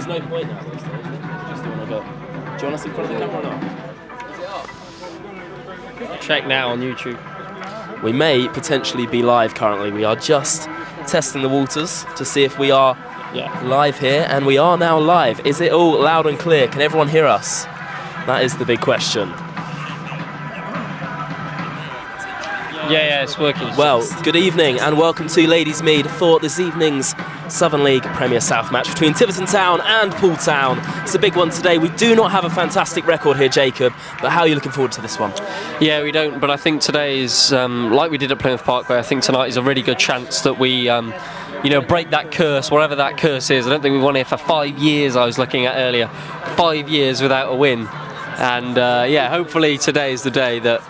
there's no point now, though, is there? Just want to go. Do you want us in front of the camera or not? Check now on YouTube. We may potentially be live currently. We are just testing the waters to see if we are live here, and we are now live. Is it all loud and clear? Can everyone hear us? That is the big question. Yeah, it's working. Well, good evening and welcome to Ladies Mead for this evening's Southern League Premier South match between Tiverton Town and Poole Town. It's a big one today. We do not have a fantastic record here, Jacob, but how are you looking forward to this one? Yeah, we don't, but I think today is, like we did at Plymouth Parkway, I think tonight is a really good chance that we break that curse, whatever that curse is. I don't think we've won here for 5 years, I was looking at earlier. 5 years without a win. And hopefully today is the day that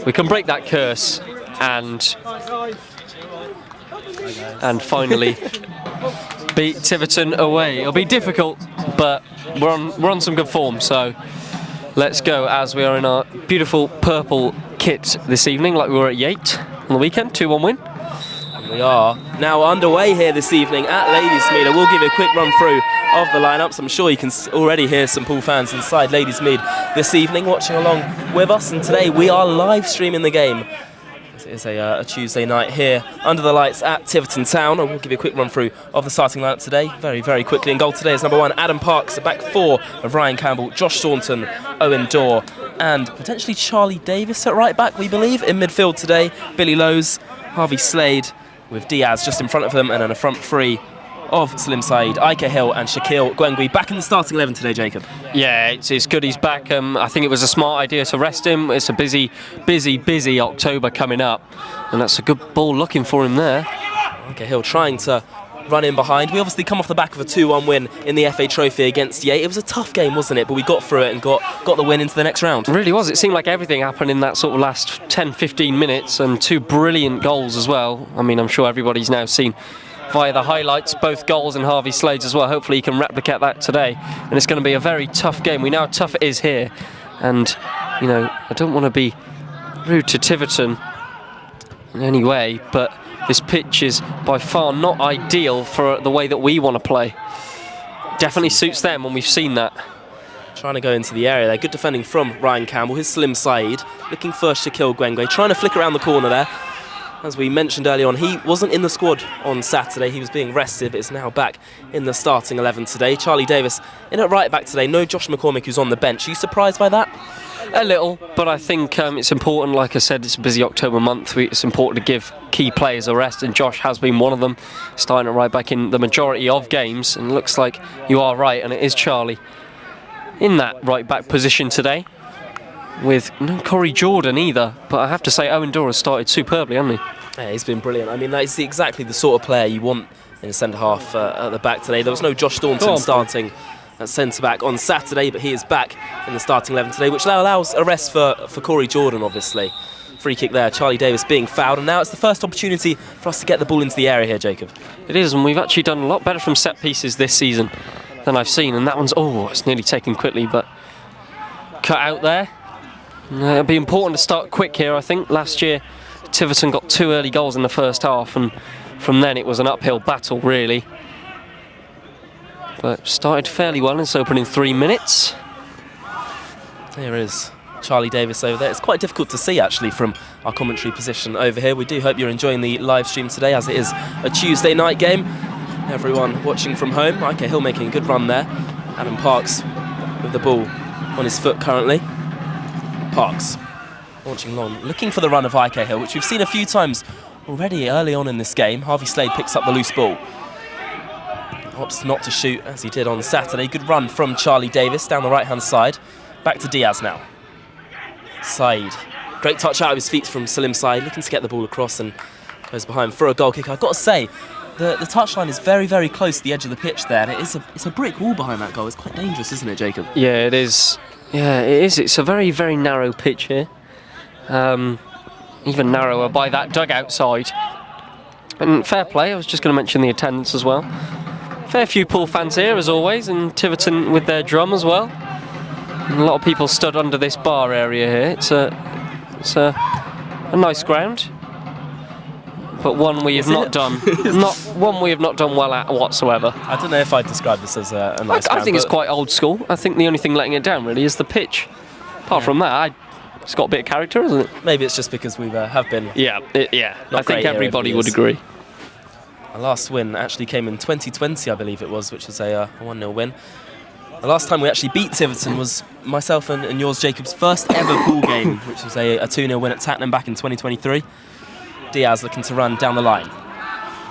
we can break that curse and finally beat Tiverton away. It'll be difficult, but we're on some good form, so let's go as we are in our beautiful purple kit this evening, like we were at Yate on the weekend, 2-1 win. We are now underway here this evening at Ladies Mead. I will give you a quick run through of the lineups. I'm sure you can already hear some Poole fans inside Ladies Mead this evening watching along with us, and today we are live streaming the game. It is a Tuesday night here under the lights at Tiverton Town. I will give you a quick run through of the starting lineup today very, very quickly. In goal today is number 1 Adam Parks, the back 4 of Ryan Campbell, Josh Thornton, Owen Dorr, and potentially Charlie Davis at right back, we believe. In midfield today, Billy Lowes, Harvey Slade, with Diaz just in front of them, and then a front three of Salim Saeed, Ike Hill and Shaquille Gwengui back in the starting 11 today, Jacob. Yeah, it's good he's back. I think it was a smart idea to rest him. It's a busy October coming up, and that's a good ball looking for him there. Ike Hill trying to run in behind. We obviously come off the back of a 2-1 win in the FA Trophy against Yate. It was a tough game, wasn't it? But we got through it and got the win into the next round. It really was. It seemed like everything happened in that sort of last 10-15 minutes, and 2 brilliant goals as well. I mean, I'm sure everybody's now seen via the highlights both goals and Harvey Slade's as well. Hopefully he can replicate that today, and it's going to be a very tough game. We know how tough it is here, and I don't want to be rude to Tiverton in any way, but this pitch is by far not ideal for the way that we want to play. Definitely suits them, and we've seen that. Trying to go into the area there. Good defending from Ryan Campbell. Here's Salim Saeed looking for Shaquille Gwengui, trying to flick around the corner there. As we mentioned earlier on, he wasn't in the squad on Saturday. He was being rested, but is now back in the starting 11 today. Charlie Davis in at right back today. No Josh McCormick, who's on the bench. Are you surprised by that? A little, but I think it's important. Like I said, it's a busy October month. It's important to give key players a rest, and Josh has been one of them, starting at right back in the majority of games. And it looks like you are right, and it is Charlie in that right back position today, with no Corey Jordan either. But I have to say, Owen Dorr has started superbly, hasn't he? Yeah, he's been brilliant. I mean, that's exactly the sort of player you want in a centre-half at the back today. There was no Josh Thornton starting at centre-back on Saturday, but he is back in the starting 11 today, which allows a rest for Corey Jordan, obviously. Free kick there, Charlie Davis being fouled, and now it's the first opportunity for us to get the ball into the area here, Jacob. It is, and we've actually done a lot better from set pieces this season than I've seen, and that one's, it's nearly taken quickly, but cut out there. It'll be important to start quick here, I think. Last year, Tiverton got 2 early goals in the first half, and from then it was an uphill battle, really. But started fairly well in its opening 3 minutes. There is Charlie Davis over there. It's quite difficult to see, actually, from our commentary position over here. We do hope you're enjoying the live stream today, as it is a Tuesday night game. Everyone watching from home. Ike Hill making a good run there. Adam Parks with the ball on his foot currently. Parks launching long, looking for the run of Ike Hill, which we've seen a few times already early on in this game. Harvey Slade picks up the loose ball. Opts not to shoot, as he did on Saturday. Good run from Charlie Davis down the right-hand side. Back to Diaz now. Saeed. Great touch out of his feet from Salim Saeed, looking to get the ball across and goes behind for a goal kick. I've got to say, the touchline is very, very close to the edge of the pitch there, and it's a brick wall behind that goal. It's quite dangerous, isn't it, Jacob? Yeah, it is. Yeah, it is. It's a very, very narrow pitch here. Even narrower by that dugout side. And fair play, I was just going to mention the attendance as well. Fair few Poole fans here, as always, and Tiverton with their drum as well. And a lot of people stood under this bar area here. It's a nice ground. but one we have not done. Not one we have not done well at whatsoever. I don't know if I'd describe this as a nice I ground, think it's quite old school. I think the only thing letting it down really is the pitch. Apart from that, it's got a bit of character, hasn't it? Maybe it's just because we have been. Yeah. I think everybody would years. agree. Our last win actually came in 2020, I believe it was, which was a 1-0 win. The last time we actually beat Tiverton was myself and yours, Jacob's first ever Poole game, which was a 2-0 win at Tattenham back in 2023. Diaz looking to run down the line.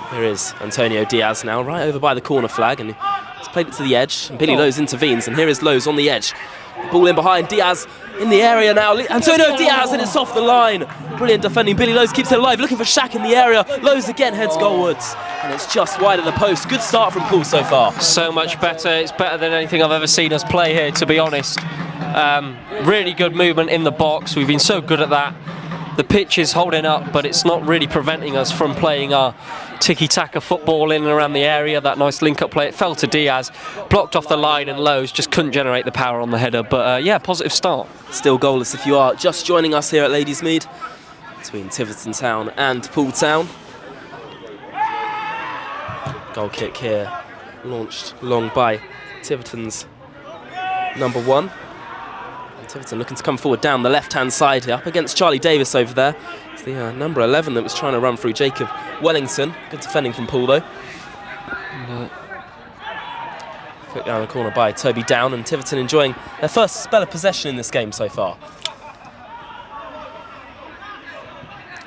Here is Antonio Diaz now, right over by the corner flag, and he's played it to the edge, and Billy Lowe's intervenes, and here is Lowe's on the edge. Ball in behind, Diaz in the area now, Antonio Diaz, and it's off the line. Brilliant defending, Billy Lowe's keeps it alive, looking for Shaq in the area. Lowe's again heads goalwards, and it's just wide of the post. Good start from Poole so far. So much better, it's better than anything I've ever seen us play here, to be honest. Really good movement in the box, we've been so good at that. The pitch is holding up, but it's not really preventing us from playing our tiki-taka football in and around the area. That nice link-up play, it fell to Diaz, blocked off the line, and Lowe's just couldn't generate the power on the header. But yeah, positive start. Still goalless if you are just joining us here at Ladysmead, between Tiverton Town and Poole Town. Goal kick here, launched long by Tiverton's number 1. Tiverton looking to come forward down the left-hand side here, up against Charlie Davis over there. It's the number 11 that was trying to run through Jacob Wellington. Good defending from Poole though. Flick down the corner by Toby Down, and Tiverton enjoying their first spell of possession in this game so far.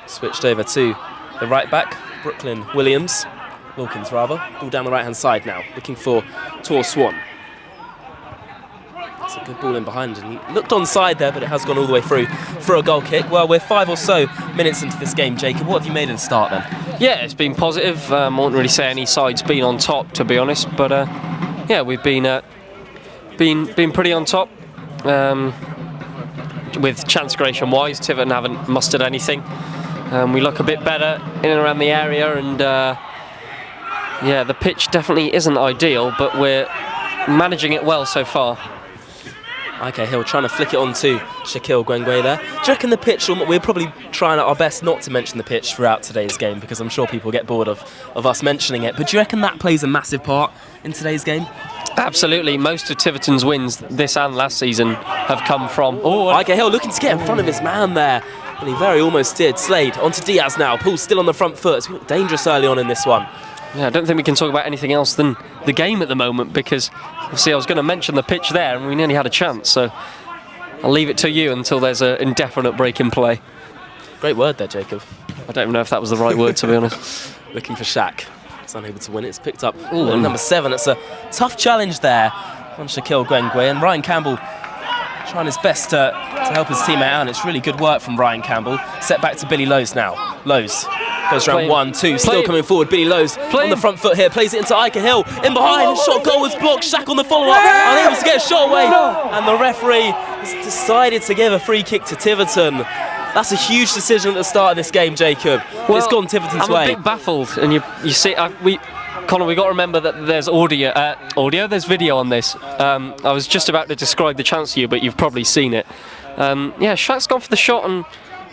Switched over to the right back, Wilkins rather. Ball down the right-hand side now, looking for Tor Swan. It's a good ball in behind, and he looked onside there, but it has gone all the way through for a goal kick. Well, we're 5 or so minutes into this game, Jacob. What have you made of the start then? Yeah, it's been positive. I won't really say any side's been on top, to be honest, but yeah, we've been pretty on top. With chance creation wise, Tiverton haven't mustered anything. We look a bit better in and around the area, and yeah, the pitch definitely isn't ideal, but we're managing it well so far. Ike Hill trying to flick it on to Shaquille Gwengwe there. Do you reckon the pitch, we're probably trying our best not to mention the pitch throughout today's game, because I'm sure people get bored of us mentioning it, but do you reckon that plays a massive part in today's game? Absolutely. Most of Tiverton's wins this and last season have come from... Ike Hill looking to get in front of his man there, and he very almost did. Slade onto Diaz now. Poole's still on the front foot. It's dangerous early on in this one. Yeah, I don't think we can talk about anything else than the game at the moment, because see, I was going to mention the pitch there and we nearly had a chance, so I'll leave it to you until there's an indefinite break in play. Great word there, Jacob. I don't even know if that was the right word, to be honest. Looking for Shaq. He's unable to win it. It's picked up number 7. It's a tough challenge there on Shaquille Gwengwe, and Ryan Campbell trying his best to help his teammate out, and it's really good work from Ryan Campbell. Set back to Billy Lowe's now. Lowe's goes around 1-2, still coming forward. Billy Lowe's on the front foot here, plays it into Ike Hill. In behind, shot goal was blocked. Shaq on the follow-up, unable to get a shot away. And the referee has decided to give a free kick to Tiverton. That's a huge decision at the start of this game, Jacob. Well, it's gone Tiverton's way. I'm a bit baffled, and you see, Connor, we've got to remember that there's there's video on this. I was just about to describe the chance to you, but you've probably seen it. Yeah, Shaq's gone for the shot, and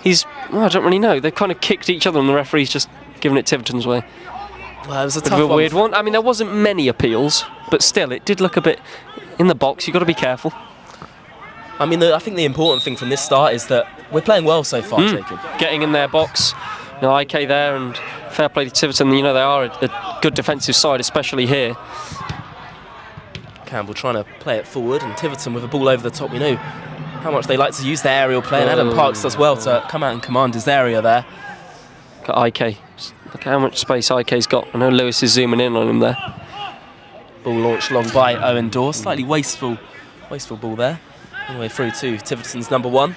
I don't really know. They've kind of kicked each other, and the referee's just given it Tiverton's way. Well, it was a bit tough of a weird one. I mean, there wasn't many appeals, but still, it did look a bit in the box. You've got to be careful. I mean, I think the important thing from this start is that we're playing well so far, Jacob. Getting in their box, Ike there, and fair play to Tiverton. You know, they are a good defensive side, especially here. Campbell trying to play it forward, and Tiverton with a ball over the top. We know how much they like to use their aerial play, and Adam Parks does well to come out and command his area there. Got Ike. Look how much space Ike's got. I know Lewis is zooming in on him there. Ball launched long by Owen Dorr. Slightly wasteful ball there. All the way through to Tiverton's number 1.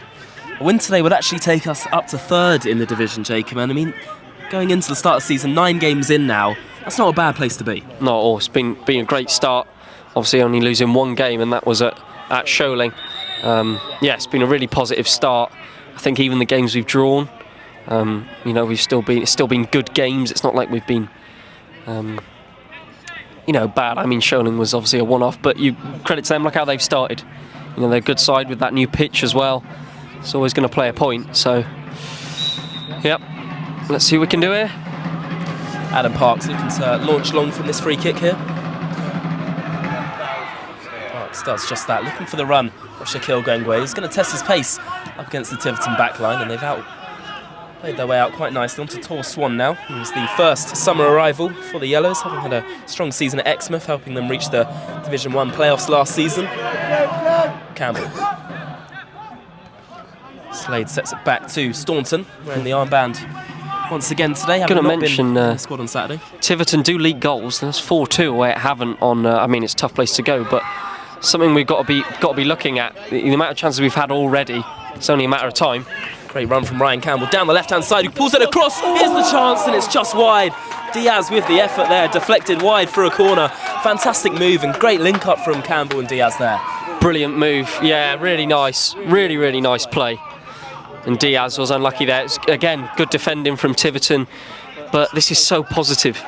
A win today would actually take us up to 3rd in the division, Jacob. And I mean, going into the start of the season, 9 games in now, that's not a bad place to be. Not at all. It's been a great start. Obviously only losing 1 game, and that was at Sholing. Yeah, it's been a really positive start. I think even the games we've drawn, you know, it's still been good games. It's not like we've been, you know, bad. I mean, Sholing was obviously a one-off, but you credit to them, look how they've started. You know, they're a good side with that new pitch as well. It's always going to play a point. So, yep, let's see what we can do here. Adam Parks looking to launch long from this free kick here. Parks does just that, looking for the run of Shaquille Gwengwe. He's going to test his pace up against the Tiverton backline, and they've played their way out quite nicely onto Tor Swan now. He's the first summer arrival for the Yellows, having had a strong season at Exmouth, helping them reach the Division 1 playoffs last season. Campbell. Slade sets it back to Staunton, wearing the armband once again today. Going to mention the squad on Saturday. Tiverton do lead goals. There's 4-2 where it haven't on. I mean, it's a tough place to go, but something we've got to be looking at. The amount of chances we've had already. It's only a matter of time. Great run from Ryan Campbell down the left-hand side. He pulls it across. Here's the chance, and it's just wide. Diaz with the effort there, deflected wide for a corner. Fantastic move and great link up from Campbell and Diaz there. Brilliant move. Yeah, really nice. Really, really nice play. And Diaz was unlucky there. It's, again, good defending from Tiverton, but this is so positive.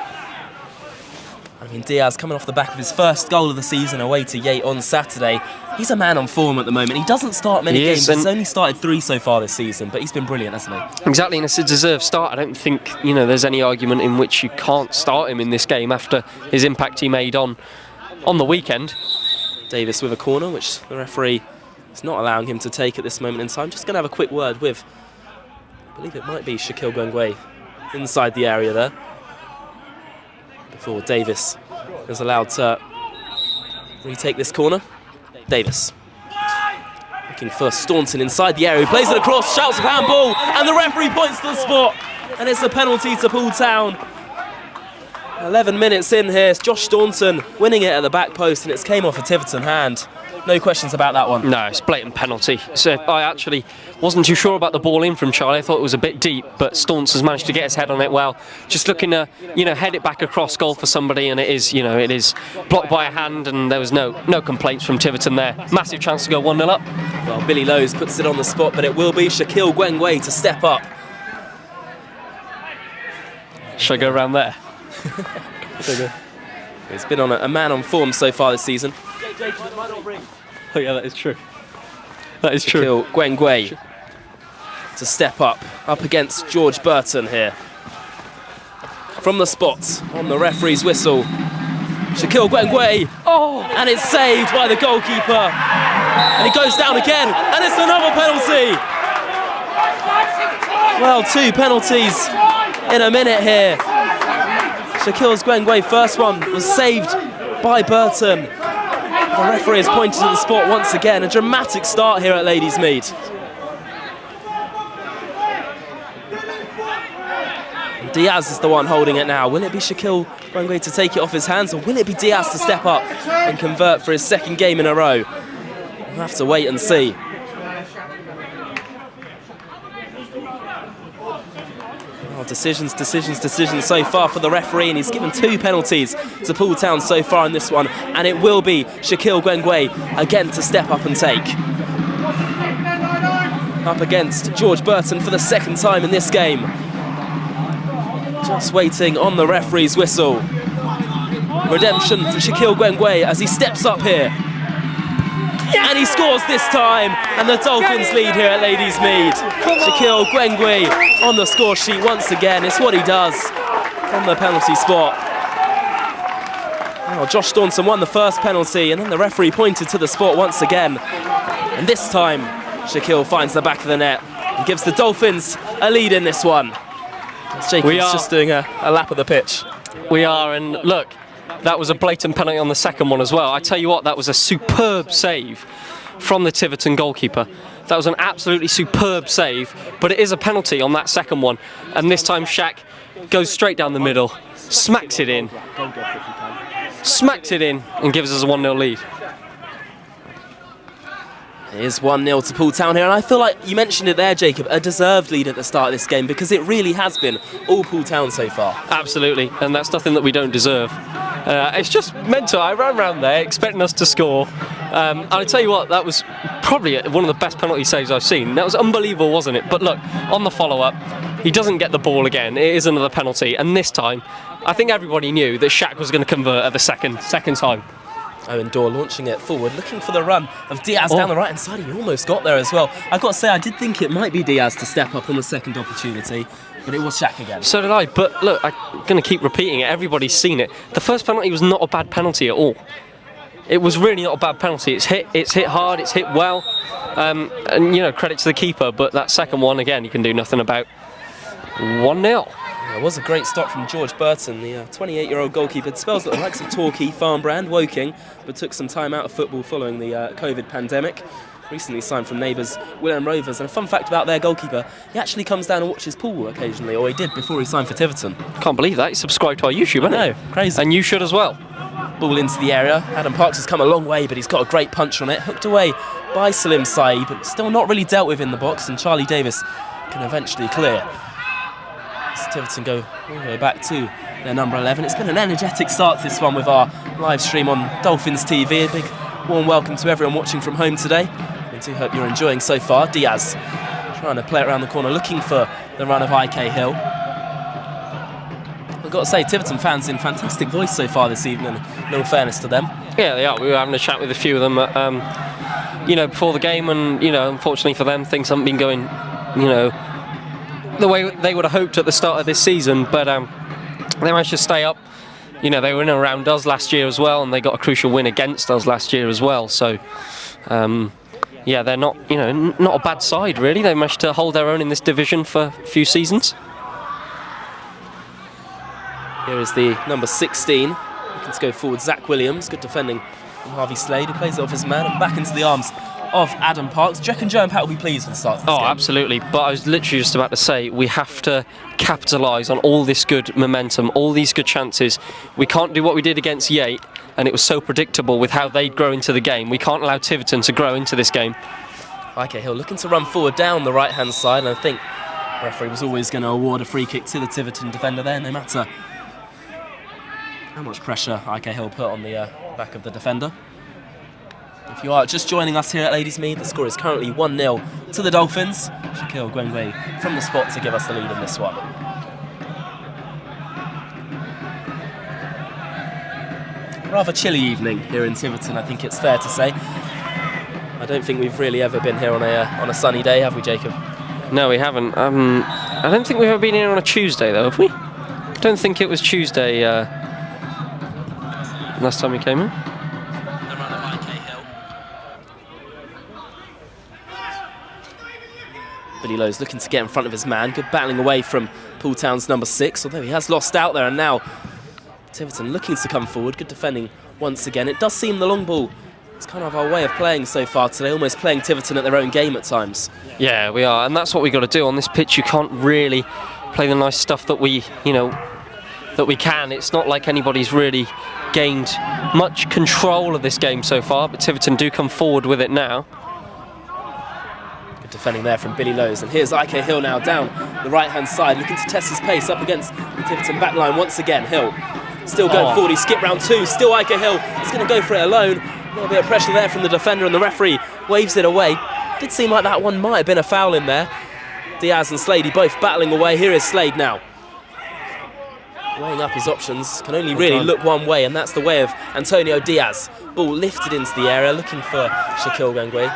I mean, Diaz coming off the back of his first goal of the season away to Yate on Saturday. He's a man on form at the moment. He doesn't start many games. He's only started 3 so far this season, but he's been brilliant, hasn't he? Exactly, and it's a deserved start. I don't think there's any argument in which you can't start him in this game after his impact he made on the weekend. Davis with a corner, which the referee is not allowing him to take at this moment in time. Just going to have a quick word with, I believe it might be Shaquille Gwengwe inside the area there, before Davis is allowed to retake this corner. Davis looking for Staunton inside the area. He plays it across, shouts of handball, and the referee points to the spot, and it's a penalty to Poole Town. 11 minutes in here, it's Josh Staunton winning it at the back post, and it's came off a Tiverton hand. No questions about that one. No, it's blatant penalty. So I actually wasn't too sure about the ball in from Charlie. I thought it was a bit deep, but Staunton's managed to get his head on it well. Just looking to, head it back across goal for somebody, and it is blocked by a hand, and there was no complaints from Tiverton there. Massive chance to go 1-0 up. Well, Billy Lowe's puts it on the spot, but it will be Shaquille Gwengwe to step up. Should I go around there? He's been on a man on form so far this season. Oh yeah, that is true. That is true. Shaquille Gwengwe to step up against George Burton here. From the spot, on the referee's whistle, Shaquille Gwengwe, and it's saved by the goalkeeper. And he goes down again, and it's another penalty. Well, 2 penalties in a minute here. Shaquille Gwengwe, first one was saved by Burton. The referee has pointed to the spot once again. A dramatic start here at Ladies Mead. And Diaz is the one holding it now. Will it be Shaquille Gwengwe to take it off his hands, or will it be Diaz to step up and convert for his second game in a row? We'll have to wait and see. Decisions so far for the referee, and he's given 2 penalties to Poole Town so far in this one, and it will be Shaquille Gwengwe again to step up and take. Up against George Burton for the second time in this game. Just waiting on the referee's whistle. Redemption for Shaquille Gwengwe as he steps up here. And he scores this time, and the Dolphins lead here at Ladies Mead. Shaquille Gwengwe on the score sheet once again. It's what he does from the penalty spot. Oh, Josh Staunton won the first penalty, and then the referee pointed to the spot once again. And this time, Shaquille finds the back of the net and gives the Dolphins a lead in this one. As Jacob's just doing a lap of the pitch. We are, and look, that was a blatant penalty on the second one as well. I tell you what, that was a superb save from the Tiverton goalkeeper. That was an absolutely superb save, but it is a penalty on that second one. And this time Shaq goes straight down the middle, smacks it in, and gives us a 1-0 lead. It is 1-0 to Poole Town here, and I feel like you mentioned it there, Jacob, a deserved lead at the start of this game, because it really has been all Poole Town so far. Absolutely, and that's nothing that we don't deserve. It's just mental. I ran around there expecting us to score, and I tell you what, that was probably one of the best penalty saves I've seen. That was unbelievable, wasn't it? But look, on the follow-up, he doesn't get the ball again. It is another penalty, and this time, I think everybody knew that Shaq was going to convert at the second time. Owen Dorr launching it forward, looking for the run of Diaz down the right-hand side. He almost got there as well. I've got to say, I did think it might be Diaz to step up on the second opportunity. But it was Shaq again. So did I, but look, I'm going to keep repeating it. Everybody's seen it. The first penalty was not a bad penalty at all. It was really not a bad penalty. It's hit hard, it's hit well, and credit to the keeper. But that second one, again, you can do nothing about. 1-0. Yeah, it was a great stop from George Burton, the 28-year-old goalkeeper. Spells the likes of Torquay, Farnbrand, Woking, but took some time out of football following the COVID pandemic. Recently signed from neighbours William Rovers. And a fun fact about their goalkeeper, he actually comes down and watches Poole occasionally, or he did before he signed for Tiverton. Can't believe that. He's subscribed to our YouTube, hasn't he? No, crazy. And you should as well. Ball into the area. Adam Parks has come a long way, but he's got a great punch on it. Hooked away by Salim Saeed, but still not really dealt with in the box, and Charlie Davis can eventually clear. As Tiverton go all the way back to their number 11. It's been an energetic start, this one, with our live stream on Dolphins TV. A big warm welcome to everyone watching from home today. We do hope you're enjoying so far. Diaz trying to play it around the corner, looking for the run of Ike Hill. I've got to say, Tiverton fans in fantastic voice so far this evening, in all fairness to them. Yeah, they are. We were having a chat with a few of them, before the game, and, unfortunately for them, things haven't been going, the way they would have hoped at the start of this season, but they managed to stay up. They were in and around us last year as well, and they got a crucial win against us last year as well, so they're not a bad side really. They managed to hold their own in this division for a few seasons. Here is the number 16, looking to go forward, Zach Williams. Good defending from Harvey Slade, who plays it off his man and back into the arms of Adam Parks. Do you reckon Joe and Pat will be pleased with the start of this game? Absolutely. But I was literally just about to say, we have to capitalise on all this good momentum, all these good chances. We can't do what we did against Yate, and it was so predictable with how they'd grow into the game. We can't allow Tiverton to grow into this game. Ike Hill looking to run forward down the right-hand side, and I think the referee was always going to award a free kick to the Tiverton defender there, no matter how much pressure Ike Hill put on the back of the defender. If you are just joining us here at Ladies Mead, the score is currently 1-0 to the Dolphins. Shaquille Gwengwe from the spot to give us the lead in this one. Rather chilly evening here in Tiverton, I think it's fair to say. I don't think we've really ever been here on a sunny day, have we, Jacob? No, we haven't. I don't think we've ever been here on a Tuesday, though, have we? I don't think it was Tuesday last time we came in. The run of Ike Hill. Billy Lowe's looking to get in front of his man. Good battling away from Poole Town's number 6, although he has lost out there, and now Tiverton looking to come forward. Good defending once again. It does seem the long ball is kind of our way of playing so far today, almost playing Tiverton at their own game at times. Yeah, we are, and that's what we've got to do on this pitch. You can't really play the nice stuff that we can. It's not like anybody's really gained much control of this game so far, but Tiverton do come forward with it now. Good defending there from Billy Lowe's, and here's Ike Hill now down the right-hand side, looking to test his pace up against the Tiverton back line once again. Hill still going forward, he skipped round 2, still Ike Hill, he's going to go for it alone. A little bit of pressure there from the defender, and the referee waves it away. Did seem like that one might have been a foul in there. Diaz and Slade both battling away. Here is Slade now, weighing up his options, can only really look one way, and that's the way of Antonio Diaz. Ball lifted into the area, looking for Shaquille Gwengwe.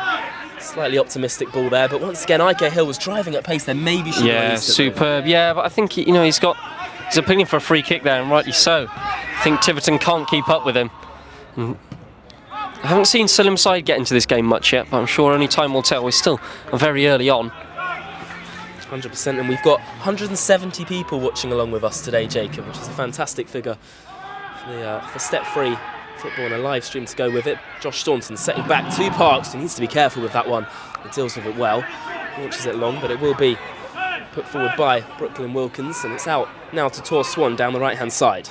Slightly optimistic ball there, but once again Ike Hill was driving at pace there. Maybe should have released it. Superb. Yeah, but I think he's got his opinion for a free kick there, and rightly so. I think Tiverton can't keep up with him. I haven't seen Salim Saeed get into this game much yet, but I'm sure only time will tell. We're still very early on. 100%, and we've got 170 people watching along with us today, Jacob, which is a fantastic figure for step-free football and a live stream to go with it. Josh Staunton setting back to Parks, he needs to be careful with that one. He deals with it well, launches it long, but it will be put forward by Brooklyn Wilkins, and it's out now to Tor Swan down the right-hand side.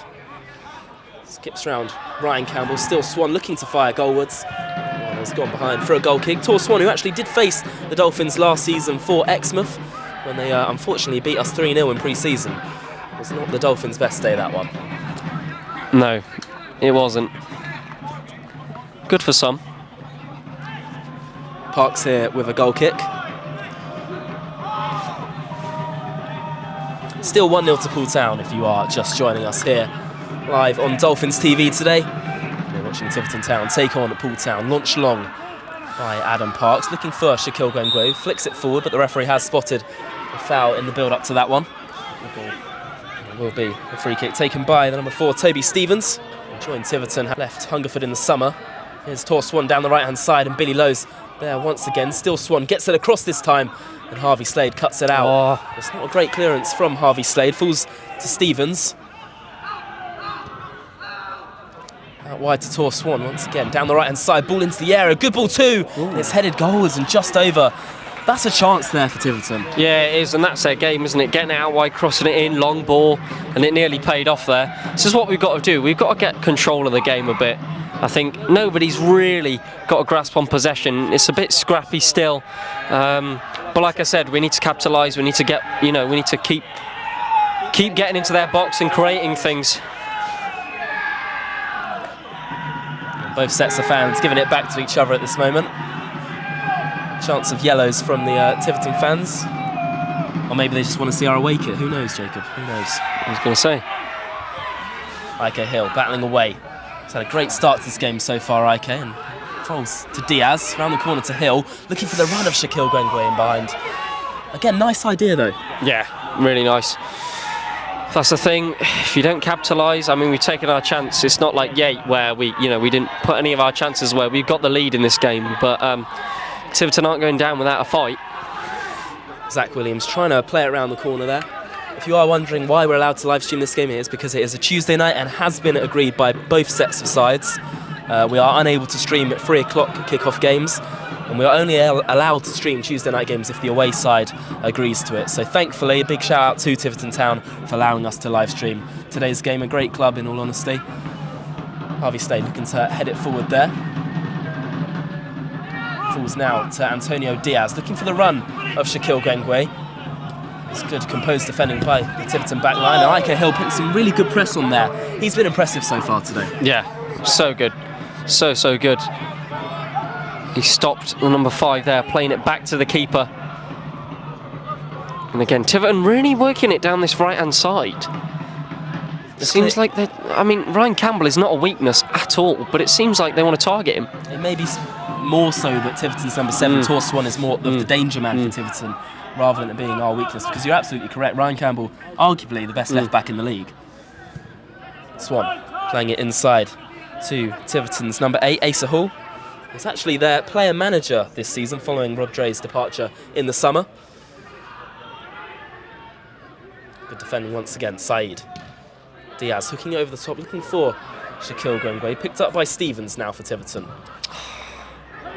Skips round Ryan Campbell, still Swan looking to fire goalwards. Has gone behind for a goal kick. Tor Swan, who actually did face the Dolphins last season for Exmouth, when they unfortunately beat us 3-0 in pre-season. It was not the Dolphins' best day, that one. No, it wasn't. Good for some. Parks here with a goal kick. Still 1-0 to Poole Town if you are just joining us here live on Dolphins TV today. We're watching Tiverton Town take on Poole Town. Launched long by Adam Parks, looking for Shaquille Gwengwe. Flicks it forward, but the referee has spotted a foul in the build-up to that one. The ball. It will be a free kick taken by the number 4, Toby Stevens. Joined Tiverton, left Hungerford in the summer. Here's Tor Swan down the right-hand side, and Billy Lowe's there once again. Still Swan gets it across this time, and Harvey Slade cuts it out. Oh. It's not a great clearance from Harvey Slade. Falls to Stevens. Out wide to Tor Swan once again. Down the right-hand side, ball into the air. A good ball too. It's headed goals and just over. That's a chance there for Tiverton. Yeah, it is, and that's their game, isn't it? Getting it out wide, crossing it in, long ball, and it nearly paid off there. This is what we've got to do. We've got to get control of the game a bit. I think nobody's really got a grasp on possession. It's a bit scrappy still. But like I said, we need to capitalise. We need to get, we need to keep getting into their box and creating things. Both sets of fans giving it back to each other at this moment. Chance of yellows from the Tiverton fans. Or maybe they just want to see our away kit. Who knows, Jacob? Who knows? I was going to say. Ike Hill battling away. He's had a great start to this game so far, Ike, and falls to Diaz, round the corner to Hill, looking for the run of Shaquille Gwengwe in behind. Again, nice idea though. Yeah, really nice. That's the thing, if you don't capitalise, I mean, we've taken our chance. It's not like Yate where we didn't put any of our chances where we've got the lead in this game, but Tiverton aren't going down without a fight. Zach Williams trying to play it around the corner there. If you are wondering why we're allowed to live stream this game, it is because it is a Tuesday night and has been agreed by both sets of sides. We are unable to stream at 3 o'clock kickoff games, and we are only allowed to stream Tuesday night games if the away side agrees to it. So thankfully, a big shout out to Tiverton Town for allowing us to live stream today's game. A great club, in all honesty. Harvey Slade looking to head it forward there. Falls now to Antonio Diaz, looking for the run of Shaquille Gwengwe. It's good composed defending by the Tiverton back line, and Ike Hill putting some really good press on there. He's been impressive so far today. Yeah, so good. So good. He stopped the number 5 there, playing it back to the keeper. And again, Tiverton really working it down this right-hand side. It seems like Ryan Campbell is not a weakness at all, but it seems like they want to target him. It may be more so that Tiverton's number 7, Tor Swan, is more of the danger man for Tiverton, rather than it being our weakness, because you're absolutely correct. Ryan Campbell, arguably the best left-back in the league. Swan playing it inside to Tiverton's number 8, Asa Hall. It's actually their player-manager this season, following Rob Dre's departure in the summer. Good defending once again, Saeed. Diaz hooking over the top, looking for Shaquille Gwengwe. Picked up by Stevens now for Tiverton.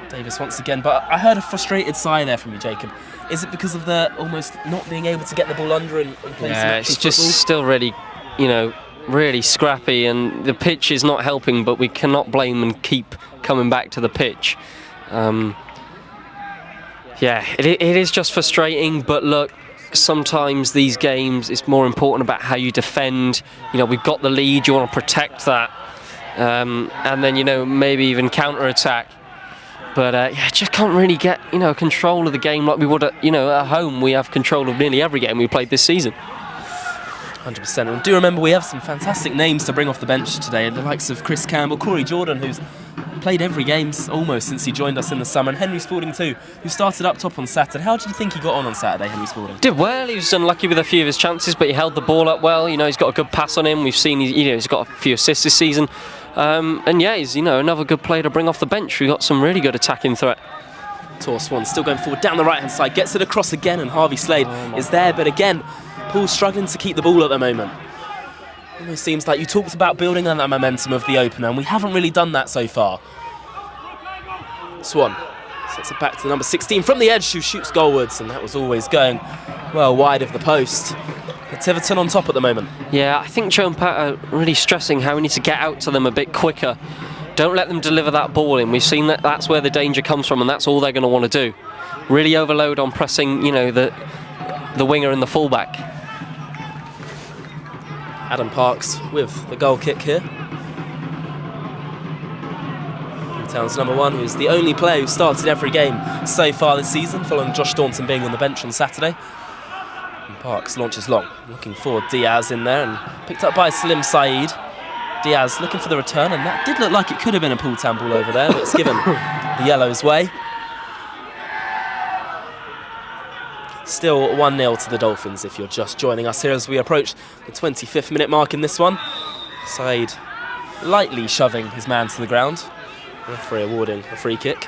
Davis once again, but I heard a frustrated sigh there from you, Jacob. Is it because of the almost not being able to get the ball under and play some it's just still really, really scrappy, and the pitch is not helping, but we cannot blame and keep coming back to the pitch. It is just frustrating, but look, sometimes these games, it's more important about how you defend. We've got the lead, you want to protect that, and then, maybe even counter-attack. But just can't really get, control of the game like we would at home. We have control of nearly every game we played this season. 100%. And do remember, we have some fantastic names to bring off the bench today. The likes of Chris Campbell, Corey Jordan, who's played every game almost since he joined us in the summer, and Henry Spalding too, who started up top on Saturday. How did you think he got on Saturday, Henry Spalding? Did well. He was unlucky with a few of his chances, but he held the ball up well. He's got a good pass on him. We've seen he's got a few assists this season. He's another good player to bring off the bench. We've got some really good attacking threat. Tor Swan still going forward down the right-hand side, gets it across again, and Harvey Slade is there, but again, Poole's struggling to keep the ball at the moment. Almost seems like you talked about building on that momentum of the opener, and we haven't really done that so far. Swan sets it back to the number 16 from the edge, who shoots goalwards, and that was always going well wide of the post. But Tiverton on top at the moment. Yeah, I think Joe and Pat are really stressing how we need to get out to them a bit quicker. Don't let them deliver that ball in. We've seen that's where the danger comes from, and that's all they're going to want to do. Really overload on pressing, the winger and the fullback. Adam Parks with the goal kick here. Town's number 1, who's the only player who started every game so far this season, following Josh Staunton being on the bench on Saturday. And Parks launches long, looking for Diaz in there, and picked up by Salim Saeed. Diaz looking for the return, and that did look like it could have been a Poole Town ball over there, but it's given the Yellows way. Still 1-0 to the Dolphins if you're just joining us here as we approach the 25th minute mark in this one. Saeed lightly shoving his man to the ground. Referee awarding a free kick.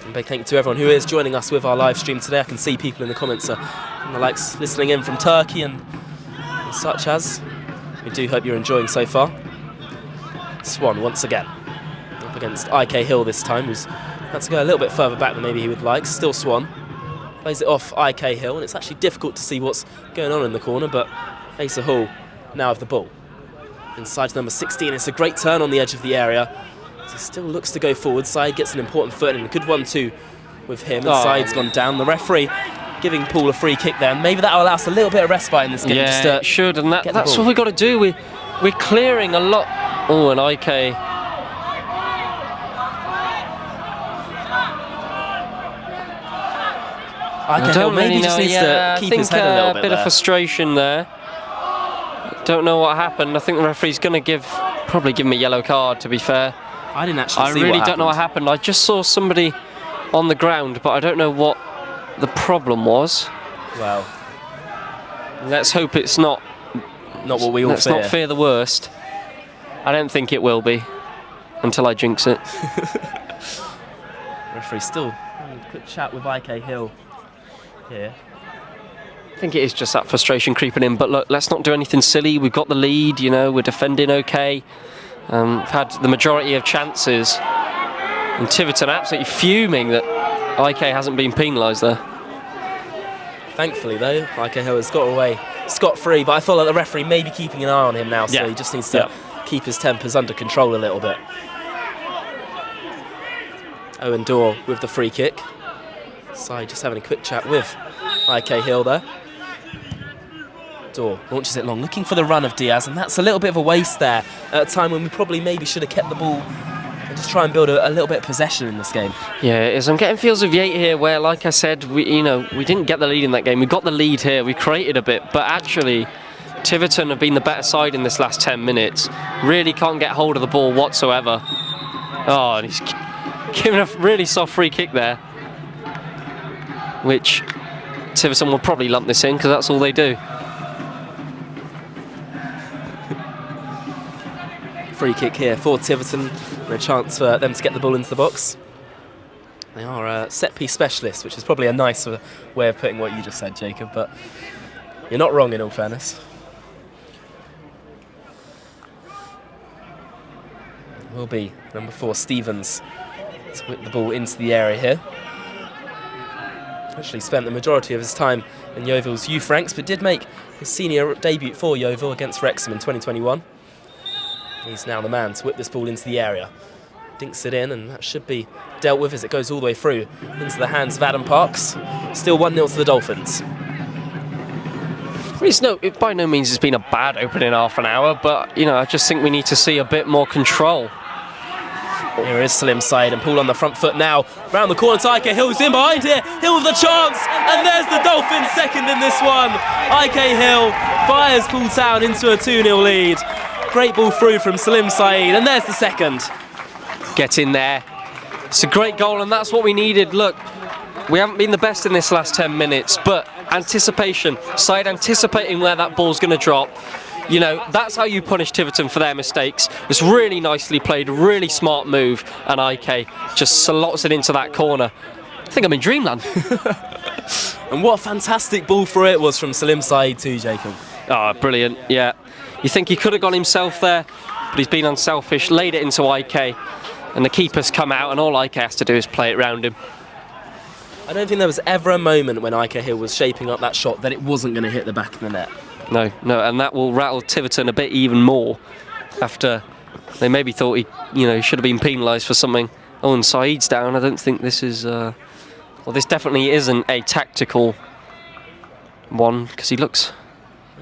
And big thank you to everyone who is joining us with our live stream today. I can see people in the comments and the likes listening in from Turkey and such as. We do hope you're enjoying so far. Swan once again up against Ike Hill this time, who's had to go a little bit further back than maybe he would like. Still Swan. Plays it off Ike Hill, and it's actually difficult to see what's going on in the corner, but Asa Hall now with the ball. Inside to number 16, it's a great turn on the edge of the area. He still looks to go forward. Saeed gets an important foot in, a good 1-2 with him, and Saeed's gone down. The referee giving Poole a free kick there, and maybe that'll allow us a little bit of respite in this game. Yeah, it should, and that's what we've got to do. We're clearing a lot. Oh, and Ike. I don't maybe really just needs to keep his head a little bit. A bit of frustration there. Don't know what happened. I think the referee's going to probably give him a yellow card, to be fair. I didn't actually see what happened. I really don't know what happened. I just saw somebody on the ground, but I don't know what the problem was. Well, let's hope it's not what we all fear. Let's not fear the worst. I don't think it will be until I jinx it. Referee still having a quick chat with Ike Hill here. I think it is just that frustration creeping in, but look, let's not do anything silly. We've got the lead, you know, we're defending okay. We've had the majority of chances, and Tiverton absolutely fuming that Ike hasn't been penalised there. Thankfully though, Ike Hill has got away scot-free, but I feel like the referee may be keeping an eye on him now, so he just needs to keep his tempers under control a little bit. Owen Dorr with the free kick. Saeed just having a quick chat with Ike Hill there. Dorr launches it long, looking for the run of Diaz, and that's a little bit of a waste there at a time when we probably maybe should have kept the ball and just try and build a little bit of possession in this game. Yeah, it is. I'm getting feels of Yate here where, like I said, we didn't get the lead in that game. We got the lead here, we created a bit, but actually Tiverton have been the better side in this last 10 minutes. Really can't get hold of the ball whatsoever. Oh, and he's giving a really soft free kick there, which Tiverton will probably lump this in because that's all they do. Free kick here for Tiverton, and a chance for them to get the ball into the box. They are a set-piece specialist, which is probably a nicer way of putting what you just said, Jacob, but you're not wrong in all fairness. Will be number 4, Stevens, to whip the ball into the area here. Actually spent the majority of his time in Yeovil's youth ranks, but did make his senior debut for Yeovil against Wrexham in 2021. He's now the man to whip this ball into the area. Dinks it in, and that should be dealt with as it goes all the way through into the hands of Adam Parks. Still 1-0 to the Dolphins. It by no means has been a bad opening half an hour, but I just think we need to see a bit more control. Here is Salim Saeed, and Poole on the front foot now. Round the corner to Ike Hill, who's in behind here. Hill with a chance, and there's the Dolphins second in this one. Ike Hill fires Poole Town into a 2-0 lead. Great ball through from Salim Saeed, and there's the second. Get in there. It's a great goal, and that's what we needed. Look, we haven't been the best in this last 10 minutes, but anticipation, Saeed anticipating where that ball's going to drop. That's how you punish Tiverton for their mistakes. It's really nicely played, really smart move, and Ike just slots it into that corner. I think I'm in dreamland. And what a fantastic ball through it was from Salim Saeed too, Jacob. Oh, brilliant, yeah. You think he could have gone himself there, but he's been unselfish, laid it into Ike, and the keeper's come out, and all Ike has to do is play it round him. I don't think there was ever a moment when Ike Hill was shaping up that shot that it wasn't going to hit the back of the net. No, and that will rattle Tiverton a bit even more after they maybe thought he should have been penalised for something. Oh, and Saeed's down. I don't think this is... well, this definitely isn't a tactical one, because he looks...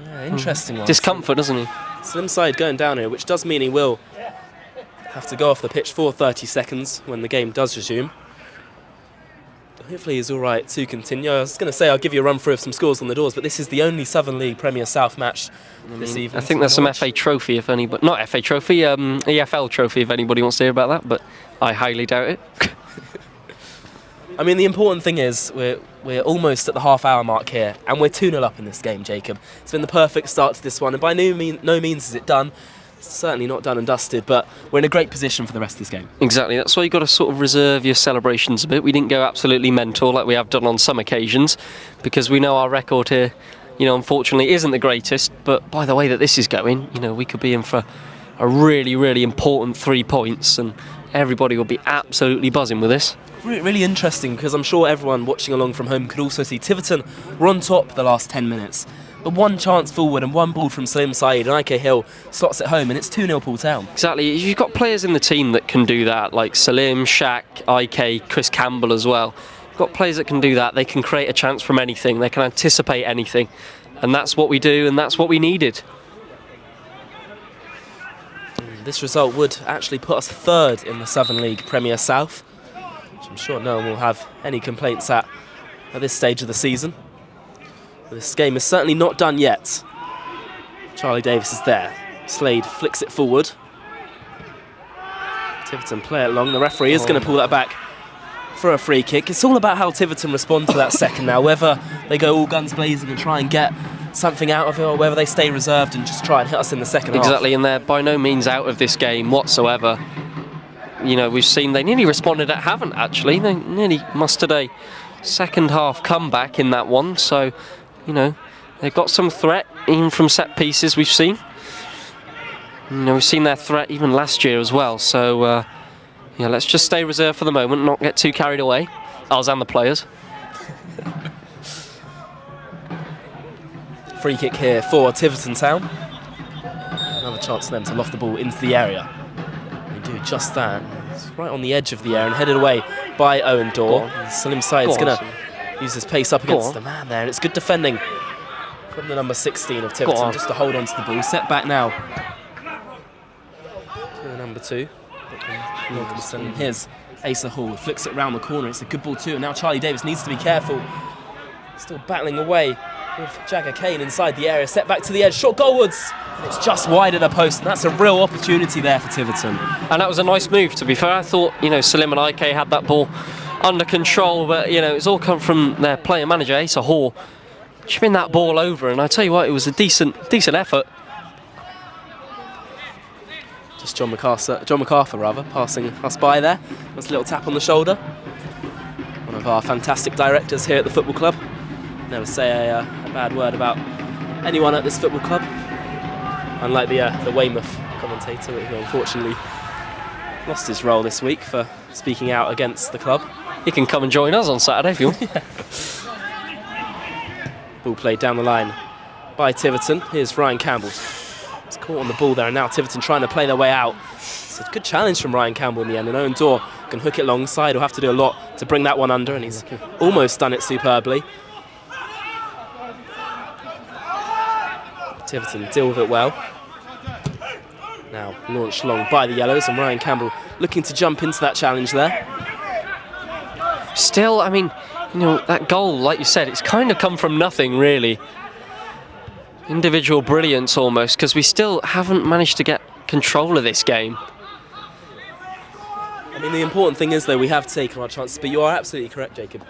Yeah, interesting one. Discomfort, doesn't he? Slim Saeed going down here, which does mean he will have to go off the pitch for 30 seconds when the game does resume. Hopefully he's all right to continue. I was going to say I'll give you a run through of some scores on the doors, but this is the only Southern League Premier South match this evening. I think there's some FA Trophy, if anybody... Not FA Trophy, EFL Trophy, if anybody wants to hear about that, but I highly doubt it. I mean, the important thing is we're almost at the half-hour mark here, and we're 2-0 up in this game, Jacob. It's been the perfect start to this one, and by no means is it done. It's certainly not done and dusted, but we're in a great position for the rest of this game. Exactly, that's why you've got to sort of reserve your celebrations a bit. We didn't go absolutely mental like we have done on some occasions, because we know our record here, unfortunately isn't the greatest, but by the way that this is going, we could be in for a really, really important 3 points, and everybody will be absolutely buzzing with this. Really interesting, because I'm sure everyone watching along from home could also see Tiverton were on top the last 10 minutes. But one chance forward and one ball from Salim Saeed, and Ike Hill slots it home, and it's 2-0 Poole Town. Exactly. You've got players in the team that can do that, like Salim, Shaq, Ike, Chris Campbell as well. You've got players that can do that. They can create a chance from anything. They can anticipate anything. And that's what we do, and that's what we needed. This result would actually put us third in the Southern League Premier South, which I'm sure no one will have any complaints at this stage of the season. This game is certainly not done yet. Charlie Davis is there. Slade flicks it forward. Tiverton play it long. The referee is going to pull that back for a free kick. It's all about how Tiverton respond to that second now, whether they go all guns blazing and try and get something out of it, or whether they stay reserved and just try and hit us in the second half. Exactly, and they're by no means out of this game whatsoever. We've seen they nearly responded at haven't actually. They nearly mustered a second half comeback in that one, so they've got some threat even from set pieces we've seen. We've seen their threat even last year as well, so let's just stay reserved for the moment, not get too carried away, us and the players. Free kick here for Tiverton Town. Another chance for them to loft the ball into the area. They do just that. It's right on the edge of the area and headed away by Owen Dorr. Salim Saeed's going to use his pace up against the man there, and it's good defending from the number 16 of Tiverton just to hold on to the ball. Set back now to the number 2. Wilkinson. Here's Asa Hall, flicks it round the corner. It's a good ball too, and now Charlie Davis needs to be careful. Still battling away with Jagger Kane inside the area. Set back to the edge, shot goalwards, and it's just wide of the post, and that's a real opportunity there for Tiverton. And that was a nice move, to be fair. I thought Salim and Ike had that ball under control, but it's all come from their player manager Asa Hall chipping that ball over, and I tell you what, it was a decent effort. Just John MacArthur passing us by there. That's a little tap on the shoulder. One of our fantastic directors here at the football club. Never say a bad word about anyone at this football club, unlike the Weymouth commentator who unfortunately lost his role this week for speaking out against the club. He can come and join us on Saturday if you want. Ball played down the line by Tiverton. Here's Ryan Campbell. He's caught on the ball there, and now Tiverton trying to play their way out. It's a good challenge from Ryan Campbell in the end, and Owen Dorr can hook it long side. He'll have to do a lot to bring that one under, and he's almost done it superbly. Tiverton deal with it well. Now launched long by the Yellows, and Ryan Campbell looking to jump into that challenge there. Still, that goal, like you said, it's kind of come from nothing, really. Individual brilliance almost, because we still haven't managed to get control of this game. The important thing is, though, we have taken our chances, but you are absolutely correct, Jacob.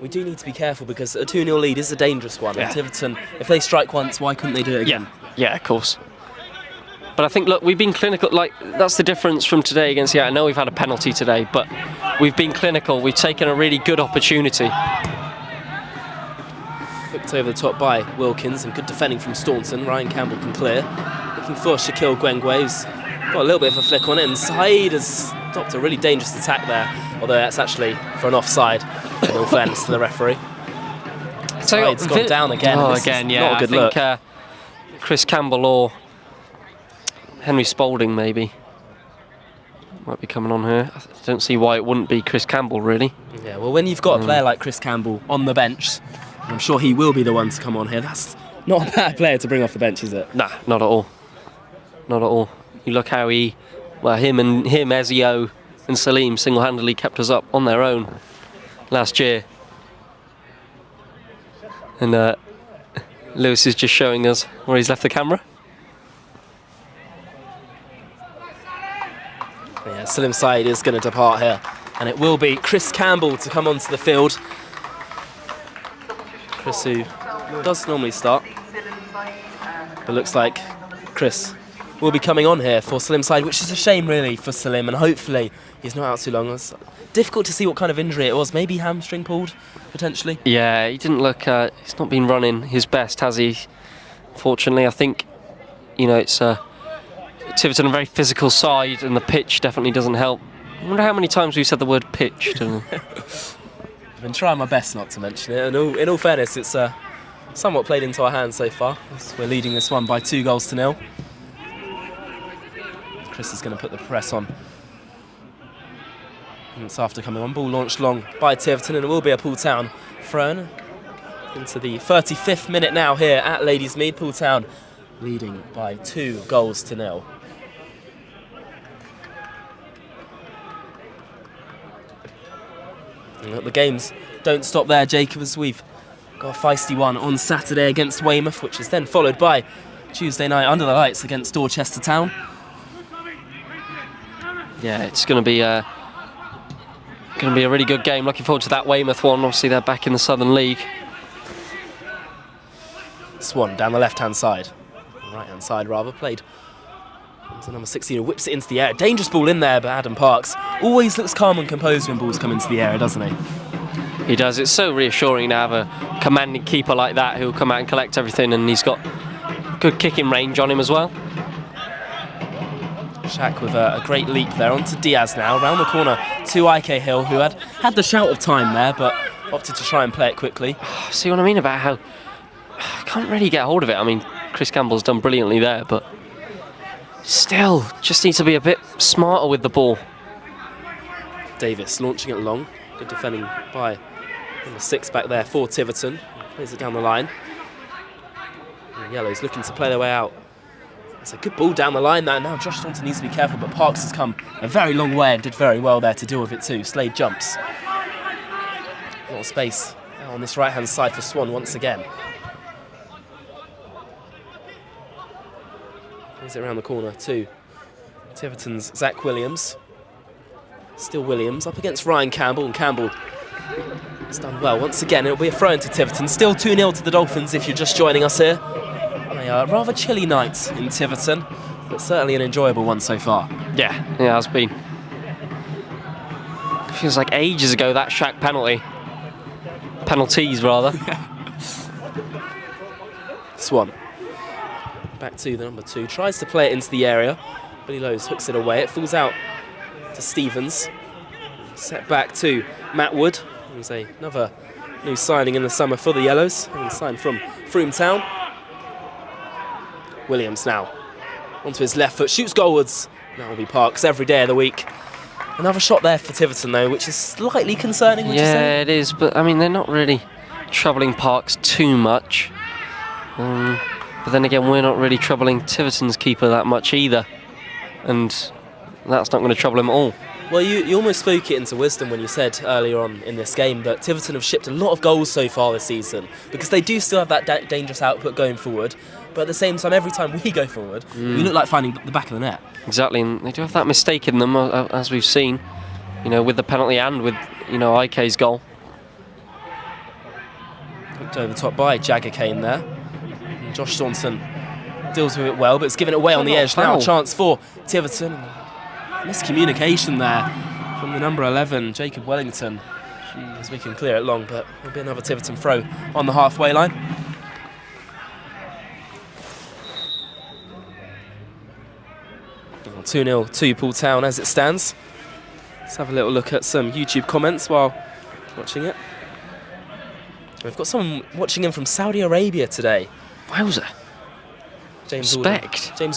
We do need to be careful, because a 2-0 lead is a dangerous one. Yeah. And Tiverton, if they strike once, why couldn't they do it again? Yeah, of course. But I think, look, we've been clinical. That's the difference from today against I know we've had a penalty today, but we've been clinical. We've taken a really good opportunity. Hooked over the top by Wilkins, and good defending from Staunton. Ryan Campbell can clear. Looking for Shaquille Gwengwe, who's got a little bit of a flick on it, and Saeed has stopped a really dangerous attack there, although that's actually for an offside, in all fairness to the referee. Saeed's gone down again. Oh, again, yeah. Not a good look. I think Chris Campbell or Henry Spalding maybe might be coming on here. I don't see why it wouldn't be Chris Campbell, really. Yeah, well, when you've got a player like Chris Campbell on the bench, I'm sure he will be the one to come on here. That's not a bad player to bring off the bench, is it? Nah, not at all. Not at all. You look how him, Ezio and Salim single-handedly kept us up on their own last year. And Lewis is just showing us where he's left the camera. Yeah, Salim Saeed is going to depart here And it will be Chris Campbell to come onto the field. Chris, who does normally start, but looks like Chris will be coming on here for Salim's side, which is a shame really for Salim, and hopefully he's not out too long. It's difficult to see what kind of injury it was. Maybe hamstring pulled, potentially. Yeah, he didn't look. He's not been running his best, has he? Fortunately, I think it's Tiverton a very physical side, and the pitch definitely doesn't help. I wonder how many times we've said the word pitch. I've been trying my best not to mention it, and in all fairness, it's somewhat played into our hands so far. We're leading this one by 2-0. Chris is going to put the press on. And it's after coming on. Ball launched long by Tiverton, and it will be a Poole Town throw-in. Into the 35th minute now here at Ladysmead. Poole Town leading by 2-0. And look, the games don't stop there, Jacob, as we've got a feisty one on Saturday against Weymouth, which is then followed by Tuesday night under the lights against Dorchester Town. Yeah, it's going to be a really good game. Looking forward to that Weymouth one. Obviously, they're back in the Southern League. Swan down the left-hand side, right-hand side rather, played to number 16, who whips it into the air. Dangerous ball in there, but Adam Parks always looks calm and composed when balls come into the area, doesn't he? He does. It's so reassuring to have a commanding keeper like that who'll come out and collect everything, and he's got good kicking range on him as well. Shaq with a great leap there onto Diaz now, round the corner to Ike Hill, who had the shout of time there, but opted to try and play it quickly. See what I mean about how I can't really get hold of it. I mean, Chris Campbell's done brilliantly there, but still just needs to be a bit smarter with the ball. Davis launching it long. Good defending by number 6 back there for Tiverton. Plays it down the line. And Yellow's looking to play their way out. It's a good ball down the line there. Now Josh Thornton needs to be careful, but Parks has come a very long way and did very well there to deal with it too. Slade jumps. A lot of space on this right-hand side for Swan once again. Plays it around the corner to Tiverton's Zach Williams. Still Williams up against Ryan Campbell, and Campbell has done well. Once again, it'll be a throw into Tiverton. Still 2-0 to the Dolphins if you're just joining us here. A rather chilly night in Tiverton, but certainly an enjoyable one so far. Yeah, it has been. Feels like ages ago, that Shaq penalty. Penalties, rather. Swan. Back to the number 2. Tries to play it into the area. Billy Lowe's hooks it away. It falls out to Stevens. Set back to Matt Wood, who's another new signing in the summer for the Yellows, having signed from Frome Town. Williams now onto his left foot, shoots goalwards. That will be Parks every day of the week. Another shot there for Tiverton though, which is slightly concerning, would you say? Yeah, it is, but I mean, they're not really troubling Parks too much. But then again, we're not really troubling Tiverton's keeper that much either. And that's not going to trouble him at all. Well, you almost spoke it into wisdom when you said earlier on in this game that Tiverton have shipped a lot of goals so far this season, because they do still have that dangerous output going forward, but at the same time, every time we go forward, we look like finding the back of the net. Exactly, and they do have that mistake in them, as we've seen, with the penalty and with, Ike's goal. Hooked over the top by Jagger Kane there. And Josh Thornton deals with it well, but it's given it away on the edge. Now a chance for Tiverton. Miscommunication there from the number 11, Jacob Wellington, as we can clear it long, but there'll be another Tiverton throw on the halfway line. Well, 2-0 to Poole Town as it stands. Let's have a little look at some YouTube comments while watching it. We've got someone watching in from Saudi Arabia today. Wowzer. James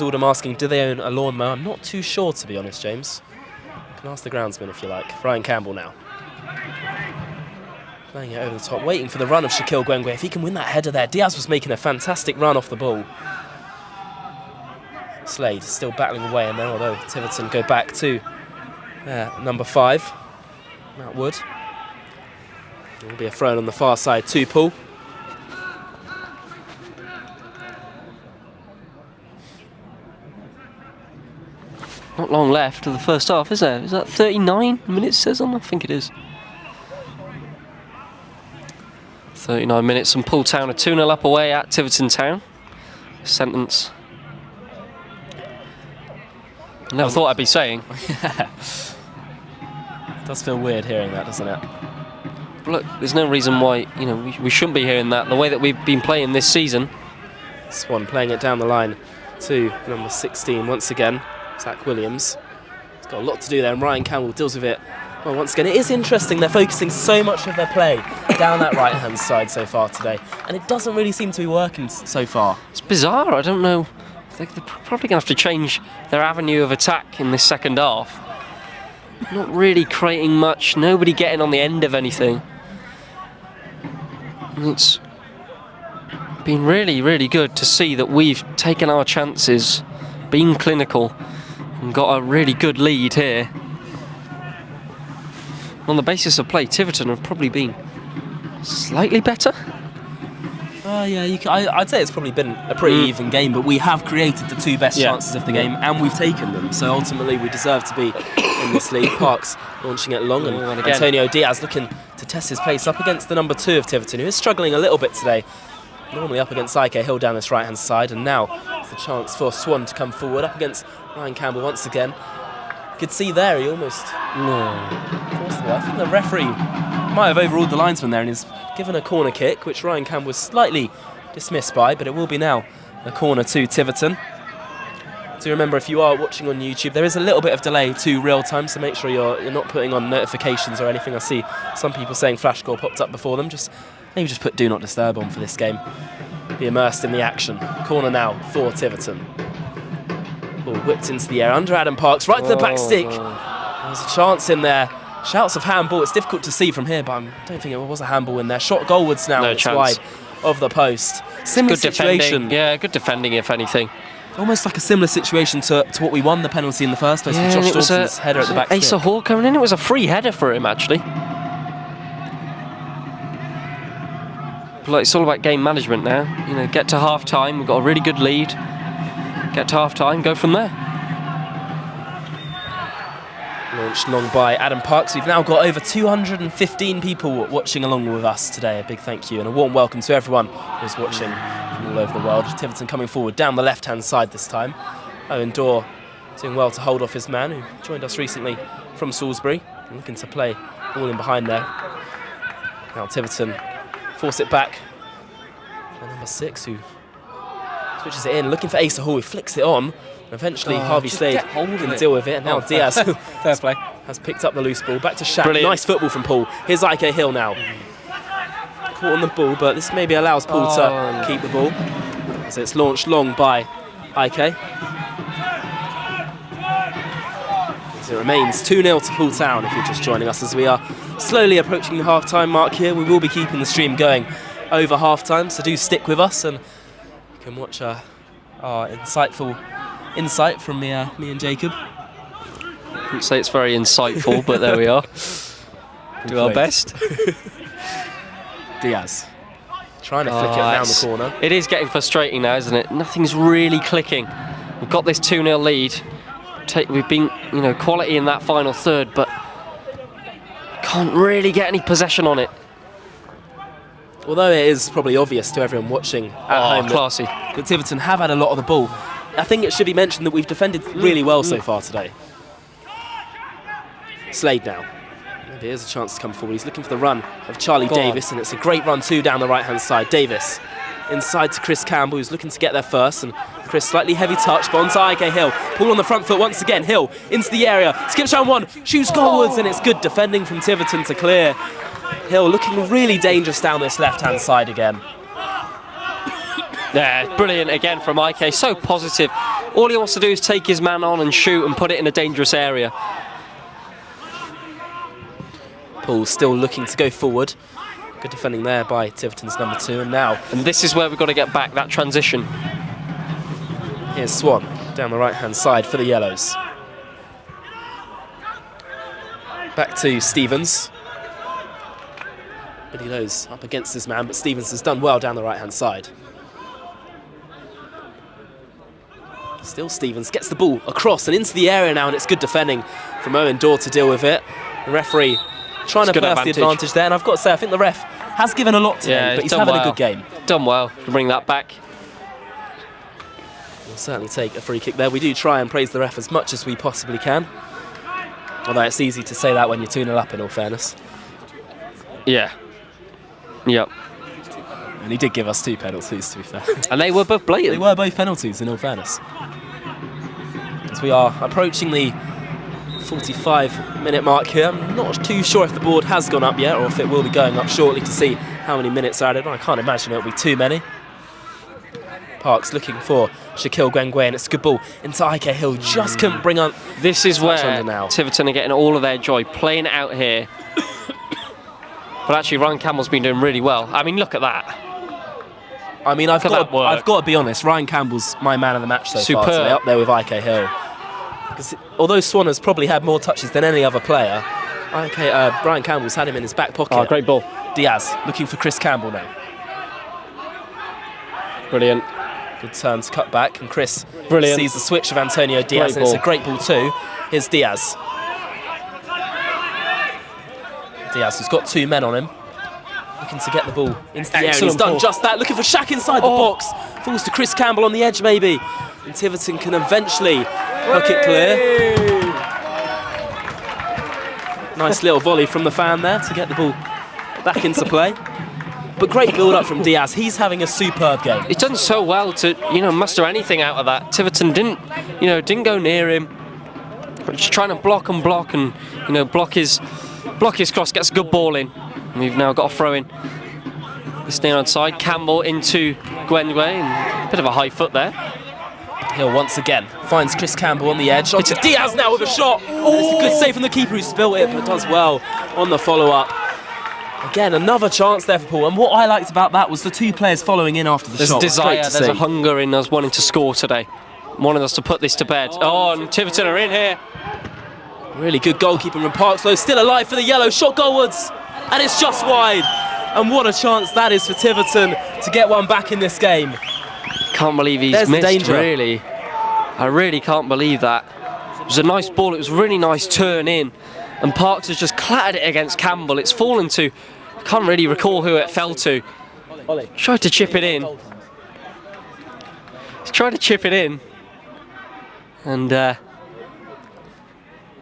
Oldham asking, do they own a lawnmower? I'm not too sure, to be honest, James. You can ask the groundsman if you like. Ryan Campbell now. Playing it over the top, waiting for the run of Shaquille Gwengwe. If he can win that header there. Diaz was making a fantastic run off the ball. Slade still battling away, and then although Tiverton go back to number 5, Matt Wood. There will be a throw on the far side to Poole. Not long left of the first half, is there? Is that 39 minutes, says on? I think it is. 39 minutes and Poole Town are 2-0 up away at Tiverton Town. Sentence. I never thought I'd be saying. It does feel weird hearing that, doesn't it? Look, there's no reason why we shouldn't be hearing that. The way that we've been playing this season. Swan playing it down the line to number 16 once again, Zach Williams. He's got a lot to do there, and Ryan Campbell deals with it. Well, once again, it is interesting. They're focusing so much of their play down that right-hand side so far today, and it doesn't really seem to be working so far. It's bizarre. I don't know. They're probably going to have to change their avenue of attack in this second half. Not really creating much. Nobody getting on the end of anything. It's been really, really good to see that we've taken our chances, been clinical, and got a really good lead here. On the basis of play, Tiverton have probably been slightly better. Yeah, I'd say it's probably been a pretty even game, but we have created the two best chances of the game, and we've taken them. So ultimately, we deserve to be in this league. Parks launching it long, and Antonio Diaz looking to test his pace up against the number 2 of Tiverton, who is struggling a little bit today. Normally up against Ike Hill down this right-hand side, and now it's the chance for Swan to come forward up against Ryan Campbell once again. You could see there, he almost forced the ball. I think the referee might have overruled the linesman there and is given a corner kick, which Ryan Campbell was slightly dismissed by, but it will be now a corner to Tiverton. Do remember, if you are watching on YouTube, there is a little bit of delay to real time, so make sure you're not putting on notifications or anything. I see some people saying flash score popped up before them. Maybe just put do not disturb on for this game. Be immersed in the action. Corner now for Tiverton. Ball whipped into the air under Adam Parks, right to the back stick. There's a chance in there. Shouts of handball. It's difficult to see from here, but I don't think it was a handball in there. Shot goalwards now. No it's chance. Wide of the post. Similar Good situation. defending. Yeah, good defending if anything. Almost like a similar situation to what we won the penalty in the first place with Josh Dawson's header at the back. Asa Hall coming in. It was a free header for him actually. But like, it's all about game management now. Get to half time. We've got a really good lead. Get to half time. Go from there. Launched long by Adam Parks. We've now got over 215 people watching along with us today. A big thank you and a warm welcome to everyone who's watching from all over the world. Tiverton coming forward down the left-hand side this time. Owen Dorr doing well to hold off his man, who joined us recently from Salisbury, looking to play ball in behind there. Now Tiverton force it back. And number 6, who switches it in, looking for Asa Hall, who flicks it on. Eventually, Harvey Slade can deal with it. And now Diaz fair play. has picked up the loose ball. Back to Shaq. Brilliant. Nice football from Poole. Here's Ike Hill now. Caught on the ball, but this maybe allows Poole to keep the ball. So it's launched long by Ike. So it remains 2-0 to Poole Town if you're just joining us as we are slowly approaching the half-time mark here. We will be keeping the stream going over half-time, so do stick with us and you can watch our insightful insight from me and Jacob. I wouldn't say it's very insightful, but there we are. Do our best. Diaz trying to flick it down the corner. It is getting frustrating now, isn't it? Nothing's really clicking. We've got this 2-0 lead. We've been, quality in that final third, but can't really get any possession on it. Although it is probably obvious to everyone watching at home classy. that Tiverton have had a lot of the ball, I think it should be mentioned that we've defended really well so far today. Slade now. Maybe here's a chance to come forward. He's looking for the run of Charlie Davis, and it's a great run too down the right-hand side. Davis inside to Chris Campbell, who's looking to get there first, and Chris slightly heavy touch, but onto Ike Hill. Poole on the front foot once again. Hill into the area, skips round one, shoots goalwards, and it's good defending from Tiverton to clear. Hill looking really dangerous down this left-hand side again. Yeah, brilliant again from Ike. So positive. All he wants to do is take his man on and shoot and put it in a dangerous area. Poole still looking to go forward. Good defending there by Tiverton's number 2, and this is where we've got to get back that transition. here's Swan down the right-hand side for the Yellows. Back to Stevens. Billy Lowe's up against his man, but Stevens has done well down the right-hand side. Still Stevens gets the ball across and into the area now, and it's good defending from Owen Dorr to deal with it. The referee trying to pass the advantage there, and I've got to say, I think the ref has given a lot today, but he's having a good game. Done well to bring that back. We'll certainly take a free kick there. We do try and praise the ref as much as we possibly can. Although it's easy to say that when you're 2-0 up, in all fairness. Yeah. Yep. And he did give us 2 penalties, to be fair. And they were both blatant. They were both penalties, in all fairness. As we are approaching the 45-minute mark here. I'm not too sure if the board has gone up yet or if it will be going up shortly to see how many minutes are added. I can't imagine it'll be too many. Parks looking for Shaquille Gwengwe, and it's a good ball into Ike Hill. Just couldn't bring on. This is where Tiverton are getting all of their joy, playing it out here. But actually, Ryan Campbell's been doing really well. I mean, look at that. I mean, I've got to be honest. Ryan Campbell's my man of the match so far today, up there with Ike Hill. Because although Swan has probably had more touches than any other player, Ryan Campbell's had him in his back pocket. Oh, great ball. Diaz looking for Chris Campbell now. Brilliant. Good turn to cut back, and Chris Brilliant. sees the switch of Antonio Diaz, and it's a great ball too. Here's Diaz. Diaz, who's got 2 men on him, looking to get the ball into the area. He's done just that, looking for Shaq inside the box. Falls to Chris Campbell on the edge maybe, and Tiverton can eventually hook it clear. Nice little volley from the fan there to get the ball back into play. But great build-up from Diaz. He's having a superb game. He's done so well to, muster anything out of that. Tiverton didn't go near him. Just trying to block and, block his cross. Gets a good ball in. And we've now got a throw in. This near outside. Campbell into Gwengwe. And bit of a high foot there. Hill once again finds Chris Campbell on the edge. Onto Diaz now with a shot. Oh, it's a good save from the keeper who spilt it, but does well on the follow-up. Again, another chance there for Poole, and what I liked about that was the 2 players following in after the shot. There's desire, there's a hunger in us wanting to score today, wanting us to put this to bed. Oh, and Tiverton are in here. Really good goalkeeping from Parks, though, still alive for the yellow, shot goalwards, and it's just wide. And what a chance that is for Tiverton to get one back in this game. Can't believe he's missed, really. I really can't believe that. It was a nice ball, it was a really nice turn in. And Parks has just clattered it against Campbell. It's fallen to, I can't really recall who it fell to. Tried to chip it in. He's tried to chip it in. And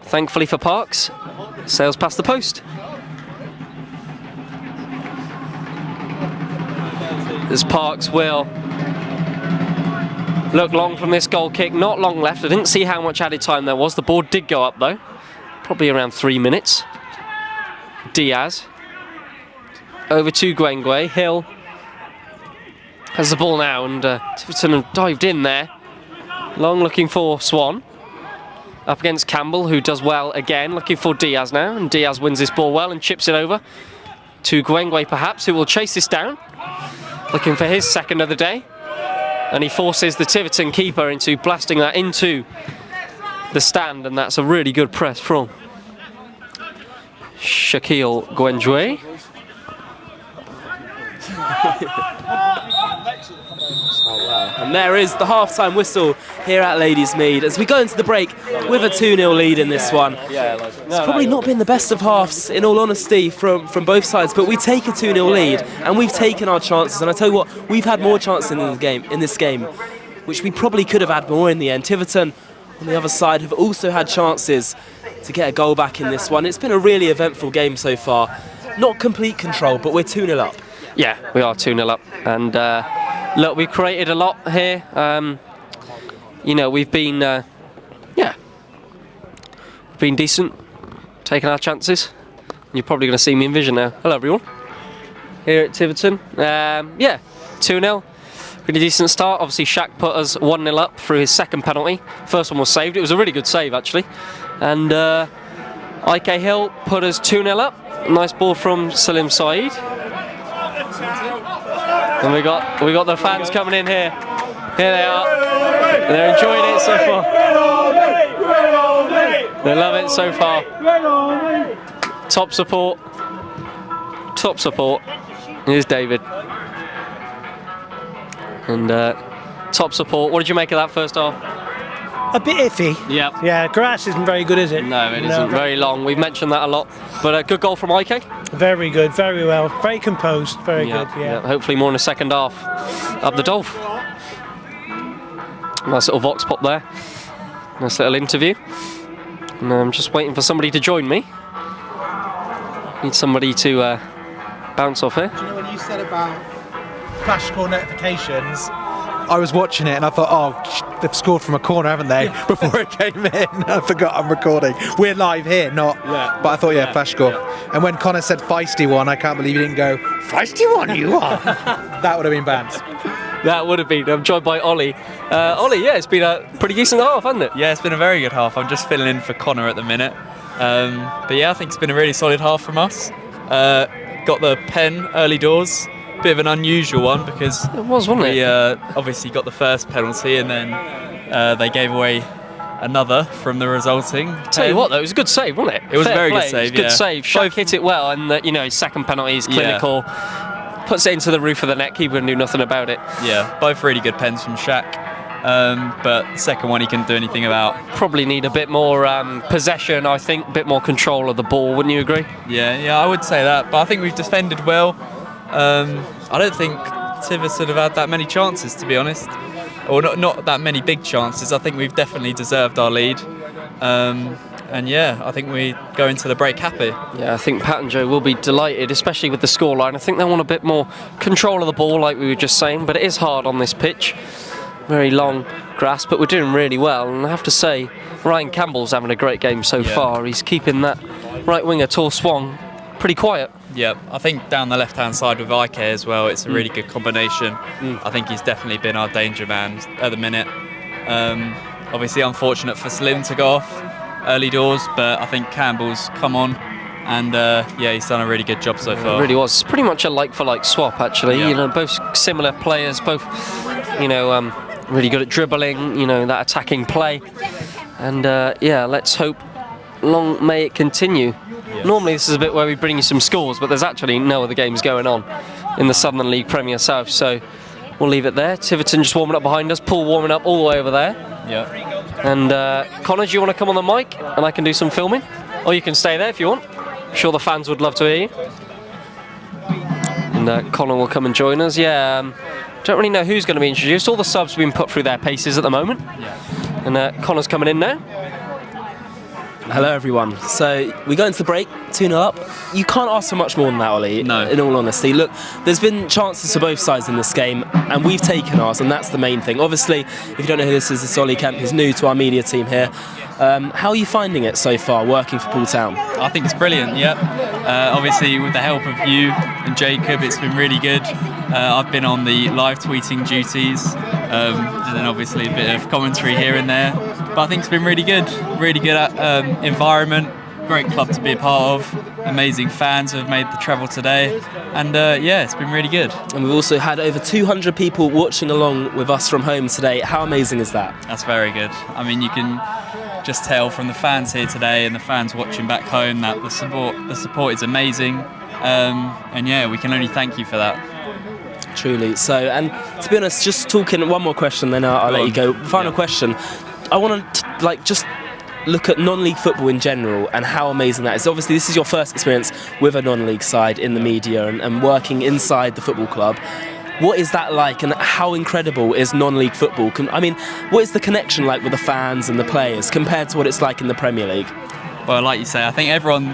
thankfully for Parks, sails past the post. As Parks will look long from this goal kick. Not long left. I didn't see how much added time there was. The board did go up though. Probably around 3 minutes. Diaz. Over to Gwengwe. Hill has the ball now, and Tiverton have dived in there. Long looking for Swan. Up against Campbell, who does well again. Looking for Diaz now, and Diaz wins this ball well and chips it over to Gwengwe perhaps, who will chase this down. Looking for his second of the day. And he forces the Tiverton keeper into blasting that into the stand, and that's a really good press from Shaquille Gwengwe. Oh, wow. And there is the half-time whistle here at Ladies Mead as we go into the break with a 2-0 lead in this one. It's probably not been the best of halves, in all honesty, from both sides, but we take a 2-0 lead and we've taken our chances. And I tell you what, we've had more chances in this game, which we probably could have had more in the end. Tiverton on the other side have also had chances to get a goal back in this one. It's been a really eventful game so far. Not complete control, but we're 2-0 up. Yeah, we are 2-0 up. And look, we've created a lot here. We've been, been decent, taking our chances. You're probably going to see me in vision now. Hello, everyone. Here at Tiverton. 2-0. Really decent start. Obviously, Shaq put us 1-0 up through his second penalty. First one was saved. It was a really good save, actually. And Ike Hill put us 2-0 up. Nice ball from Salim Saeed. And we got the fans coming in here. Here they are. They're enjoying it so far. They love it so far. Top support. Top support. Here's David. And top support. What did you make of that first half? A bit iffy. Yep. Yeah, grass isn't very good, is it? No, it isn't very long. We've mentioned that a lot. But a good goal from Ike. Very good, very well. Very composed, very good, yeah. Hopefully more in the second half. Up the Dolph. Nice little vox pop there. Nice little interview. And I'm just waiting for somebody to join me. Need somebody to bounce off here. Do you know when you said about flash score notifications? I was watching it and I thought, oh, they've scored from a corner, haven't they? Before it came in, I forgot I'm recording. We're live here, not. Yeah. But I thought, flash score. Yeah. And when Connor said feisty one, I can't believe he didn't go, feisty one, you are. That would have been banned. That would have been. I'm joined by Ollie. Ollie, it's been a pretty decent half, hasn't it? Yeah, it's been a very good half. I'm just filling in for Connor at the minute. But yeah, I think it's been a really solid half from us. Got the pen early doors. Bit of an unusual one because it was, wasn't we it? Obviously got the first penalty and then they gave away another from the resulting. Tell you what, though, it was a good save, wasn't it? It was a very play. good save. It was a good save. Shaq hit it well, and his second penalty is clinical. Puts it into the roof of the net. Keeper knew nothing about it. Yeah, both really good pens from Shaq. But second one he couldn't do anything about. Probably need a bit more possession, I think, a bit more control of the ball, wouldn't you agree? Yeah, I would say that. But I think we've defended well. I don't think Tiverton have had that many chances, to be honest. Or not that many big chances. I think we've definitely deserved our lead. I think we go into the break happy. Yeah, I think Pat and Joe will be delighted, especially with the scoreline. I think they want a bit more control of the ball, like we were just saying, but it is hard on this pitch. Very long grass, but we're doing really well. And I have to say, Ryan Campbell's having a great game so far. He's keeping that right winger, Tor Swang, pretty quiet. Yeah, I think down the left-hand side with Ike as well, it's a really good combination. I think he's definitely been our danger man at the minute. Obviously unfortunate for Slim to go off early doors, but I think Campbell's come on and he's done a really good job so far. It really was. It's pretty much a like-for-like swap, actually. Yeah. Both similar players, both, really good at dribbling, that attacking play. And let's hope long may it continue. Yes. Normally this is a bit where we bring you some scores, but there's actually no other games going on in the Southern League Premier South, so we'll leave it there. Tiverton just warming up behind us, Poole warming up all the way over there. Yeah. And Connor, do you want to come on the mic and I can do some filming? Or you can stay there if you want. I'm sure the fans would love to hear you. And Connor will come and join us. Don't really know who's going to be introduced. All the subs have been put through their paces at the moment. Yeah. And Connor's coming in now. Hello everyone. So we go into the break, 2-0 up. You can't ask for much more than that, Ollie. No. In all honesty. Look, there's been chances for both sides in this game, and we've taken ours, and that's the main thing. Obviously, if you don't know who this is Ollie Kemp, who's new to our media team here. How are you finding it so far, working for Poole Town? I think it's brilliant, obviously, with the help of you and Jacob, it's been really good. I've been on the live tweeting duties, and then obviously a bit of commentary here and there. But I think it's been really good environment, great club to be a part of, amazing fans who have made the travel today, and it's been really good. And we've also had over 200 people watching along with us from home today. How amazing is that? That's very good. I mean, you can just tell from the fans here today and the fans watching back home that the support is amazing, we can only thank you for that. Truly. So, and to be honest, just talking one more question, then I'll let you go. Final question. I want to just look at non-league football in general and how amazing that is. Obviously, this is your first experience with a non-league side in the media and working inside the football club. What is that like, and how incredible is non-league football? What is the connection like with the fans and the players compared to what it's like in the Premier League? Well, like you say, I think everyone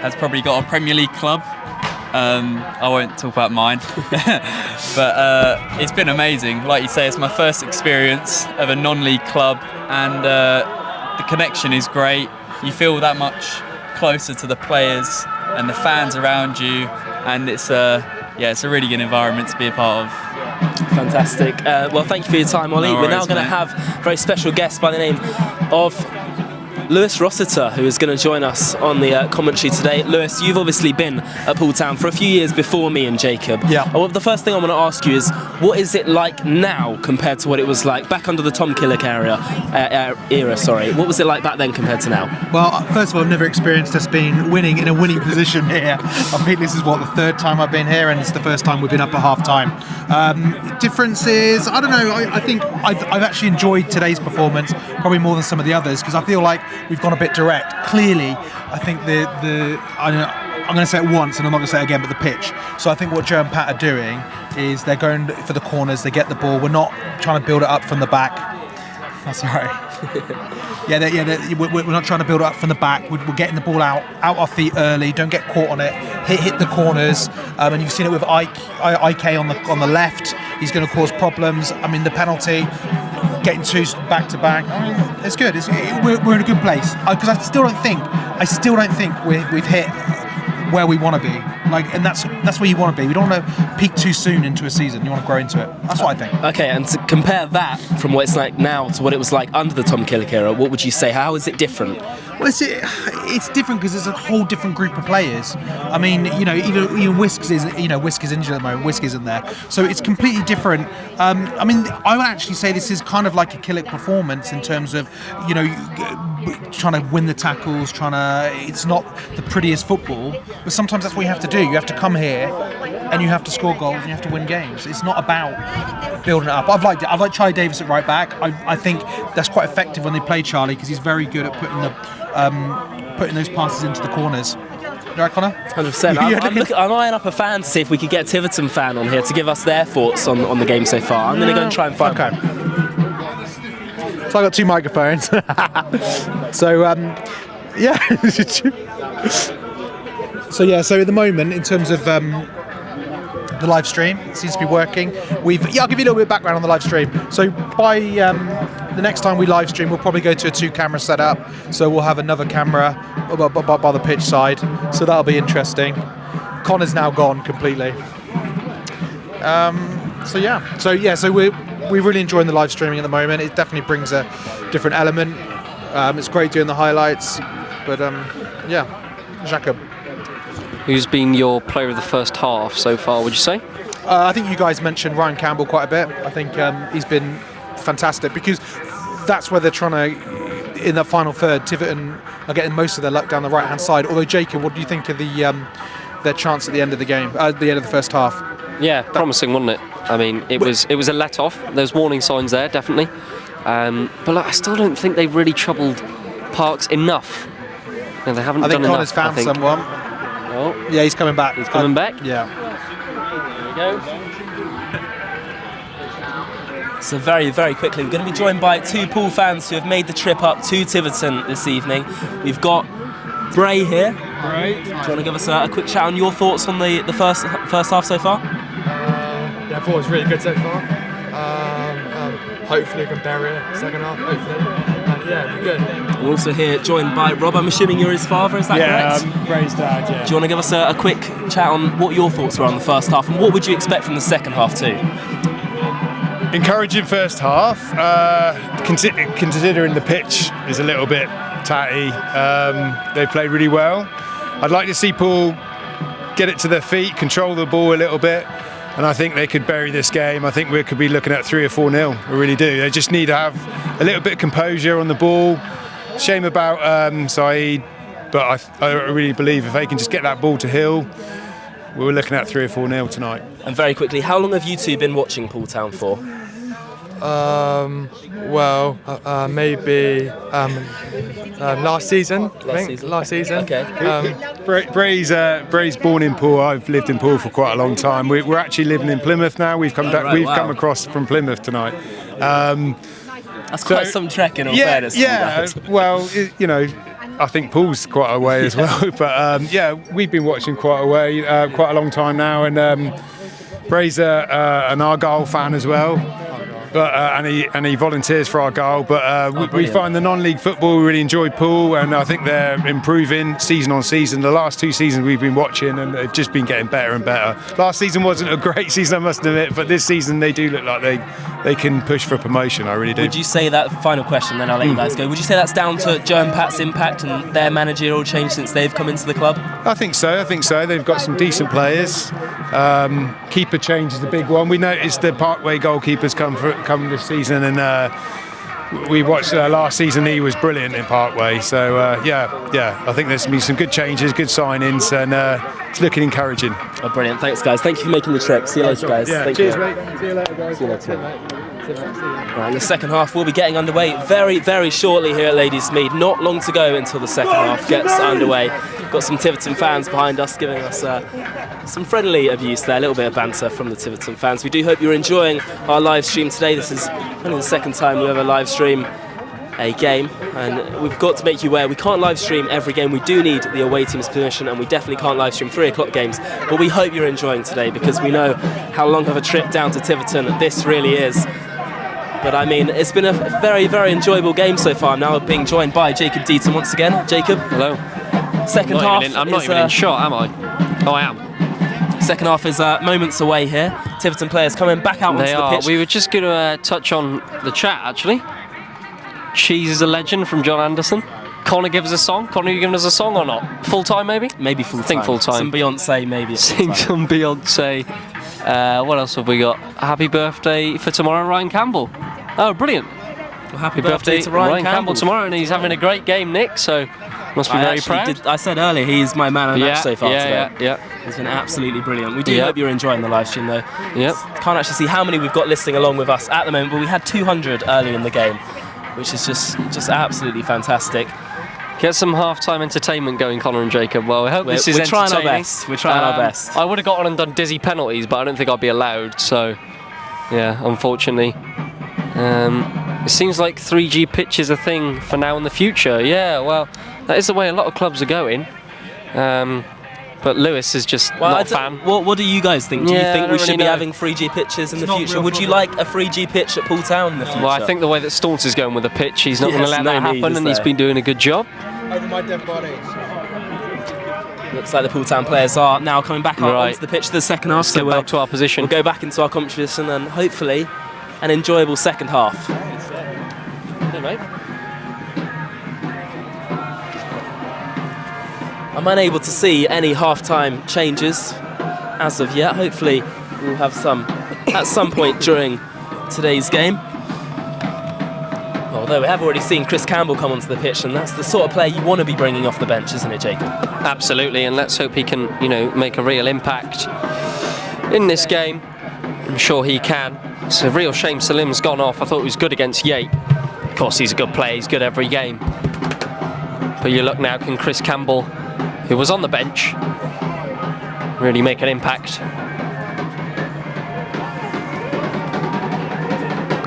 has probably got a Premier League club. I won't talk about mine, but it's been amazing. Like you say, it's my first experience of a non-league club, and the connection is great. You feel that much closer to the players and the fans around you, and it's a really good environment to be a part of. Fantastic. Well, thank you for your time, Ollie. No worries, We're now going to have a very special guest by the name of Lewis Rossiter, who is going to join us on the commentary today. Lewis, you've obviously been at Poole Town for a few years before me and Jacob. Yeah. Well, the first thing I want to ask you is, what is it like now compared to what it was like back under the Tom Killick era? What was it like back then compared to now? Well, first of all, I've never experienced us being winning in a winning position here. I think this is the third time I've been here, and it's the first time we've been up at half time. Differences, I don't know. I think I've actually enjoyed today's performance probably more than some of the others, because I feel like we've gone a bit direct. Clearly, I think I'm going to say it once and I'm not going to say it again, but the pitch. So I think what Joe and Pat are doing is they're going for the corners, they get the ball. We're not trying to build it up from the back. That's all right. We're not trying to build it up from the back. We're getting the ball out our feet early. Don't get caught on it. Hit the corners. And you've seen it with Ike on the left. He's going to cause problems. I mean, the penalty, getting two back to back. It's good. We're in a good place. Because I still don't think we've hit where we want to be. And that's where you want to be. We don't want to peak too soon into a season. You want to grow into it. That's what I think. Okay, and to compare that from what it's like now to what it was like under the Tom Killick era, what would you say? How is it different? Well, it's different because it's a whole different group of players. I mean, even Whisk is injured at the moment. Whisk isn't there, so it's completely different. I mean, I would actually say this is kind of like a Killick performance in terms of, trying to win the tackles. It's not the prettiest football, but sometimes that's what you have to do. You have to come here and you have to score goals and you have to win games. It's not about building it up. I've liked it. I've liked Charlie Davis at right back. I think that's quite effective when they play Charlie, because he's very good at putting those passes into the corners. You right, Connor? 100%. I'm eyeing up a fan to see if we could get a Tiverton fan on here to give us their thoughts on the game so far. I'm going to go and try and find one. So I got two microphones. So So at the moment, in terms of the live stream, it seems to be working. I'll give you a little bit of background on the live stream. So by the next time we live stream, we'll probably go to a 2-camera setup. So we'll have another camera by the pitch side. So that'll be interesting. Connor's now gone completely. So we're really enjoying the live streaming at the moment. It definitely brings a different element. It's great doing the highlights, but Jacob. Who's been your player of the first half so far, would you say? I think you guys mentioned Ryan Campbell quite a bit. I think he's been fantastic, because that's where they're trying to, in that final third, Tiverton are getting most of their luck down the right-hand side. Although, Jacob, what do you think of their chance at the end of the game, at the end of the first half? Yeah, promising, wasn't it? I mean, it was a let-off. There's warning signs there, definitely. But I still don't think they've really troubled Parks enough. No, they haven't done enough. I think Connor's found someone. Oh, yeah, he's coming back. He's coming back? Yeah. There we go. So very, very quickly, we're going to be joined by two Poole fans who have made the trip up to Tiverton this evening. We've got Bray here. Bray. Do you want to give us a quick chat on your thoughts on the first half so far? I thought it was really good so far. Hopefully we can bury it second half, hopefully. We're good. We're also here joined by Rob. I'm assuming you're his father, is that correct? Yeah, Bray's dad, yeah. Do you want to give us a quick chat on what your thoughts were on the first half, and what would you expect from the second half too? Encouraging first half, considering the pitch is a little bit tatty. They played really well. I'd like to see Poole get it to their feet, control the ball a little bit, and I think they could bury this game. I think we could be looking at 3 or 4-0. I really do. They just need to have a little bit of composure on the ball. Shame about Saeed, but I really believe if they can just get that ball to Hill, we're looking at 3 or 4-0 tonight. And very quickly, how long have you two been watching Poole Town for? Maybe last season. Last season. Okay. Bray's born in Poole. I've lived in Poole for quite a long time. We're actually living in Plymouth now. We've come come across from Plymouth tonight. That's quite some trek in all fairness. Yeah. Well, I think Poole's quite a way as well. But we've been watching quite a long time now, and Bray's an Argyle fan as well. But and he volunteers for Argyle. But we find the non-league football, we really enjoy Poole, and I think they're improving season on season. The last 2 seasons we've been watching, and they've just been getting better and better. Last season wasn't a great season, I must admit, but this season they do look like they can push for promotion. I really do. Would you say that, final question, then I'll let you guys go, would you say that's down to Joe and Pat's impact and their managerial change since they've come into the club? I think so. They've got some decent players. Keeper change is the big one. We noticed the Parkway goalkeepers come this season, and we watched last season. He was brilliant in Parkway. So I think there's been some good changes, good signings, and it's looking encouraging. Oh, brilliant. Thanks, guys. Thank you for making the trip. See you later, guys. Yeah, Thank cheers, you. mate. See you later, guys. See you later. Right, the second half will be getting underway very, very shortly here at Ladysmith. Not long to go until the second half gets underway. Got some Tiverton fans behind us giving us some friendly abuse there, a little bit of banter from the Tiverton fans. We do hope you're enjoying our live stream today. This is only the second time we ever live stream a game, and we've got to make you aware we can't live stream every game. We do need the away team's permission, and we definitely can't live stream 3 o'clock games, but we hope you're enjoying today because we know how long of a trip down to Tiverton this really is. But I mean, it's been a very, very enjoyable game so far. I'm now being joined by Jacob Deaton once again. Jacob. Hello. Second half. I'm not even in shot, am I? Oh, I am. Second half is moments away here. Tiverton players coming back out onto the pitch. We were just going to touch on the chat, actually. Cheese is a legend from John Anderson. Connor gives us a song. Connor, you giving us a song or not? Full time, maybe? Maybe full time. I think full time. Some Beyonce, maybe. Sing some Beyonce. What else have we got? Happy birthday for tomorrow, Ryan Campbell. Oh, brilliant. Well, happy birthday to Ryan Campbell tomorrow, and he's having a great game, Nick, so must be very proud. I said earlier, he's my man of the match so far today. Yeah. He's been absolutely brilliant. We do hope you're enjoying the live stream, though. Yep. Can't actually see how many we've got listening along with us at the moment, but we had 200 early in the game, which is just absolutely fantastic. Get some half-time entertainment going, Connor and Jacob. Well, I hope this is entertaining. We're trying our best. We're trying our best. I would have got on and done dizzy penalties, but I don't think I'd be allowed, so yeah, unfortunately. It seems like 3G pitch is a thing for now and the future. Yeah, well, that is the way a lot of clubs are going. But Lewis is just not a fan. What do you guys think? Do you think we should be know. having 3G pitches in the future? Would you like a 3G pitch at Poole Town in the future? Well, I think the way that Staunton is going with the pitch, he's not going to let that happen, and he's been doing a good job. Over my dead body. Looks like the Poole Town players are now coming back onto the pitch for the second half. So we'll to our position. We'll go back into our competition and hopefully an enjoyable second half. Hey, mate. I'm unable to see any half-time changes as of yet. Hopefully we'll have some at some point during today's game. Although we have already seen Chris Campbell come onto the pitch, and that's the sort of player you want to be bringing off the bench, isn't it, Jacob? Absolutely, and let's hope he can, make a real impact in this game. I'm sure he can. It's a real shame Salim's gone off. I thought he was good against Yates. Of course, he's a good player. He's good every game. But you look now, can Chris Campbell, who was on the bench, really make an impact?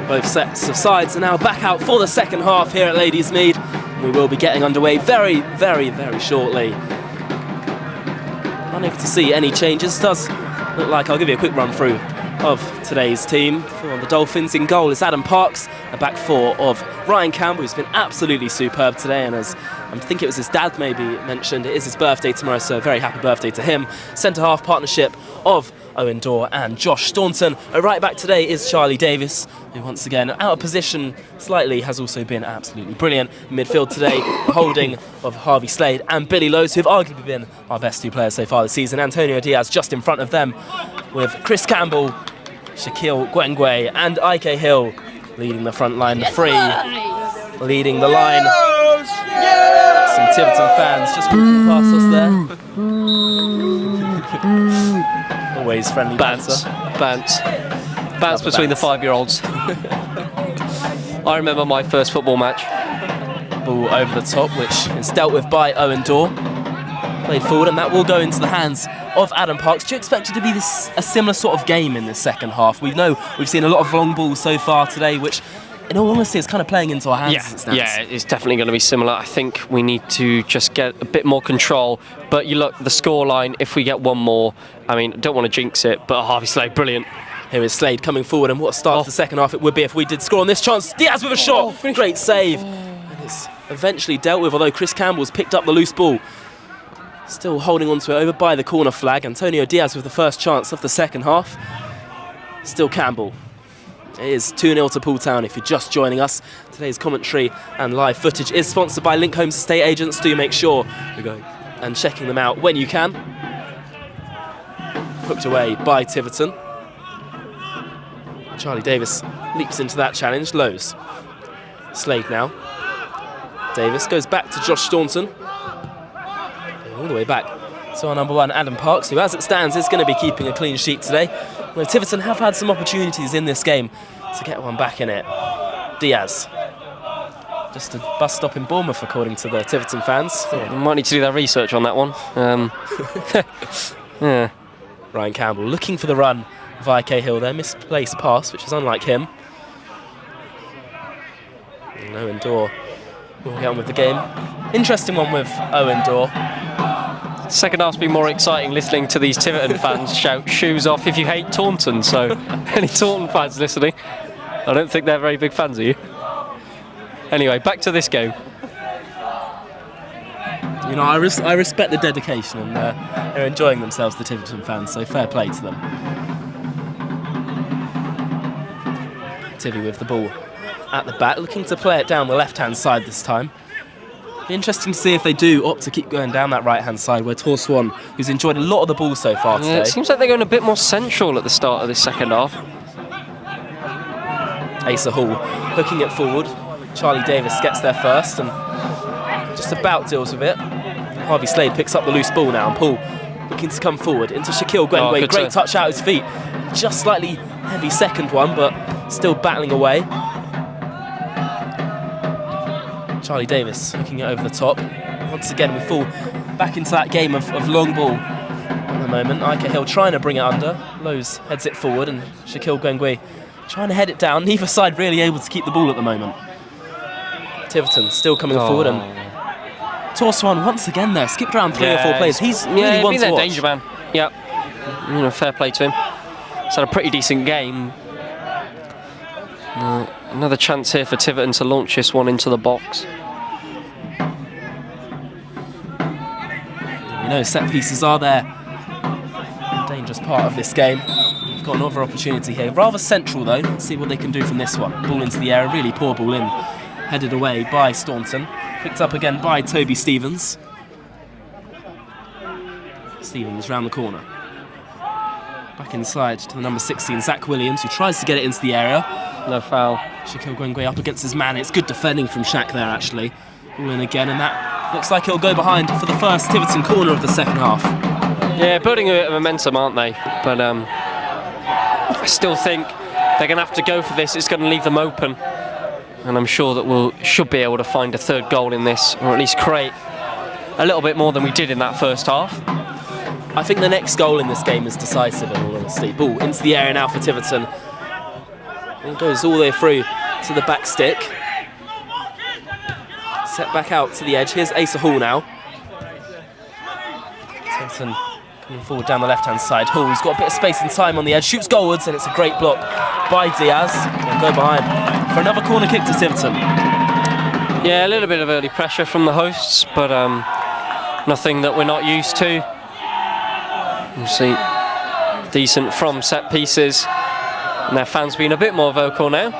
Both sets of sides are now back out for the second half here at Ladysmith. We will be getting underway very, very, very shortly. Unable to see any changes. Does look like, I'll give you a quick run through of today's team. For the Dolphins, in goal is Adam Parks, a back four of Ryan Campbell, who's been absolutely superb today, and as I think it was his dad maybe mentioned, it is his birthday tomorrow, so a very happy birthday to him. Centre half partnership of Owen Dorr and Josh Staunton. A right back today is Charlie Davis, who once again out of position slightly has also been absolutely brilliant. Midfield today, holding of Harvey Slade and Billy Lowes, who have arguably been our best two players so far this season. Antonio Diaz just in front of them, with Chris Campbell, Shaquille Gwengwe and Ike Hill leading the front line, the three leading the line. Some Tiverton fans just walking past us there. Always friendly banter. Bants between the 5-year-olds. I remember my first football match. Ball over the top, which is dealt with by Owen Dorr. Played forward, and that will go into the hands of Adam Parks. Do you expect it to be a similar sort of game in this second half? We've seen a lot of long balls so far today, which in all honesty is kind of playing into our hands. Yeah, it's definitely going to be similar. I think we need to just get a bit more control. But you look, the scoreline, if we get one more, I mean, I don't want to jinx it, but Harvey Slade, brilliant. Here is Slade coming forward, and what a start to the second half it would be if we did score on this chance. Diaz with a shot, great save. And it's eventually dealt with, although Chris Campbell's picked up the loose ball. Still holding on to it over by the corner flag. Antonio Diaz with the first chance of the second half. Still Campbell. It is 2-0 to Poole Town if you're just joining us. Today's commentary and live footage is sponsored by Link Homes Estate Agents. Do make sure you're going and checking them out when you can. Hooked away by Tiverton. Charlie Davis leaps into that challenge. Lowes. Slade now. Davis goes back to Josh Staunton. All the way back to our number one, Adam Parks, who as it stands is going to be keeping a clean sheet today. Well, Tiverton have had some opportunities in this game to get one back in it. Diaz. Just a bus stop in Bournemouth, according to the Tiverton fans. Might need to do their research on that one. Yeah. Ryan Campbell looking for the run of Ike Hill there. Misplaced pass, which is unlike him. And Owen Dorr will get on with the game. Interesting one with Owen Dorr. Second half's been more exciting listening to these Tiverton fans shout shoes off if you hate Taunton. So any Taunton fans listening, I don't think they're very big fans of you. Anyway, back to this game. You know, I respect the dedication, and they're enjoying themselves, the Tiverton fans, so fair play to them. Tivy with the ball at the back, looking to play it down the left-hand side this time. Be interesting to see if they do opt to keep going down that right-hand side, where Tor Swan, who's enjoyed a lot of the ball so far today. Yeah, it seems like they're going a bit more central at the start of this second half. Asa Hall hooking it forward. Charlie Davis gets there first and just about deals with it. Harvey Slade picks up the loose ball now, and Poole looking to come forward into Shaquille Gwengwe. Great touch out his feet. Just slightly heavy second one, but still battling away. Charlie Davis hooking it over the top. Once again, we fall back into that game of long ball at the moment. Ike Hill trying to bring it under. Lowe's heads it forward, and Shaquille Gwengwe trying to head it down. Neither side really able to keep the ball at the moment. Tiverton still coming forward, and Tor Swan once again there, skipped around 3 or 4 players. He's really one to watch. Danger man. Yep. You know, fair play to him. He's had a pretty decent game. Another chance here for Tiverton to launch this one into the box. You know, set pieces are their dangerous part of this game. We've got another opportunity here. Rather central though. Let's see what they can do from this one. Ball into the air, really poor ball in. Headed away by Staunton. Picked up again by Toby Stevens. Stevens round the corner. Back inside to the number 16, Zach Williams, who tries to get it into the area. No foul. Shaquille Gwengwe up against his man. It's good defending from Shaq there, actually. All in again, and that looks like it'll go behind for the first Tiverton corner of the second half. Yeah, building a bit of momentum, aren't they? But I still think they're going to have to go for this. It's going to leave them open. And I'm sure that we should be able to find a third goal in this, or at least create a little bit more than we did in that first half. I think the next goal in this game is decisive, in all honesty. Ball into the area now for Tiverton. It goes all the way through to the back stick. Set back out to the edge. Here's Asa Hall now. Tiverton coming forward down the left-hand side. Hall's got a bit of space and time on the edge. Shoots goalwards, and it's a great block by Diaz. They'll go behind for another corner kick to Tiverton. Yeah, a little bit of early pressure from the hosts, but nothing that we're not used to. You see, decent from set pieces, and their fans being a bit more vocal now.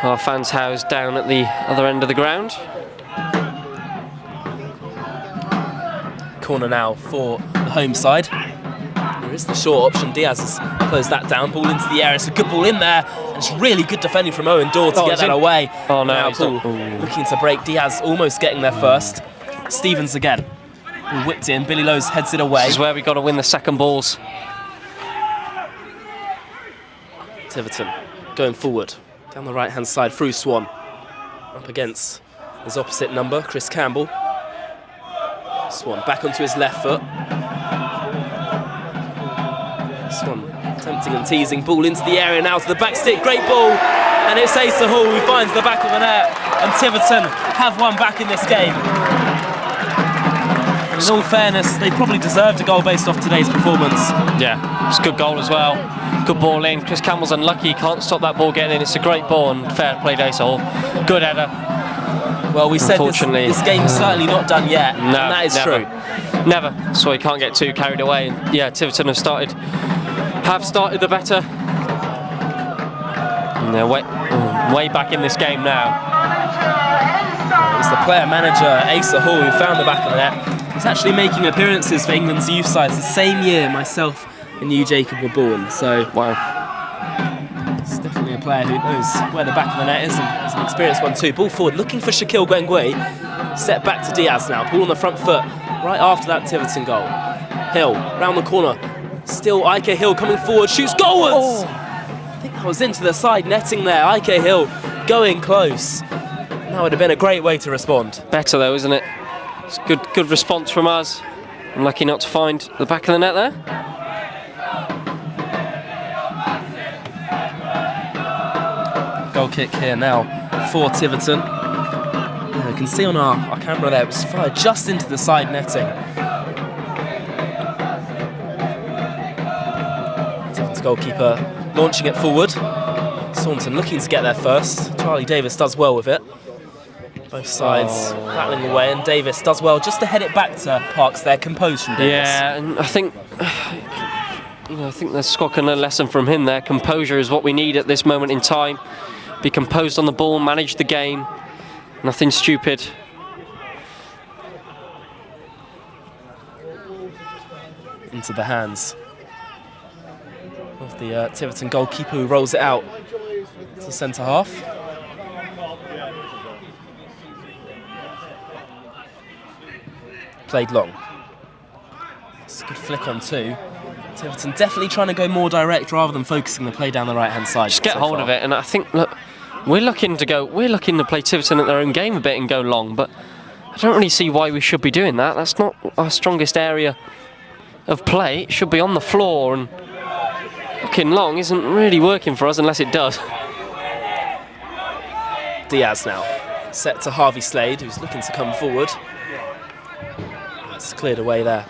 Our fans housed down at the other end of the ground. Corner now for the home side. There is the short option. Diaz has closed that down. Ball into the air. It's a good ball in there. And it's really good defending from Owen Dorr to get that away. Oh no, now Poole looking to break. Diaz almost getting there first. Stevens again. Ball whipped in. Billy Lowe's heads it away. This is where we've got to win the second balls. Tiverton going forward. Down the right-hand side through Swan. Up against his opposite number, Chris Campbell. Swan back onto his left foot. Swan tempting and teasing. Ball into the area now to the back stick. Great ball. And it's Asa Hall who finds the back of the net. And Tiverton have one back in this game. In all fairness, they probably deserved a goal based off today's performance. Yeah, it's a good goal as well. Good ball in. Chris Campbell's unlucky. He can't stop that ball getting in. It's a great ball and fair play to Asa Hall. Good header. Well, we said this game's certainly not done yet, no, and that is never. true. Never. So he can't get too carried away. And yeah, Tiverton have started the better. And they're way back in this game now. It was the player-manager, Asa Hall, who found the back of the net. He's actually making appearances for England's youth sides the same year myself and you, Jacob, were born. So wow. It's definitely a player who knows where the back of the net is, and is an experienced one too. Ball forward, looking for Shaquille Gwengwe. Set back to Diaz now. Ball on the front foot, right after that Tiverton goal. Hill, round the corner. Still Ike Hill coming forward, shoots goalwards! I think that was into the side netting there. Ike Hill going close. That would have been a great way to respond. Better though, isn't it? It's good response from us. I'm lucky not to find the back of the net there. Goal kick here now for Tiverton. You can see on our camera there, it was fired just into the side netting. Tiverton's goalkeeper launching it forward. Staunton looking to get there first. Charlie Davis does well with it. Both sides battling away, and Davis does well just to head it back to Parks there, composed from Davis. Yeah, and I think the squad can learn a lesson from him there. Composure is what we need at this moment in time. Be composed on the ball, manage the game. Nothing stupid. Into the hands of the Tiverton goalkeeper, who rolls it out to centre half. Played long. It's a good flick on too. Tiverton definitely trying to go more direct rather than focusing the play down the right hand side. Just get hold of it, and I think, look, we're looking to play Tiverton at their own game a bit and go long, but I don't really see why we should be doing that. That's not our strongest area of play. It should be on the floor, and looking long isn't really working for us unless it does. Diaz now set to Harvey Slade, who's looking to come forward. That's cleared away there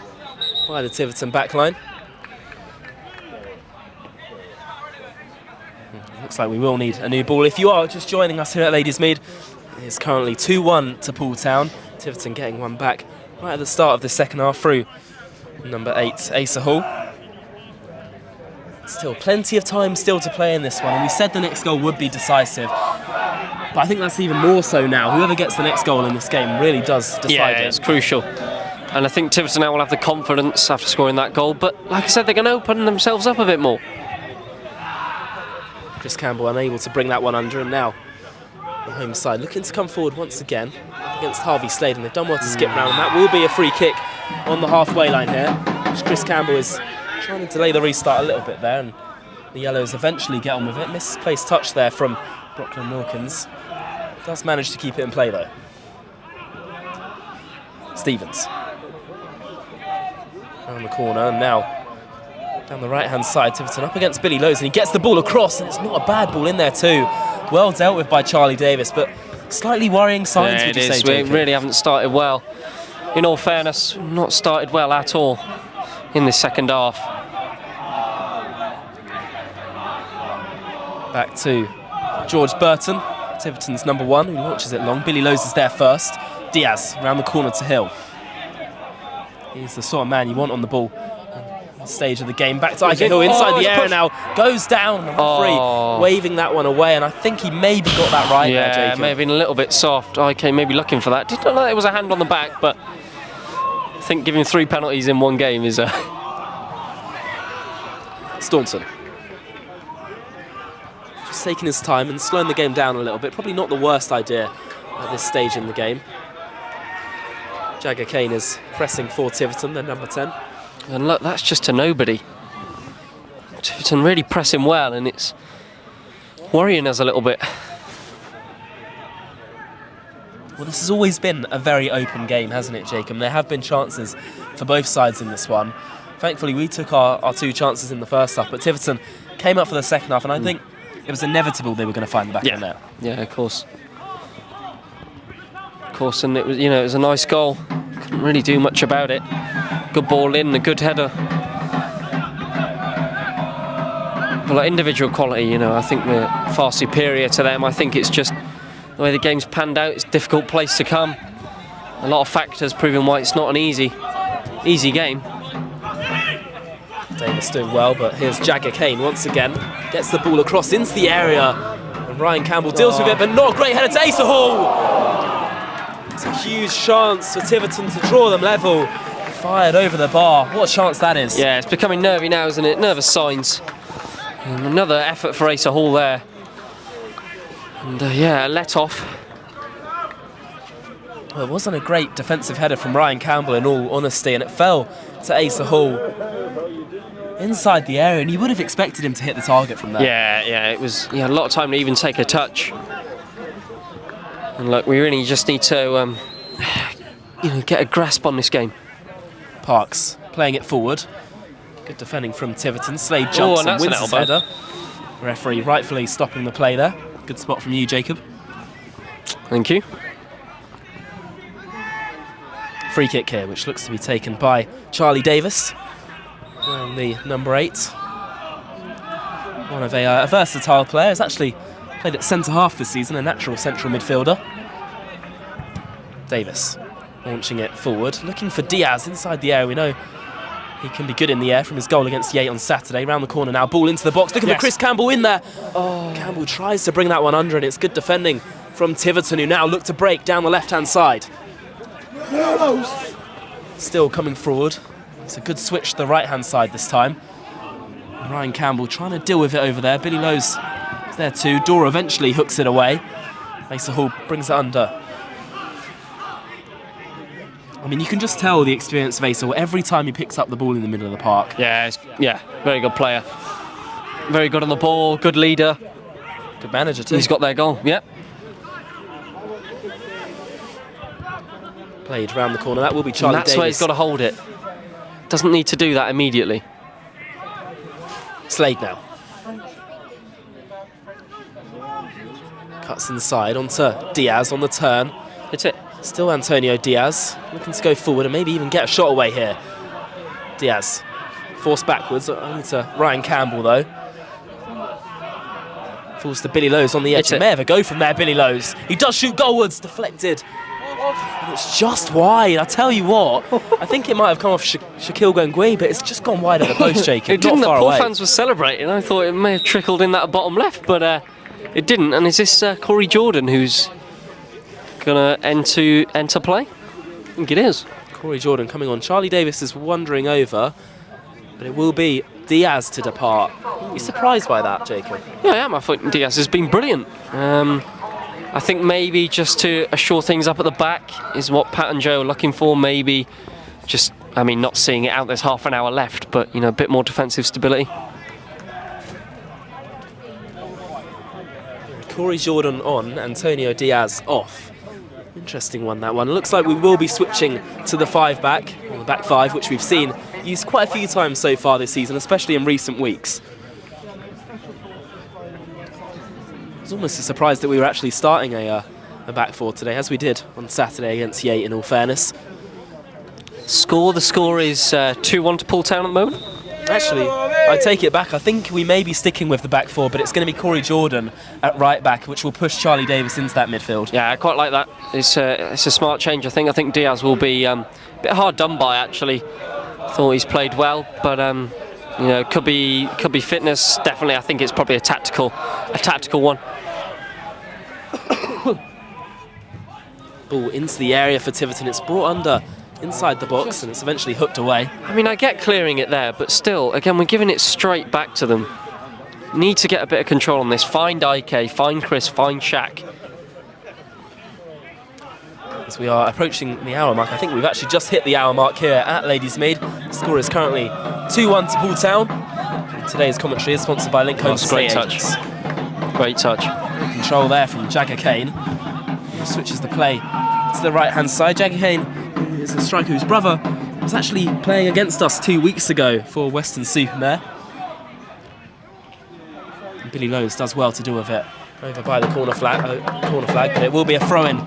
by the Tiverton backline. Looks like we will need a new ball. If you are just joining us here at Ladysmead, it is currently 2-1 to Poole Town. Tiverton getting one back right at the start of the second half through number 8, Asa Hall. Still plenty of time still to play in this one, and we said the next goal would be decisive, but I think that's even more so now. Whoever gets the next goal in this game really does decide it. It's crucial. And I think Tiverton now will have the confidence after scoring that goal, but like I said, they're going to open themselves up a bit more. Chris Campbell unable to bring that one under, and now the home side looking to come forward once again against Harvey Slade, and they've done well to skip round, and that will be a free kick on the halfway line here, which Chris Campbell is trying to delay the restart a little bit there, and the Yellows eventually get on with it. Misplaced touch there from Brooklyn Wilkins. Does manage to keep it in play though. Stevens around the corner, and now down the right hand side, Tiverton up against Billy Lowes, and he gets the ball across, and it's not a bad ball in there too. Well dealt with by Charlie Davis, but slightly worrying signs, would you say, we really haven't started well. In all fairness, not started well at all in the second half. Back to George Burton, Tiverton's number 1, who launches it long. Billy Lowes is there first. Diaz around the corner to Hill. He's the sort of man you want on the ball at the stage of the game. Back to Ike Hill inside the area now. Goes down, the referee waving that one away, and I think he maybe got that right there, Jacob. Yeah, may have been a little bit soft. Ike maybe looking for that. Didn't know it was a hand on the back, but I think giving 3 penalties in one game is Staunton. Just taking his time and slowing the game down a little bit. Probably not the worst idea at this stage in the game. Jagger Kane is pressing for Tiverton, their number 10. And look, that's just to nobody. Tiverton really pressing well, and it's worrying us a little bit. Well, this has always been a very open game, hasn't it, Jacob? There have been chances for both sides in this one. Thankfully, we took our 2 chances in the first half, but Tiverton came up for the second half, and I think it was inevitable they were going to find the back of the net. Yeah, of course. Of course, and it was, it was a nice goal. Couldn't really do much about it. Good ball in, a good header. But like individual quality, I think we're far superior to them. I think it's just the way the game's panned out. It's a difficult place to come. A lot of factors proving why it's not an easy game. Davis doing well, but here's Jagger Kane once again. Gets the ball across into the area, and Ryan Campbell deals with it, but not a great header to Asa Hall. It's a huge chance for Tiverton to draw them level. Fired over the bar. What a chance that is. Yeah, it's becoming nervy now, isn't it? Nervous signs. And another effort for Asa Hall there. And a let off. Well, it wasn't a great defensive header from Ryan Campbell in all honesty, and it fell to Asa Hall. inside the area, and you would have expected him to hit the target from there. Yeah, it was a lot of time to even take a touch. And look, we really just need to get a grasp on this game. Parks playing it forward. Good defending from Tiverton. Slade jumps and wins his header. Referee rightfully stopping the play there. Good spot from you, Jacob. Thank you. Free kick here, which looks to be taken by Charlie Davis, wearing the number 8. One of a versatile player. Has actually played at centre half this season, a natural central midfielder. Davis launching it forward, looking for Diaz inside the area. We know he can be good in the air from his goal against Yate on Saturday. Round the corner now, ball into the box, looking for Chris Campbell in there. Oh. Campbell tries to bring that one under, and it's good defending from Tiverton, who now look to break down the left-hand side. Still coming forward. It's a good switch to the right-hand side this time. Ryan Campbell trying to deal with it over there. Billy Lowe's is there too. Dora eventually hooks it away. Asa Hall brings it under. I mean, you can just tell the experience of Asa every time he picks up the ball in the middle of the park. Yeah, very good player. Very good on the ball, good leader. Good manager too. He's got their goal, yep. Played round the corner, that will be Charlie Davis. That's where he's got to hold it. Doesn't need to do that immediately. Slade now. Cuts inside onto Diaz on the turn. Hits it. Still Antonio Diaz, looking to go forward and maybe even get a shot away here. Diaz, forced backwards, only to Ryan Campbell though. Falls to Billy Lowe's on the edge. He may have a go from there, Billy Lowe's. He does shoot goalwards, deflected. And it's just wide, I tell you what. I think it might have come off Shaquille Gongui, but it's just gone wide at the post, Jacob. It didn't, not far the Poole away. fans were celebrating. I thought it may have trickled in that bottom left, but it didn't. And is this Corey Jordan who's going to enter play? I think it is. Corey Jordan coming on. Charlie Davis is wandering over, but it will be Diaz to depart. Are you surprised by that, Jacob? Yeah, I am. I think Diaz has been brilliant. I think maybe just to assure things up at the back is what Pat and Joe are looking for. Maybe just, I mean, not seeing it out, there's half an hour left, but, a bit more defensive stability. Corey Jordan on, Antonio Diaz off. Interesting one, that one. Looks like we will be switching to the 5-back, or the back 5, which we've seen used quite a few times so far this season, especially in recent weeks. I was almost surprised that we were actually starting a back 4 today, as we did on Saturday against Yate, in all fairness. The score is 2-1 to Poole Town at the moment. Actually, I take it back. I think we may be sticking with the back 4, but it's going to be Corey Jordan at right back, which will push Charlie Davis into that midfield. Yeah, I quite like that. It's a smart change. I think Diaz will be a bit hard done by, actually. Thought he's played well, but could be fitness. Definitely, I think it's probably a tactical one. Ball into the area for Tiverton. It's brought under inside the box and it's eventually hooked away. I mean, I get clearing it there, but still, again, we're giving it straight back to them. Need to get a bit of control on this. Find Ike, find Chris, find Shaq. As we are approaching the hour mark, I think we've actually just hit the hour mark here at Ladysmede. The score is currently 2-1 to Poole Town. And today's commentary is sponsored by Lincoln Estate Agents. Great touch. Good control there from Jagger Kane, who switches the play to the right-hand side. Jagger Kane is a striker whose brother was actually playing against us 2 weeks ago for Western Supermare. And Billy Lowe's does well to do with it over by the corner flag, but it will be a throw-in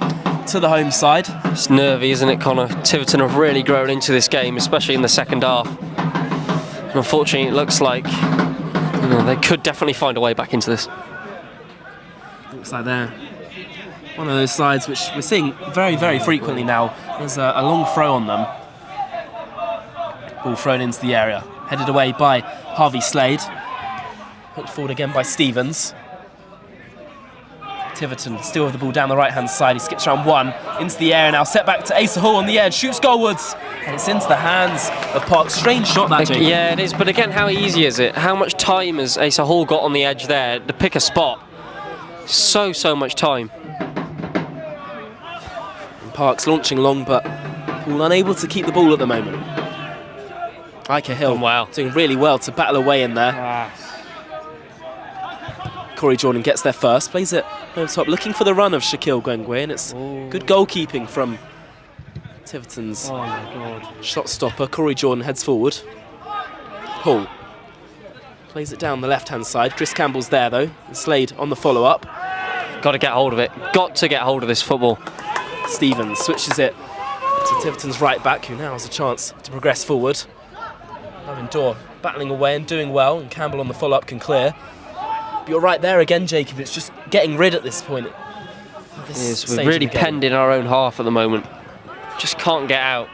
to the home side. It's nervy, isn't it, Connor? Tiverton have really grown into this game, especially in the second half. And unfortunately, it looks like they could definitely find a way back into this. Looks like they're one of those sides which we're seeing very, very frequently now. There's a long throw on them. Ball thrown into the area. Headed away by Harvey Slade. Hooked forward again by Stevens. Tiverton still with the ball down the right-hand side. He skips around one, into the air now. Set back to Asa Hall on the edge. Shoots goalwards. And it's into the hands of Parks. Strange shot that, Jacob. Yeah, it is. But again, how easy is it? How much time has Asa Hall got on the edge there to pick a spot? So much time. Parks launching long, but Poole unable to keep the ball at the moment. Ike Hill wow. doing really well to battle away in there. Corey Jordan gets there first, plays it over top, looking for the run of Shaquille Gwengwe, and it's good goalkeeping from Tiverton's shot stopper. Corey Jordan heads forward. Poole plays it down the left-hand side. Chris Campbell's there though. And Slade on the follow-up. Got to get hold of it. Got to get hold of this football. Stevens switches it to Tiverton's right back, who now has a chance to progress forward. Owen Dorr battling away and doing well, and Campbell on the follow-up can clear. But you're right there again, Jacob. It's just getting rid at this point. Yes, we're really penned in our own half at the moment. Just can't get out.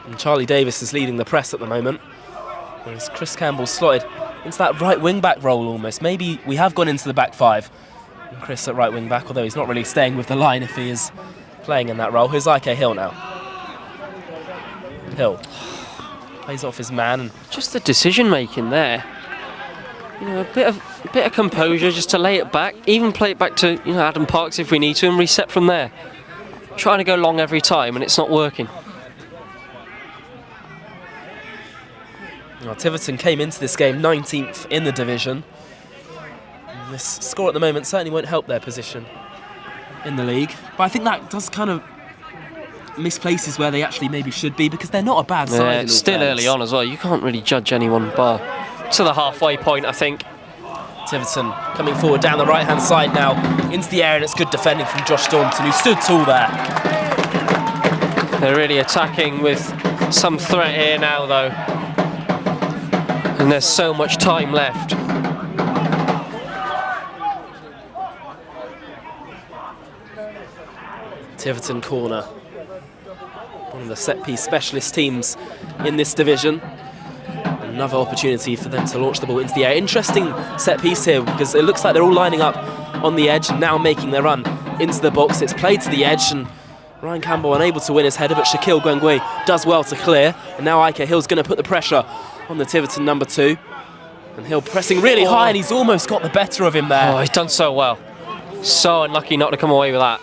And Charlie Davis is leading the press at the moment, whereas Chris Campbell slotted into that right wing-back role almost. Maybe we have gone into the back five. And Chris at right wing-back, although he's not really staying with the line if he is playing in that role. Here's Ike Hill now. Hill plays off his man, and Just the decision-making there. You know, a bit of composure just to lay it back, even play it back to Adam Parks if we need to, and reset from there. Trying to go long every time, and it's not working. well, Tiverton came into this game 19th in the division. And this score at the moment certainly won't help their position in the league. But I think that does kind of miss places where they actually maybe should be, because they're not a bad side. Yeah, it's still early on as well. You can't really judge anyone bar to the halfway point, I think. Tiverton coming forward down the right-hand side now into the area, and it's good defending from Josh Staunton, who stood tall there. They're really attacking with some threat here now, though. And there's so much time left. Tiverton corner. One of the set-piece specialist teams in this division. Another opportunity for them to launch the ball into the air. Interesting set-piece here, because it looks like they're all lining up on the edge and now making their run into the box. It's played to the edge, and Ryan Campbell unable to win his header, but Shaquille Gwengwe does well to clear. And now Ike Hill's going to put the pressure on the Tiverton number 2. And Hill pressing really high, and he's almost got the better of him there. Oh, he's done so well. So unlucky not to come away with that.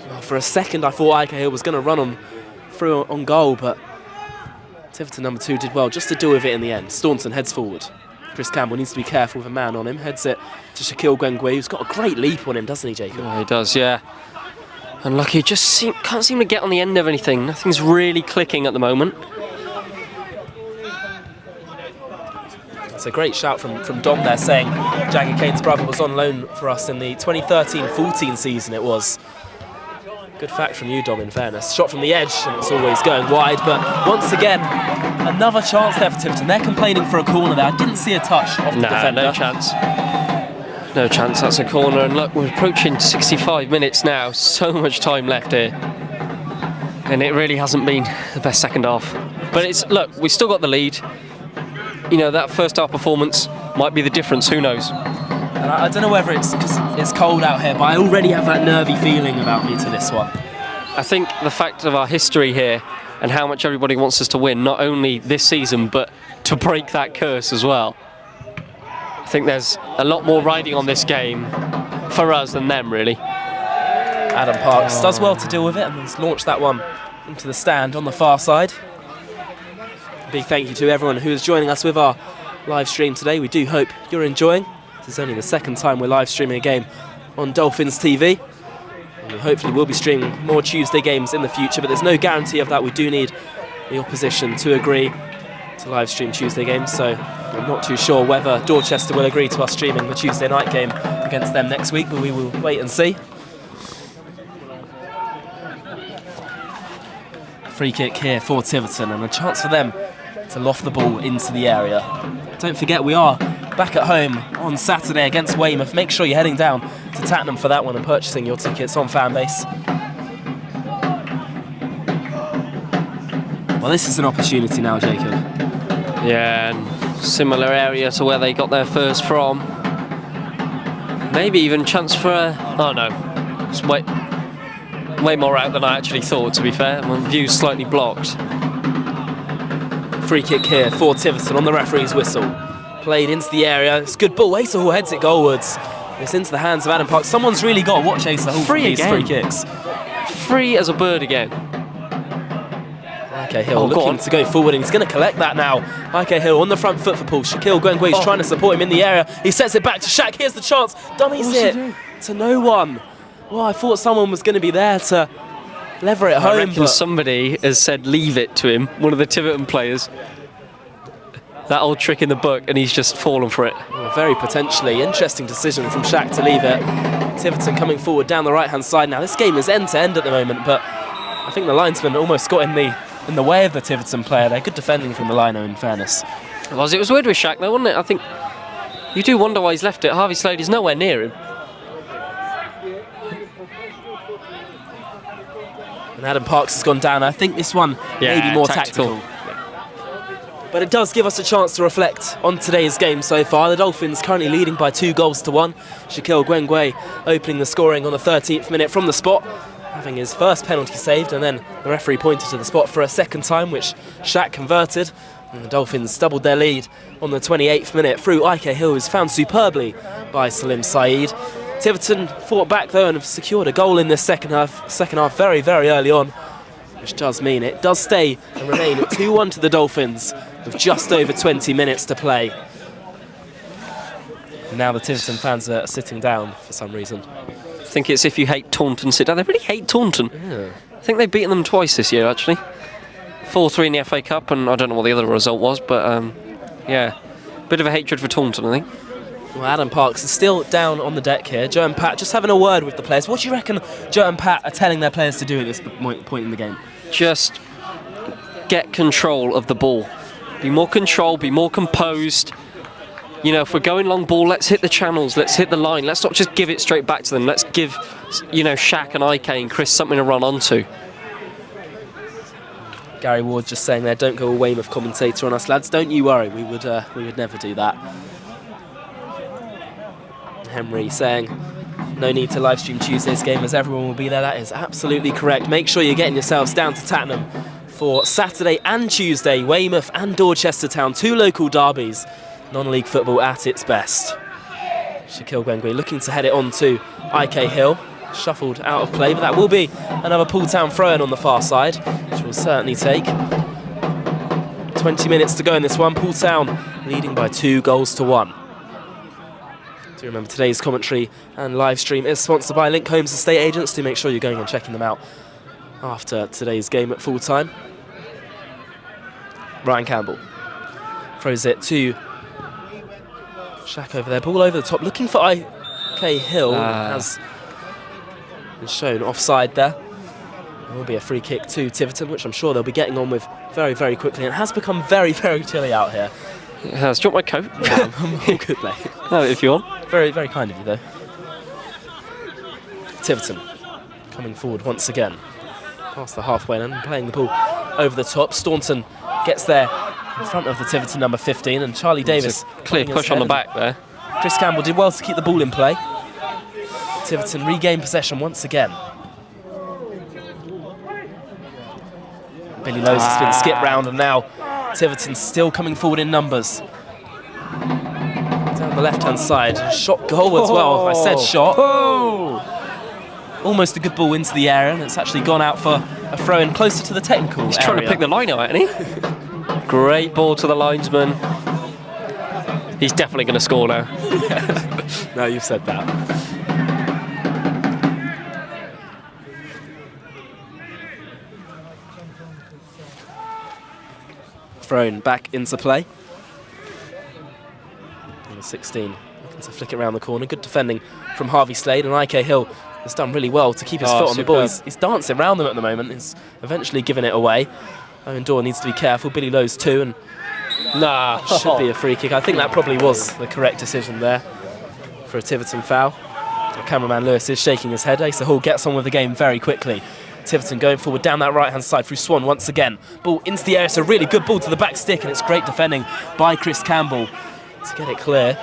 Well, for a second, I thought Ike Hill was going to run through on goal, but Tiverton number 2 did well just to deal with it in the end. Staunton heads forward. Chris Campbell needs to be careful with a man on him. Heads it to Shaquille Gwengwe, who's got a great leap on him, doesn't he, Jacob? Oh, he does, yeah. Unlucky, just can't seem to get on the end of anything. Nothing's really clicking at the moment. It's a great shout from Dom there, saying Jagger Kane's brother was on loan for us in the 2013-14 season it was. Good fact from you, Dom, in fairness. Shot from the edge, and it's always going wide, but once again, another chance there for Tiverton. They're complaining for a corner there. I didn't see a touch off the defender. No chance. No chance, that's a corner, and look, we're approaching 65 minutes now. So much time left here. And it really hasn't been the best second half. But look, we still got the lead. You know, that first half performance might be the difference, who knows? And I don't know whether it's because it's cold out here, but I already have that nervy feeling about me to this one. I think the fact of our history here and how much everybody wants us to win, not only this season, but to break that curse as well. I think there's a lot more riding on this game for us than them, really. Adam Parks does well to deal with it and has launched that one into the stand on the far side. A big thank you to everyone who is joining us with our live stream today. We do hope you're enjoying. This is only the second time we're live streaming a game on Dolphins TV. And we hopefully will be streaming more Tuesday games in the future, but there's no guarantee of that. We do need the opposition to agree to live stream Tuesday games, so I'm not too sure whether Dorchester will agree to us streaming the Tuesday night game against them next week, but we will wait and see. Free kick here for Tiverton, and a chance for them to loft the ball into the area. Don't forget, we are back at home on Saturday against Weymouth. Make sure you're heading down to Tattenham for that one and purchasing your tickets on Fanbase. Well, this is an opportunity now, Jacob. Yeah, and similar area to where they got their first from. Maybe even chance for a... Oh no, it's way more out than I actually thought, to be fair. My view's slightly blocked. Free kick here for Tiverton on the referee's whistle. Played into the area. It's a good ball. Asa Hall heads it goalwards. It's into the hands of Adam Parks. Someone's really got to watch Asa Hall for these free kicks. free as a bird again. Ike Hill looking to go forward, and he's going to collect that now. Ike Hill on the front foot for Poole. Shaquille Gwengwe's trying to support him in the area. He sets it back to Shaq. Here's the chance. Dummies it to no one. Well, I thought someone was going to be there to lever it home. I reckon somebody has said leave it to him, one of the Tiverton players. That old trick in the book, and he's just fallen for it. Well, very potentially interesting decision from Shaq to leave it. Tiverton coming forward down the right-hand side now. This game is end-to-end at the moment, but I think the linesman almost got in the way of the Tiverton player there. Good defending from the lino, in fairness. It was weird with Shaq though, wasn't it? I think you do wonder why he's left it. Harvey Slade is nowhere near him. And Adam Parks has gone down. I think this one may be more tactical. But it does give us a chance to reflect on today's game so far. The Dolphins currently leading by 2-1. Shaquille Gwengwe opening the scoring on the 13th minute from the spot, having his first penalty saved, and then the referee pointed to the spot for a second time, which Shaq converted. And the Dolphins doubled their lead on the 28th minute through Ike Hill, who's found superbly by Salim Saeed. Tiverton fought back though and have secured a goal in this second half very, very early on, which does mean it does stay and remain at 2-1 to the Dolphins with just over 20 minutes to play. And now the Tiverton fans are sitting down for some reason. I think it's if you hate Taunton, sit down. They really hate Taunton. Yeah. I think they've beaten them twice this year, actually. 4-3 in the FA Cup, and I don't know what the other result was, but yeah, bit of a hatred for Taunton, I think. Well, Adam Parks is still down on the deck here. Joe and Pat just having a word with the players. What do you reckon Joe and Pat are telling their players to do at this point in the game? Just get control of the ball. Be more controlled, be more composed. You know, if we're going long ball, let's hit the channels, let's hit the line. Let's not just give it straight back to them. Let's give, you know, Shaq and Ike and Chris something to run onto. Gary Ward just saying there, don't go a Weymouth commentator on us, lads. Don't you worry, we would never do that. Henry saying, no need to live stream Tuesday's game as everyone will be there. That is absolutely correct. Make sure you're getting yourselves down to Tattenham for Saturday and Tuesday. Weymouth and Dorchester Town, 2 local derbies. Non-league football at its best. Shaquille Gwengwe looking to head it on to Ike Hill. Shuffled out of play, but that will be another Poole Town throw-in on the far side, which will certainly take. 20 minutes to go in this one. Poole Town leading by 2-1. Do remember today's commentary and live stream is sponsored by Link Homes Estate Agents. Do make sure you're going and checking them out after today's game at full time. Ryan Campbell throws it to Shaq over there. Ball over the top, looking for Ike Hill. Has been shown offside there. It will be a free kick to Tiverton, which I'm sure they'll be getting on with very, very quickly. And it has become very, very chilly out here. It has. Do you want my coat? Yeah, I'm all good, mate. No, if you want. Very, very kind of you, though. Tiverton coming forward once again. Past the halfway line and playing the ball over the top. Staunton gets there in front of the Tiverton number 15, and Charlie Davis. Clear push on the back there. Chris Campbell did well to keep the ball in play. Tiverton regain possession once again. Billy Lowe's has been skipped round, and now Tiverton still coming forward in numbers. Down the left-hand side, shot goal as well. I said shot. Almost a good ball into the area, and it's actually gone out for a throw-in closer to the technical He's area. trying to pick the line out, isn't he? Great ball to the linesman. He's definitely going to score now. No, you've said that. Thrown back into play. Number 16 looking to flick it around the corner. Good defending from Harvey Slade, and Ike Hill has done really well to keep his foot on the ball. He's dancing around them at the moment. He's eventually giving it away. Owen Dorr needs to be careful. Billy Lowe's too, and should be a free kick. I think that probably was the correct decision there for a Tiverton foul. Our cameraman Lewis is shaking his head. Asa Hall gets on with the game very quickly. Tiverton going forward down that right-hand side through Swan once again. Ball into the area, it's a really good ball to the back stick, and it's great defending by Chris Campbell to get it clear.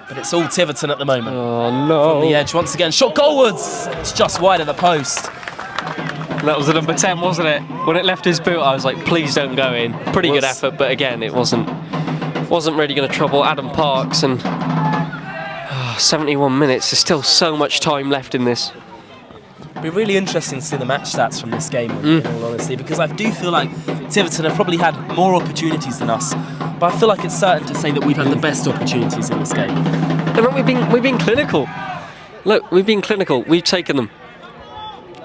But it's all Tiverton at the moment. Oh no. From the edge once again, shot goalwards! It's just wide of the post. That was the number 10, wasn't it? When it left his boot, I was like, please don't go in. Pretty good effort, but again, it wasn't really going to trouble Adam Parks, and 71 minutes, there's still so much time left in this. It'll be really interesting to see the match stats from this game, in all honesty, because I do feel like Tiverton have probably had more opportunities than us, but I feel like it's certain to say that we've had the best opportunities in this game. And look, we've been clinical. Look, we've been clinical. We've taken them.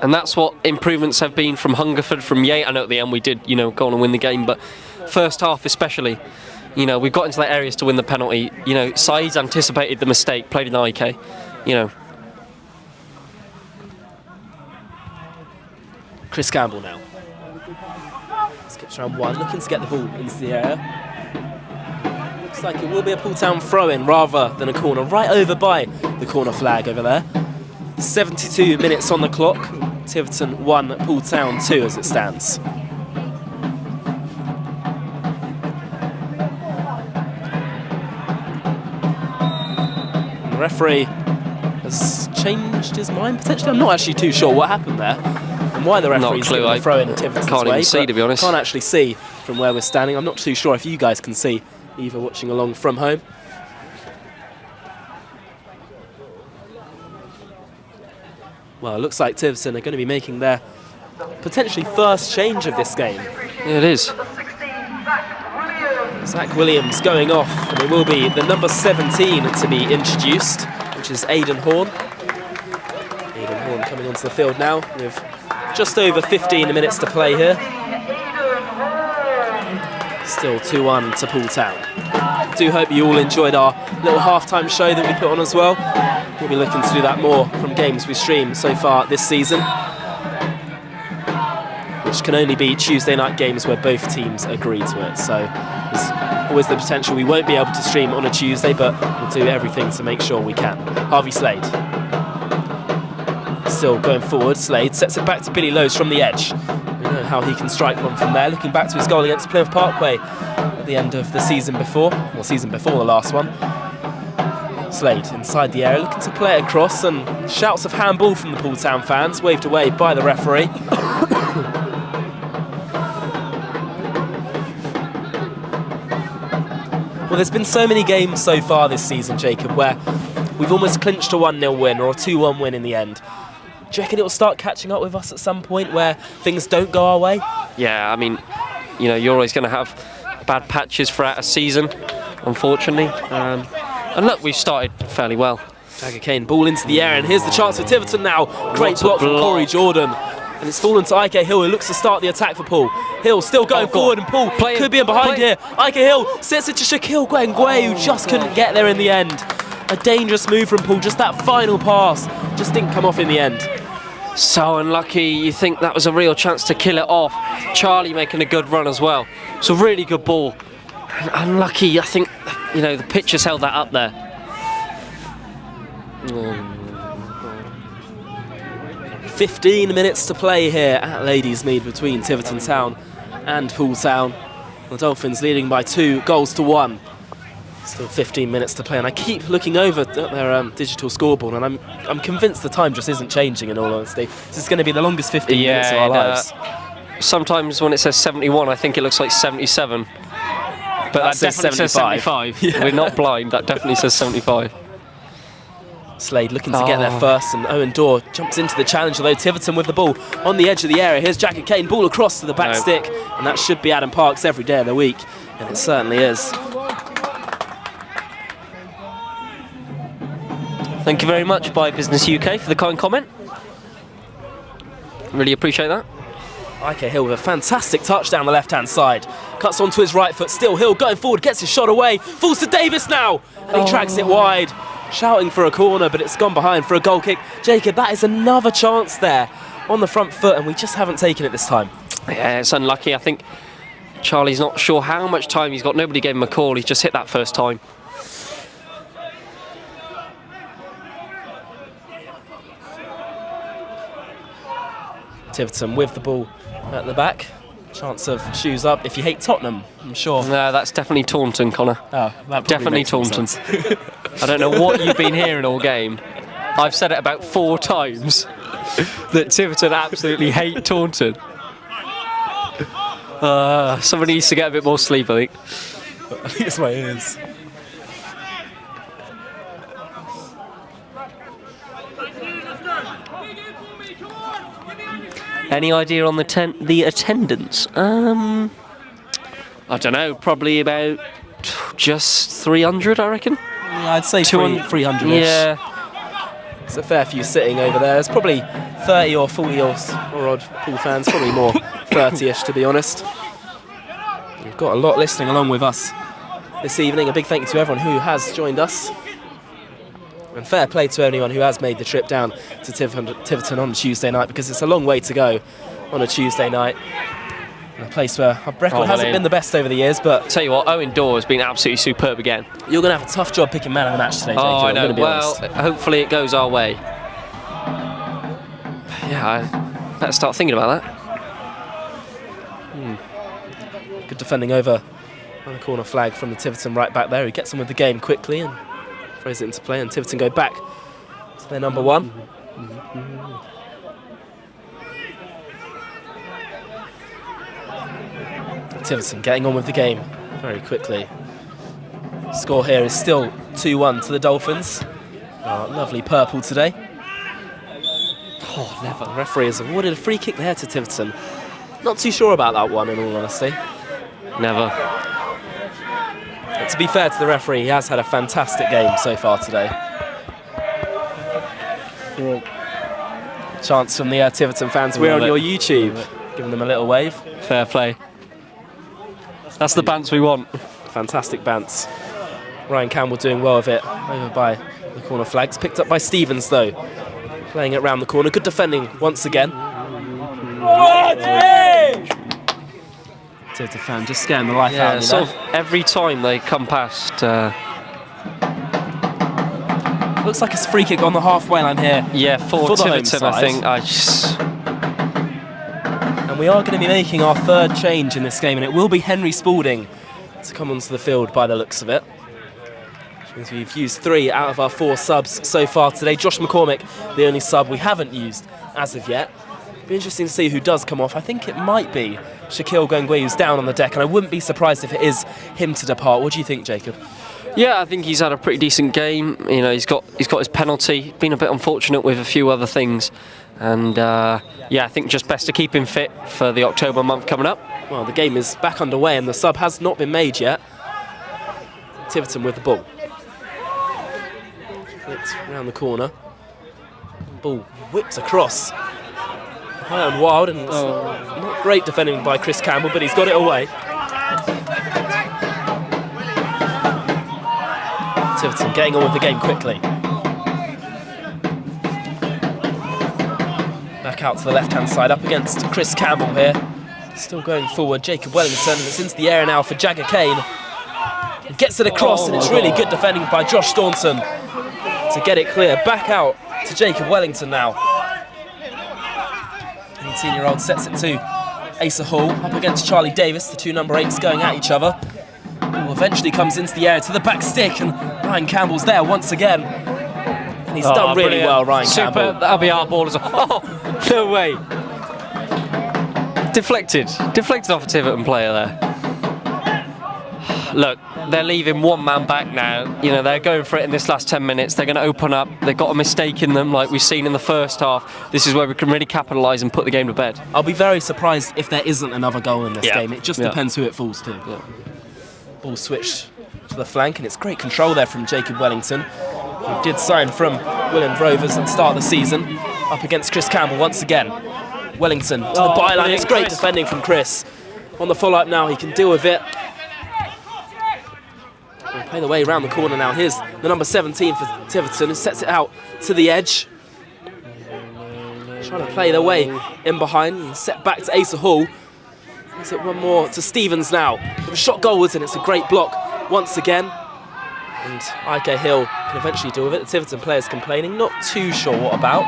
And that's what improvements have been from Hungerford, from Yate. I know at the end we did, go on and win the game, but first half especially, we got into that areas to win the penalty. Saeed's anticipated the mistake, played in Ike. Chris Campbell now. Skips around one, looking to get the ball into the air. Looks like it will be a Poole Town throw-in rather than a corner, right over by the corner flag over there. 72 minutes on the clock. Tiverton 1, Poole Town 2 as it stands. The referee has changed his mind potentially. I'm not actually too sure what happened there and why the referee's given a throw in Tiverton's can't way. even see, to be honest. Can't actually see from where we're standing. I'm not too sure if you guys can see, either watching along from home. Well, it looks like Tiverton are going to be making their potentially first change of this game. Yeah, it is. Zach Williams going off, and it will be the number 17 to be introduced, which is Aidan Horn. Aidan Horn coming onto the field now with just over 15 minutes to play here. Still 2-1 to Poole Town. Do hope you all enjoyed our little halftime show that we put on as well. We'll be looking to do that more from games we stream so far this season, which can only be Tuesday night games where both teams agree to it. So there's always the potential we won't be able to stream on a Tuesday, but we'll do everything to make sure we can. Harvey Slade. Still going forward, Slade sets it back to Billy Lowes from the edge. We know how he can strike one from there, looking back to his goal against Plymouth Parkway at the end of the season before, the last one. Slade inside the area, looking to play it across, and shouts of handball from the Poole Town fans, waved away by the referee. Well, there's been so many games so far this season, Jacob, where we've almost clinched a 1-0 win or a 2-1 win in the end. Do you reckon it will start catching up with us at some point where things don't go our way? Yeah, I mean, you're always going to have bad patches throughout a season, unfortunately. And look, we've started fairly well. Jagger Kane, ball into the air, and here's the chance for Tiverton now. Great block from Corey Jordan. And it's fallen to Ike Hill, who looks to start the attack for Poole. Hill still going forward, and Poole could be in behind here. Ike Hill sets it to Shaquille Gwengwe, who just couldn't get there in the end. A dangerous move from Poole, just that final pass just didn't come off in the end. So unlucky. You think that was a real chance to kill it off. Charlie making a good run as well. It's a really good ball. And unlucky, I think, the pitch has held that up there. 15 minutes to play here at Ladysmead between Tiverton Town and Poole Town. The Dolphins leading by 2-1. Still 15 minutes to play, and I keep looking over at their digital scoreboard, and I'm convinced the time just isn't changing, in all honesty. This is going to be the longest 15 minutes of our lives. Sometimes when it says 71, I think it looks like 77. But that definitely says 75. Yeah. We're not blind, that definitely says 75. Slade looking to get there first, and Owen Dorr jumps into the challenge, although Tiverton with the ball on the edge of the area. Here's Jagger Kane, ball across to the back stick, and that should be Adam Parks every day of the week, and it certainly is. Thank you very much, Buy Business UK, for the kind comment. Really appreciate that. Ike Hill with a fantastic touch down the left-hand side. Cuts onto his right foot, still Hill going forward, gets his shot away, falls to Davis now, and he tracks it wide. Shouting for a corner, but it's gone behind for a goal kick. Jacob, that is another chance there on the front foot, and we just haven't taken it this time. Yeah, it's unlucky. I think Charlie's not sure how much time he's got. Nobody gave him a call. He's just hit that first time. Tiverton with the ball at the back. Chance of shoes up. If you hate Tottenham, I'm sure. No, that's definitely Taunton, Connor. Oh, that definitely Taunton. I don't know what you've been hearing all game. I've said it about 4 times that Tiverton absolutely hate Taunton. Somebody needs to get a bit more sleep, I think. I think it's my ears. Any idea on the attendance? I don't know. Probably about just 300, I reckon. Yeah, I'd say 300-ish. Yeah. It's a fair few sitting over there. There's probably 30 or 40 or odd Poole fans, probably more 30-ish to be honest. We've got a lot listening along with us this evening. A big thank you to everyone who has joined us. And fair play to anyone who has made the trip down to Tiverton on Tuesday night, because it's a long way to go on a Tuesday night. In a place where our record hasn't been the best over the years, but... Tell you what, Owen Dorr has been absolutely superb again. You're going to have a tough job picking man of the match today, Jacob. Oh, I know. I'm Well, honest. hopefully it goes our way. Yeah, I better start thinking about that. Good defending over on the corner flag from the Tiverton right back there. He gets on with the game quickly and throws it into play, and Tiverton go back to their number one. Tiverton getting on with the game very quickly. Score here is still 2-1 to the Dolphins. Oh, lovely purple today. Oh, never. The referee has awarded a free kick there to Tiverton. Not too sure about that one, in all honesty. Never. But to be fair to the referee, he has had a fantastic game so far today. Chance from the Tiverton fans. We're on your YouTube. Giving them a little wave. Fair play. That's the bants we want. Fantastic bants. Ryan Campbell doing well with it. Over by the corner flags. Picked up by Stevens though. Playing it round the corner. Good defending once again. Tiverton fan just scaring the life out of me sort there. of every time they come past. Looks like it's a free kick on the halfway line here. Yeah, for the home Tiverton, I side. think. And we are going to be making our third change in this game, and it will be Henry Spalding to come onto the field by the looks of it. Which means we've used 3 out of our 4 subs so far today. Josh McCormick, the only sub we haven't used as of yet. Be interesting to see who does come off. I think it might be Shaquille Gongwe, who's down on the deck, and I wouldn't be surprised if it is him to depart. What do you think, Jacob? Yeah, I think he's had a pretty decent game. You know, he's got his penalty. Been a bit unfortunate with a few other things, and yeah, I think just best to keep him fit for the October month coming up. Well, the game is back underway, and the sub has not been made yet. Tiverton with the ball. Flicked around the corner. Ball whips across. High and wild, and it's not great defending by Chris Campbell, but he's got it away. Tiverton getting on with the game quickly. Back out to the left-hand side, up against Chris Campbell here. Still going forward, Jacob Wellington, and it's into the air now for Jagger Kane. He gets it across, and it's really good defending by Josh Staunton to get it clear. Back out to Jacob Wellington now. 18-year-old sets it to Asa Hall, up against Charlie Davis, the 2 number 8s going at each other. Ball eventually comes into the air to the back stick, and Ryan Campbell's there once again. And he's done really well, Ryan Campbell. That'll be our ball as well. Oh, no way. Deflected off a Tiverton player there. Look, they're leaving one man back now. You know, they're going for it in this last 10 minutes. They're going to open up. They've got a mistake in them, like we've seen in the first half. This is where we can really capitalise and put the game to bed. I'll be very surprised if there isn't another goal in this game. It just depends who it falls to. Yeah. Ball switched to the flank, and it's great control there from Jacob Wellington, who did sign from Willand Rovers at the start of the season. Up against Chris Campbell once again. Wellington to the byline. It's great defending from Chris. On the follow-up now, he can deal with it. We'll play the way around the corner now. Here's the number 17 for Tiverton, who sets it out to the edge. Trying to play their way in behind and set back to Asa Hall. Is it one more to Stevens now? With a shot goalwards, and it's a great block once again. And Ike Hill can eventually deal with it. The Tiverton players complaining, not too sure what about.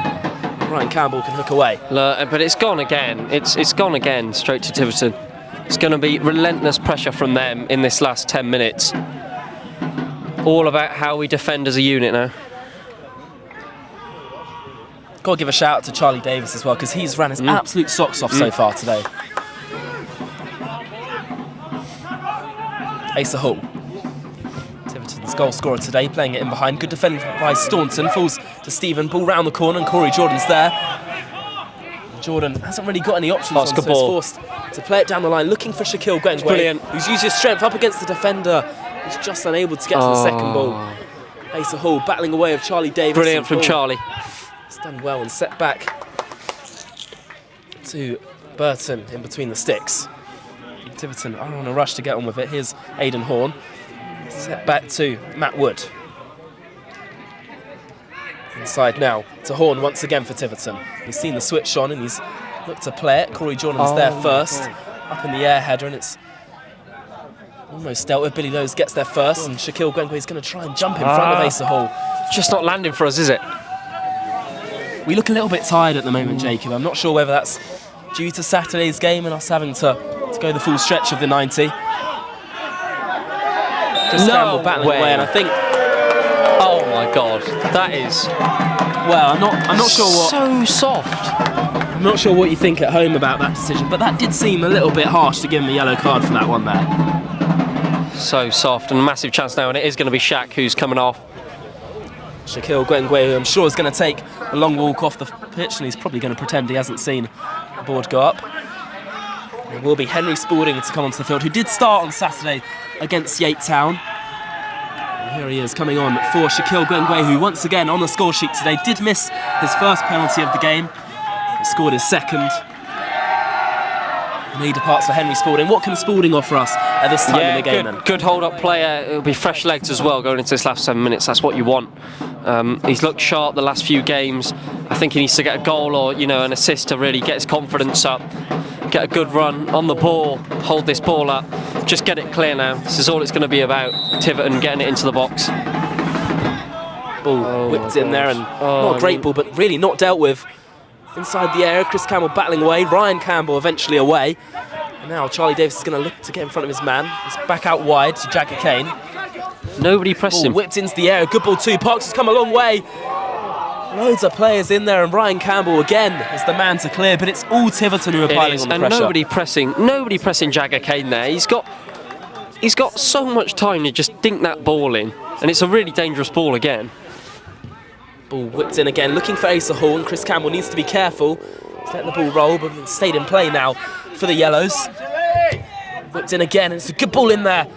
Ryan Campbell can hook away. Look, but it's gone again. It's gone again, straight to Tiverton. It's going to be relentless pressure from them in this last 10 minutes. All about how we defend as a unit now. Got to give a shout out to Charlie Davis as well, because he's ran his absolute socks off so far today. Asa Hall, Tiverton's goal scorer today, playing it in behind. Good defending by Staunton, falls to Stephen. Ball round the corner, and Corey Jordan's there. Jordan hasn't really got any options on, so he's Basketball. forced to play it down the line, looking for Shaquille Gwengwe, brilliant. who's used his strength up against the defender. He's just unable to get to the second ball. Asa Hall battling away of Charlie Davis. Brilliant from Charlie. He's done well and set back to Burton in between the sticks. Tiverton are on a rush to get on with it. Here's Aidan Horn. Set back to Matt Wood. Inside now to Horn once again for Tiverton. He's seen the switch on and he's looked to play it. Corey Jordan's there first. Up in the air header, and it's almost dealt with. Billy Lowe's gets there first, and Shaquille Gwengwe is going to try and jump in front of Asa Hall. Just not landing for us, is it? We look a little bit tired at the moment, Jacob. I'm not sure whether that's due to Saturday's game and us having to go the full stretch of the 90. Chris Campbell battling away, and I think... Oh my God, that is... Well, I'm not sure what... So soft. I'm not sure what you think at home about that decision, but that did seem a little bit harsh to give him a yellow card for that one there. So soft, and a massive chance now, and it is going to be Shaq who's coming off. Shaquille Gwengwe, who I'm sure is going to take a long walk off the pitch, and he's probably going to pretend he hasn't seen the board go up. It will be Henry Spalding to come onto the field, who did start on Saturday against Yate Town. And here he is coming on for Shaquille Gwengwe, who once again on the score sheet today did miss his first penalty of the game. He scored his second. And he departs for Henry Spalding. What can Spalding offer us at this time in the game then? Good hold-up player. It'll be fresh legs as well going into this last 7 minutes. That's what you want. He's looked sharp the last few games. I think he needs to get a goal or an assist to really get his confidence up. Get a good run on the ball. Hold this ball up. Just get it clear now. This is all it's going to be about. Tiverton getting it into the box. Ball whipped in there, and not a great ball, but really not dealt with. Inside the area, Chris Campbell battling away. Ryan Campbell eventually away. And now Charlie Davis is going to look to get in front of his man. He's back out wide to Jagger Kane. Nobody pressed him. Whipped into the air. Good ball too. Parks has come a long way. Loads of players in there, and Ryan Campbell again is the man to clear. But it's all Tiverton who are piling on the pressure. And nobody pressing Jagger Kane there. He's got so much time to just dink that ball in, and it's a really dangerous ball again. Ball whipped in again, looking for Asa Hall, and Chris Campbell needs to be careful. He's let the ball roll, but it's stayed in play now for the Yellows. Whipped in again, and it's a good ball in there.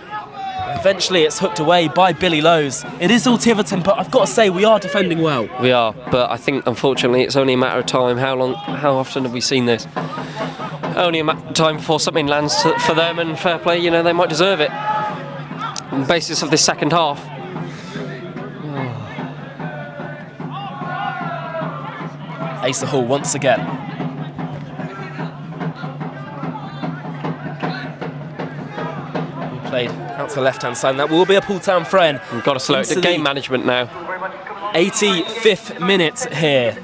Eventually it's hooked away by Billy Lowe's. It is all Tiverton, but I've got to say we are defending well. We are, but I think unfortunately it's only a matter of time. How often have we seen this? Only a matter of time before something lands for them, and fair play, they might deserve it. On the basis of this second half. Asa Hall once again. Played out to the left-hand side, and that will be a Poole Town throw in. We've got to slow it. The game management now. 85th minute here.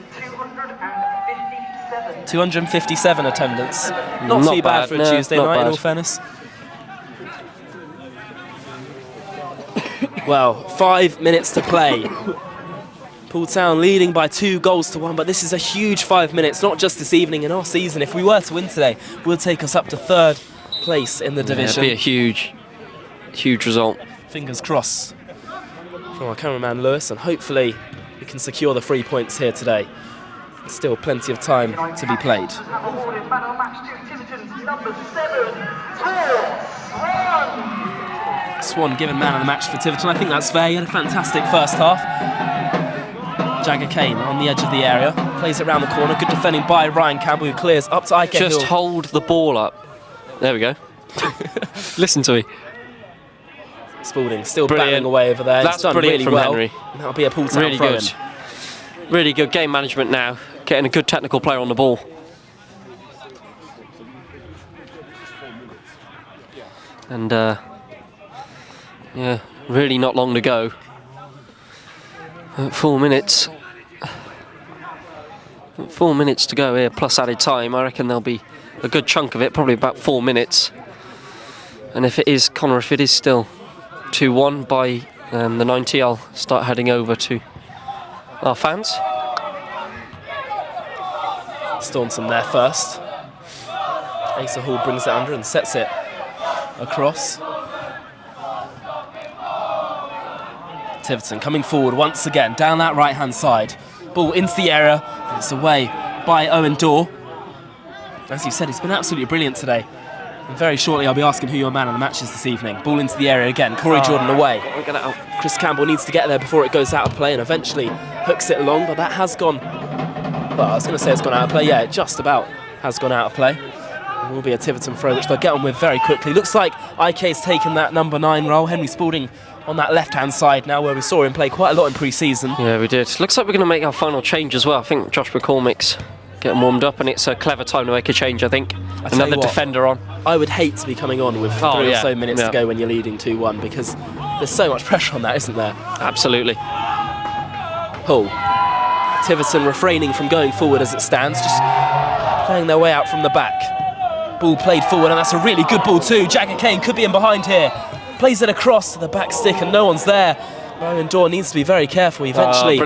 257 attendance. Not too bad for a Tuesday night, in all fairness. Well, 5 minutes to play. Poole Town leading by 2-1, but this is a huge 5 minutes, not just this evening, in our season. If we were to win today, we'll take us up to 3rd place in the division. It'd be a huge result. Fingers crossed from our cameraman Lewis, and hopefully we can secure the 3 points here today. Still plenty of time to be played. Swan given man of the match for Tiverton. I think that's fair. He had a fantastic first half. Jagger Kane on the edge of the area, plays it around the corner. Good defending by Ryan Campbell, who clears up to Ike Hill. Just hold the ball up. There we go. Listen to me. Spalding still battling away over there. That's done brilliant really from well. Henry. And that'll be a Poole Town really throw-in. good. Really good game management now. Getting a good technical player on the ball. And yeah, really not long to go. 4 minutes. 4 minutes to go here, plus added time. I reckon there'll be a good chunk of it, probably about 4 minutes. And if it is, Connor, if it is still 2-1 by the 90, I'll start heading over to our fans. Staunton there first. Asa Hall brings it under and sets it across. Tiverton coming forward once again down that right-hand side. Ball into the area, and it's away by Owen Dorr. As you said, he's been absolutely brilliant today. And very shortly I'll be asking who your man of the match is this evening. Ball into the area again, Corey Jordan away. Chris Campbell needs to get there before it goes out of play and eventually hooks it along, but that has gone... Well, I was going to say it's gone out of play. Yeah, it just about has gone out of play. It will be a Tiverton throw, which they'll get on with very quickly. Looks like Ike's taken that number 9 role. Henry Spalding on that left-hand side now, where we saw him play quite a lot in pre-season. Yeah, we did. Looks like we're going to make our final change as well. I think Josh McCormick's getting warmed up, and it's a clever time to make a change, I think. Another defender on. I would hate to be coming on with 3 or so minutes to go when you're leading 2-1, because there's so much pressure on that, isn't there? Absolutely. Poole. Tiverton refraining from going forward as it stands, just playing their way out from the back. Ball played forward, and that's a really good ball too. Jagger Kane could be in behind here. Plays it across to the back stick, and no one's there. Owen Dorr needs to be very careful. He eventually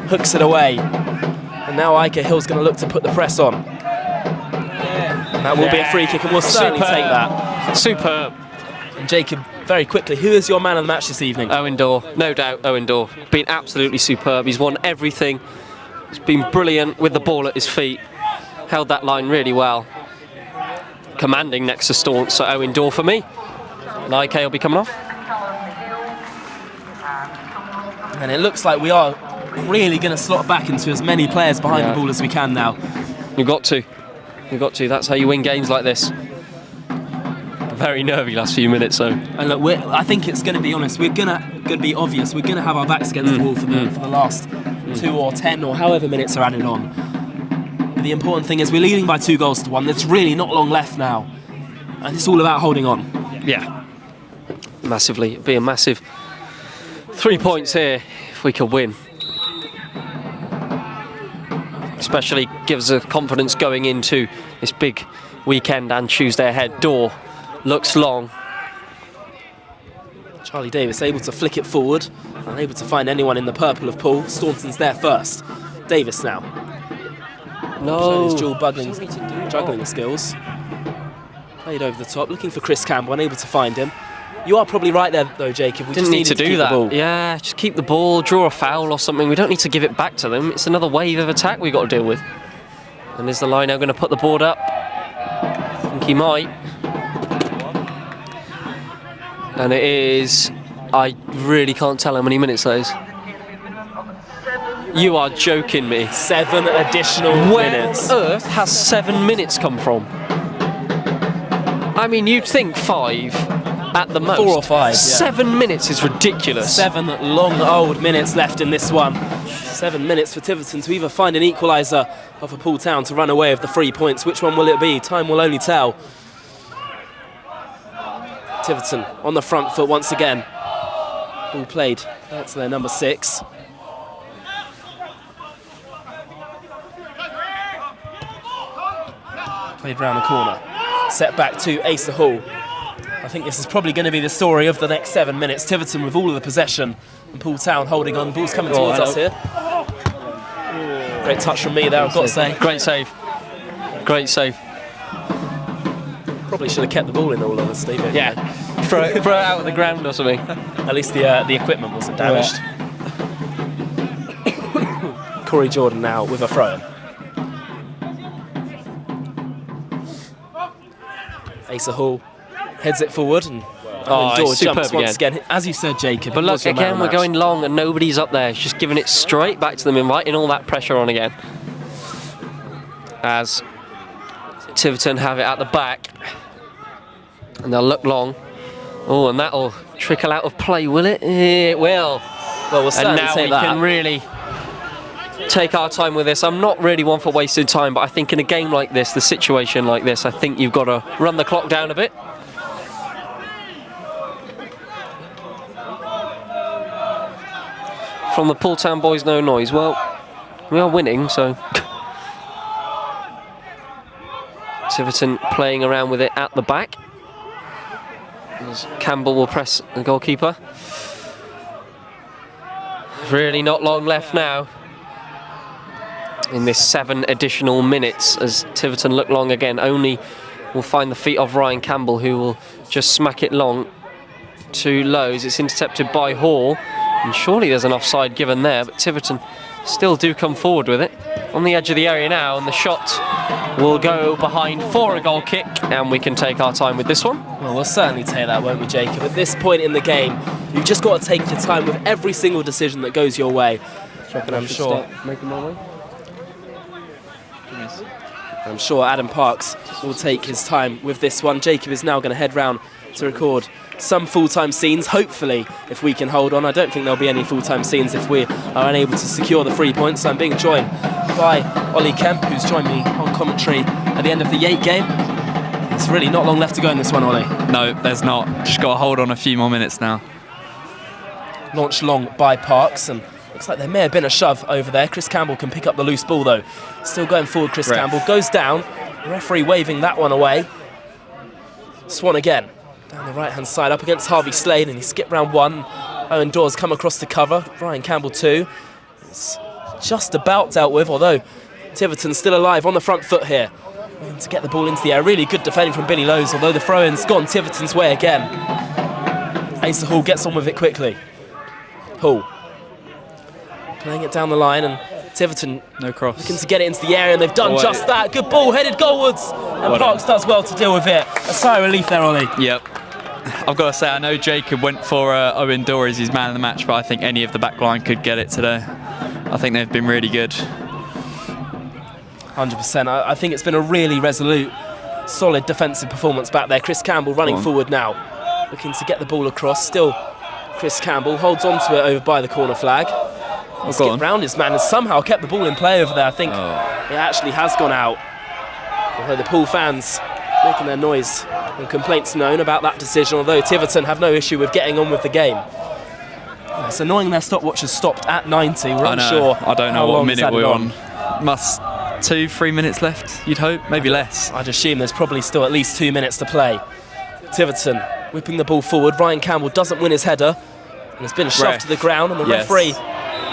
hooks it away. And now Ike Hill's going to look to put the press on. And that will be a free kick, and we'll certainly take that. Superb. And Jacob, very quickly, who is your man of the match this evening? Owen Dorr, no doubt. Owen Dorr, been absolutely superb. He's won everything. He's been brilliant with the ball at his feet. Held that line really well. Commanding next to Staunton, so Owen Dorr for me. And Ike will be coming off. And it looks like we are really going to slot back into as many players behind the ball as we can now. You've got to. You've got to. That's how you win games like this. Very nervy last few minutes, so. And look, I think it's going to be honest. We're going to be obvious. We're going to have our backs against the wall for the last 2 or 10 or however minutes are added on. But the important thing is we're leading by 2 goals to 1. There's really not long left now, and it's all about holding on. Yeah, massively. It'd be a massive 3 points here if we could win. Especially gives us confidence going into this big weekend and Tuesday ahead. Dorr looks long. Charlie Davis able to flick it forward, unable to find anyone in the purple of Poole. Staunton's there first. Davis now. No. His dual juggling skills. Played over the top, looking for Chris Campbell, unable to find him. You are probably right there, though, Jacob. We didn't need to do that. Yeah, just keep the ball, draw a foul or something. We don't need to give it back to them. It's another wave of attack we've got to deal with. And is the line now going to put the board up? I think he might. And it is... I really can't tell how many minutes that is. You are joking me. 7 additional minutes. Where on earth has 7 minutes come from? I mean, you'd think 5 at the most. 4 or 5. 7 minutes is ridiculous. 7 long old minutes left in this one. 7 minutes for Tiverton to either find an equaliser or for Poole Town to run away with the 3 points. Which one will it be? Time will only tell. Tiverton on the front foot once again. Ball played. That's their number 6. Played round the corner. Set back to Asa Hall. I think this is probably going to be the story of the next 7 minutes. Tiverton with all of the possession and Poole Town holding on. Ball's coming towards us here. Great touch from me there, I've got to say. Great save. Great save. Probably should have kept the ball in all honesty. But yeah. Throw it out of the ground or something. At least the equipment wasn't damaged. Corey Jordan now with a throw-in. Asa Hall heads it forward and Dorr jumps once again. As you said, Jacob. But look, again, we're going long and nobody's up there. It's just giving it straight back to them, inviting all that pressure on again. As Tiverton have it at the back. And they'll look long. Oh, and that'll trickle out of play, will it? It will. Well, we'll certainly and now say we that. can really take our time with this. I'm not really one for wasted time, but I think in a game like this, the situation like this, I think you've got to run the clock down a bit. From the Poole Town boys, no noise. Well, we are winning, so... Tiverton playing around with it at the back. As Campbell will press the goalkeeper. Really not long left now in this 7 additional minutes as Tiverton look long again. Only will find the feet of Ryan Campbell, who will just smack it long to Lowe's. It's intercepted by Hall, and surely there's an offside given there, but Tiverton still do come forward with it. On the edge of the area now, and the shot will go behind for a goal kick, and we can take our time with this one. Well, we'll certainly take that, won't we, Jacob? At this point in the game, you've just got to take your time with every single decision that goes your way. And I'm sure Adam Parks will take his time with this one. Jacob is now going to head round to record some full-time scenes, hopefully, if we can hold on. I don't think there'll be any full-time scenes if we are unable to secure the 3 points. So I'm being joined by Ollie Kemp, who's joined me on commentary at the end of the Yate game. It's really not long left to go in this one, Ollie. No, there's not. Just got to hold on a few more minutes now. Launched long by Parks, and looks like there may have been a shove over there. Chris Campbell can pick up the loose ball, though. Still going forward, Chris Campbell goes down. The referee waving that one away. Swan again. Down the right-hand side, up against Harvey Slade, and he skipped round one. Owen Dawes come across to cover. Ryan Campbell too. It's just about dealt with, although Tiverton's still alive on the front foot here. Looking to get the ball into the air. Really good defending from Billy Lowe's, although the throw-in's gone Tiverton's way again. Asa Hall gets on with it quickly. Hall playing it down the line, and Tiverton No cross. looking to get it into the area, and they've done just that. Good ball, headed goalwards, and Parks does well to deal with it. A sigh of relief there, Ollie. Yep. I've got to say, I know Jacob went for Owen Dorr as his man of the match, but I think any of the back line could get it today. I think they've been really good. 100%. I think it's been a really resolute, solid defensive performance back there. Chris Campbell running forward now, looking to get the ball across. Still, Chris Campbell holds on to it over by the corner flag. He's skipped round his man and somehow kept the ball in play over there. I think it actually has gone out. Although the Poole fans making their noise and complaints known about that decision, although Tiverton have no issue with getting on with the game. It's annoying their stopwatch has stopped at 90. We're unsure. I don't know what minute we're on. Must 2-3 minutes left, you'd hope, maybe less. I'd assume there's probably still at least 2 minutes to play. Tiverton whipping the ball forward. Ryan Campbell doesn't win his header, and has been shoved to the ground, and the referee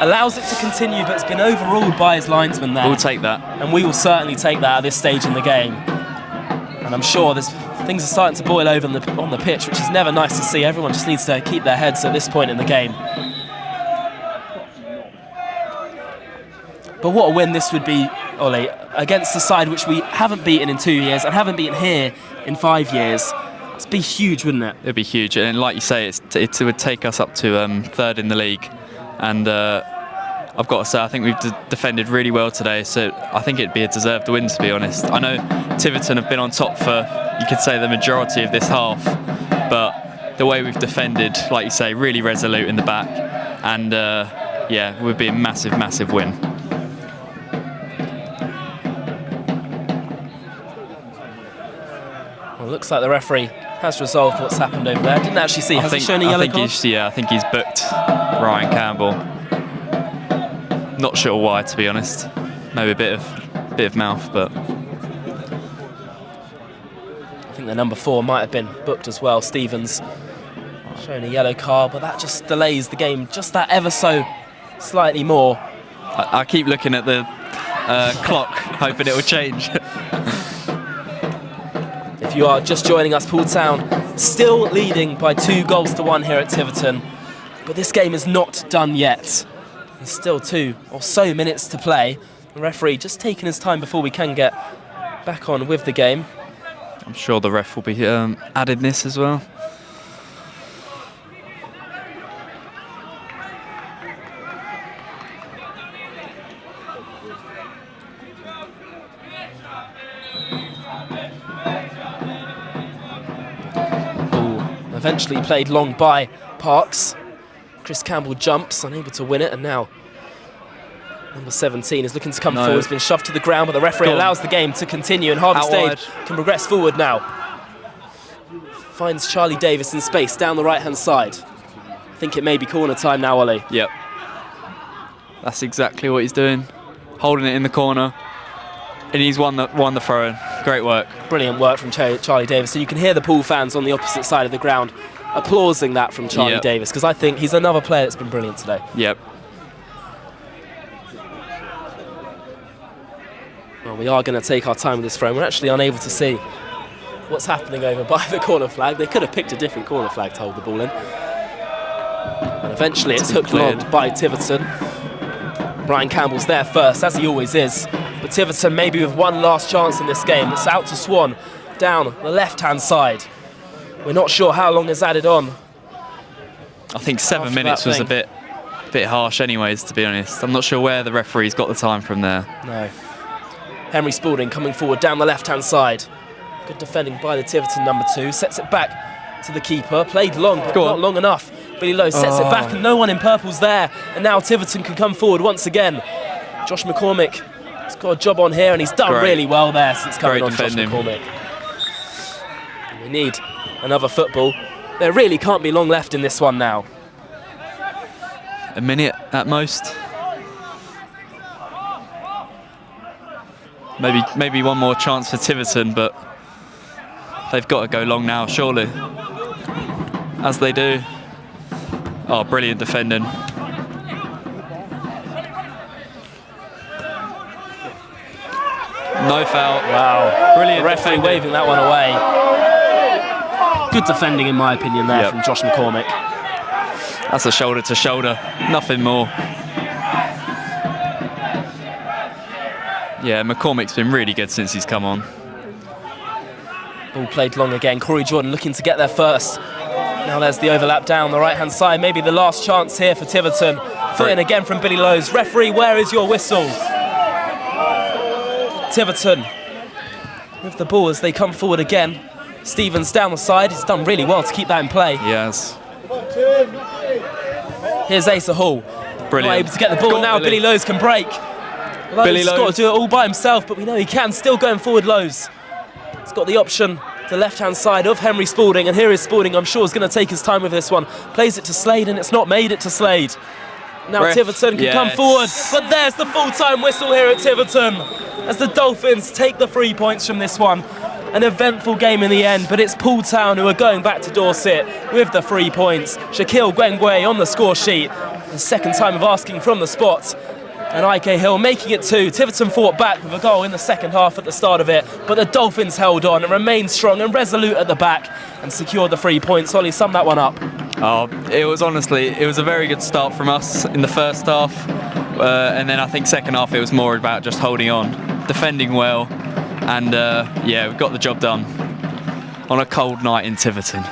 allows it to continue, but it's been overruled by his linesman there. We'll take that. And we will certainly take that at this stage in the game. And I'm sure things are starting to boil over on the pitch, which is never nice to see. Everyone just needs to keep their heads at this point in the game. But what a win this would be, Ollie, against the side which we haven't beaten in 2 years and haven't beaten here in 5 years. It'd be huge, wouldn't it? It'd be huge, and like you say, it would take us up to third in the league. And I've got to say, I think we've defended really well today, so I think it'd be a deserved win, to be honest. I know Tiverton have been on top for, you could say, the majority of this half, but the way we've defended, like you say, really resolute in the back, and yeah, it would be a massive, massive win. Well, it looks like the referee has resolved what's happened over there. I didn't actually see. Has he shown a yellow card? I think he's booked Ryan Campbell. Not sure why, to be honest. Maybe a bit of mouth, but I think the number 4 might have been booked as well. Stevens showing a yellow card, but that just delays the game just that ever so slightly more. I keep looking at the clock, hoping it will change. If you are just joining us, Poole Town still leading by 2-1 here at Tiverton, but this game is not done yet. There's still 2 or so minutes to play. The referee just taking his time before we can get back on with the game. I'm sure the ref will be adding this as well. Eventually played long by Parks. Chris Campbell jumps, unable to win it, and now number 17 is looking to come forward. He's been shoved to the ground, but the referee allows the game to continue, and Harvey Slade can progress forward now. Finds Charlie Davis in space down the right-hand side. I think it may be corner time now, Ollie. Yep. That's exactly what he's doing. Holding it in the corner. And he's won the throw-in. Great work. Brilliant work from Charlie Davis. And you can hear the Poole fans on the opposite side of the ground applauding that from Charlie Davis, because I think he's another player that's been brilliant today. Yep. Well, we are going to take our time with this throw. We're actually unable to see what's happening over by the corner flag. They could have picked a different corner flag to hold the ball in. And eventually it's hooked long by Tiverton. Ryan Campbell's there first, as he always is. But Tiverton maybe with one last chance in this game. It's out to Swan, down the left-hand side. We're not sure how long is added on. I think 7 After minutes that was a thing. bit harsh anyways, to be honest. I'm not sure where the referee's got the time from there. No. Henry Spalding coming forward down the left-hand side. Good defending by the Tiverton number 2. Sets it back to the keeper. Played long, but not long enough. Billy Lowe sets it back and no one in purple's there. And now Tiverton can come forward once again. Josh McCormick has got a job on here and he's done really well there since coming on, Josh McCormick. We need another football. There really can't be long left in this one now. A minute at most. Maybe one more chance for Tiverton, but they've got to go long now, surely. As they do. Oh, brilliant defending. No foul. Wow. Brilliant. The referee waving that one away. Good defending in my opinion there from Josh McCormick. That's a shoulder to shoulder, nothing more. Yeah, McCormick's been really good since he's come on. Ball played long again. Corey Jordan looking to get there first. Now there's the overlap down the right-hand side. Maybe the last chance here for Tiverton. Foot in again from Billy Lowe's. Referee, where is your whistle? Tiverton with the ball as they come forward again. Stevens down the side. He's done really well to keep that in play. Yes. Here's Asa Hall. Brilliant. Not able to get the ball. Now Billy Lowe's can break. Lowe's got to do it all by himself, but we know he can. Still going forward, Lowe's. He's got the option, the left-hand side of Henry Spalding, and here is Spalding, I'm sure, is going to take his time with this one. Plays it to Slade, and it's not made it to Slade. Now Tiverton can come forward, but there's the full-time whistle here at Tiverton as the Dolphins take the 3 points from this one. An eventful game in the end, but it's Poole Town who are going back to Dorset with the 3 points. Shaquille Gwengwe on the score sheet, the second time of asking from the spot. And Ike Hill making it 2. Tiverton fought back with a goal in the second half at the start of it, but the Dolphins held on and remained strong and resolute at the back and secured the 3 points. Ollie, sum that one up. Oh, it was a very good start from us in the first half, and then I think second half it was more about just holding on, defending well, and we got the job done on a cold night in Tiverton.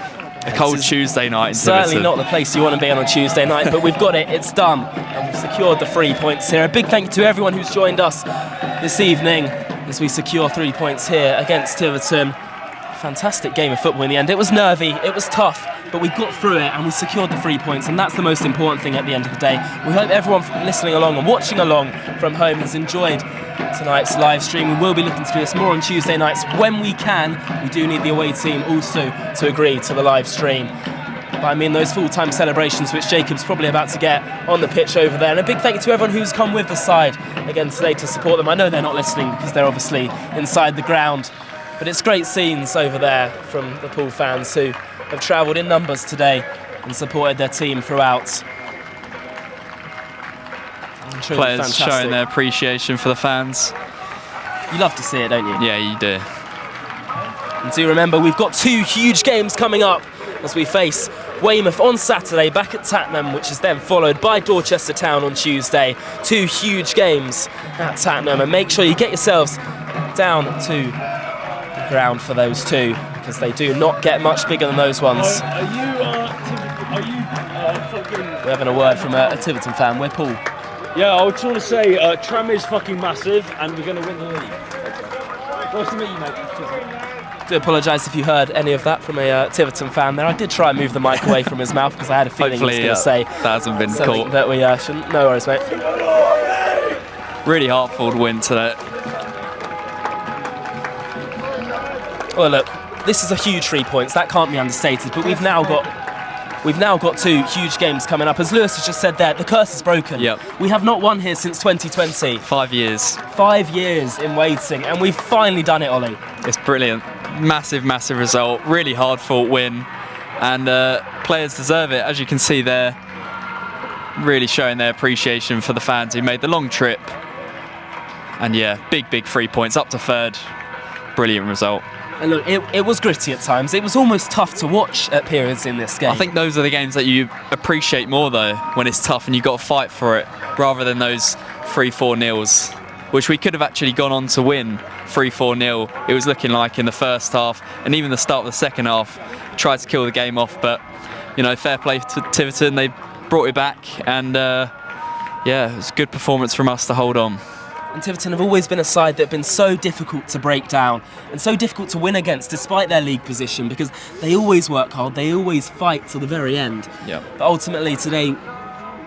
A cold Tuesday night in Tiverton. Certainly not the place you want to be on a Tuesday night, but we've got it, it's done. And we've secured the 3 points here. A big thank you to everyone who's joined us this evening as we secure 3 points here against Tiverton. Fantastic game of football in the end. It was nervy, it was tough, but we got through it and we secured the 3 points, and that's the most important thing at the end of the day. We hope everyone listening along and watching along from home has enjoyed tonight's live stream. We will be looking to do this more on Tuesday nights when we can. We do need the away team also to agree to the live stream. But I mean those full-time celebrations which Jacob's probably about to get on the pitch over there. And a big thank you to everyone who's come with the side again today to support them. I know they're not listening because they're obviously inside the ground, but it's great scenes over there from the Poole fans who have travelled in numbers today and supported their team throughout. Players fantastic. showing their appreciation for the fans. You love to see it, don't you? Yeah, you do. And do remember, we've got 2 huge games coming up as we face Weymouth on Saturday back at Tattenham, which is then followed by Dorchester Town on Tuesday. 2 huge games at Tattenham, and make sure you get yourselves down to the ground for those 2 because they do not get much bigger than those ones. We're having a word from a Tiverton fan. We're Poole. Yeah, I would sort of say Tram is fucking massive and we're going to win the league. Nice to meet you, mate. I do apologise if you heard any of that from a Tiverton fan there. I did try and move the mic away from his mouth because I had a feeling he was going to say that hasn't been something caught. that we shouldn't. No worries, mate. Really heartful win today. Well, look, this is a huge 3 points. That can't be understated. But we've now got 2 huge games coming up. As Lewis has just said there, the curse is broken. Yep. We have not won here since 2020. 5 years. 5 years in waiting, and we've finally done it, Ollie. It's brilliant. Massive, massive result. Really hard fought win. And players deserve it. As you can see there, really showing their appreciation for the fans who made the long trip. And yeah, big 3 points up to 3rd. Brilliant result. And look, it was gritty at times. It was almost tough to watch at periods in this game. I think those are the games that you appreciate more though, when it's tough and you've got to fight for it, rather than those 3-4 nils, which we could have actually gone on to win 3-4-0. It was looking like in the first half, and even the start of the second half, tried to kill the game off, but you know, fair play to Tiverton, they brought it back, and yeah, it was a good performance from us to hold on. And Tiverton have always been a side that have been so difficult to break down and so difficult to win against despite their league position, because they always work hard, they always fight till the very end. Yeah. But ultimately today,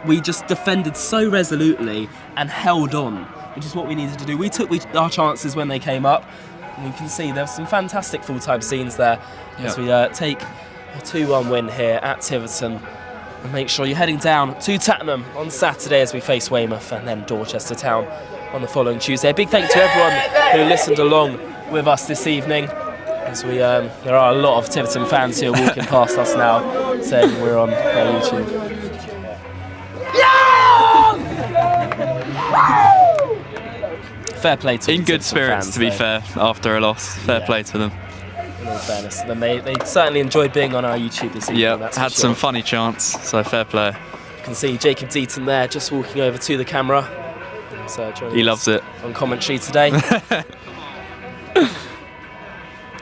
we just defended so resolutely and held on, which is what we needed to do. We took our chances when they came up, and you can see there's some fantastic full-time scenes there as we take a 2-1 win here at Tiverton. And make sure you're heading down to Tattenham on Saturday as we face Weymouth and then Dorchester Town on the following Tuesday. A big thank you to everyone who listened along with us this evening, as we there are a lot of Tiverton fans who are walking past us now saying we're on YouTube. Fair play to in good spirits fans, to be though. fair, after a loss. Fair play to them. In all fairness, then they certainly enjoyed being on our YouTube this evening. Yeah, that's had for sure. some funny chants, so fair play. You can see Jacob Deaton there just walking over to the camera. So He loves it. on commentary today.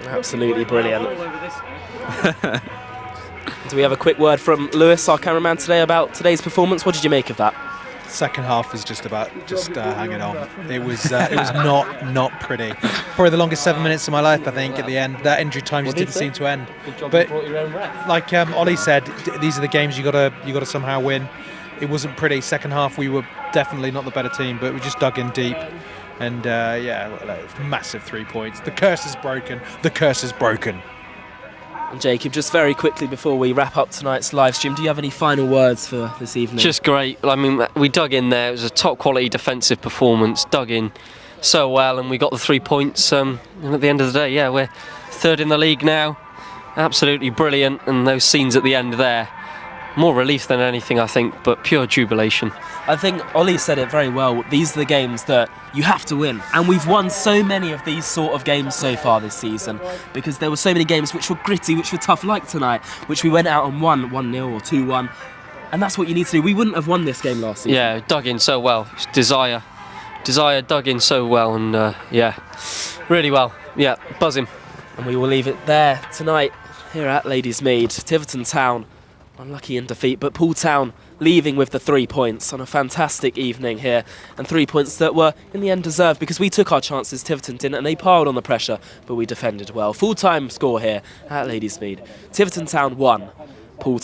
Absolutely brilliant. Do we have a quick word from Lewis, our cameraman, today about today's performance? What did you make of that? Second half was just hanging on. It was not pretty. Probably the longest 7 minutes of my life, I think. At the end, that injury time just didn't seem to end. But like Ollie said, these are the games you gotta somehow win. It wasn't pretty. Second half, we were definitely not the better team, but we just dug in deep. And massive 3 points. The curse is broken. The curse is broken. And Jacob, just very quickly before we wrap up tonight's live stream, do you have any final words for this evening? Just great. I mean, we dug in there. It was a top quality defensive performance. Dug in so well, and we got the 3 points. And at the end of the day, yeah, we're third in the league now. Absolutely brilliant. And those scenes at the end there, more relief than anything, I think, but pure jubilation. I think Ollie said it very well. These are the games that you have to win. And we've won so many of these sort of games so far this season, because there were so many games which were gritty, which were tough, like tonight, which we went out and won 1-0 or 2-1. And that's what you need to do. We wouldn't have won this game last season. Yeah, dug in so well. Desire dug in so well, and yeah, really well. Yeah, buzzing. And we will leave it there tonight here at Ladies Mead. Tiverton Town unlucky in defeat, but Poole Town leaving with the 3 points on a fantastic evening here, and 3 points that were in the end deserved because we took our chances, Tiverton didn't, and they piled on the pressure, but we defended well. Full-time score here at Ladies Mead. Tiverton Town 1, Poole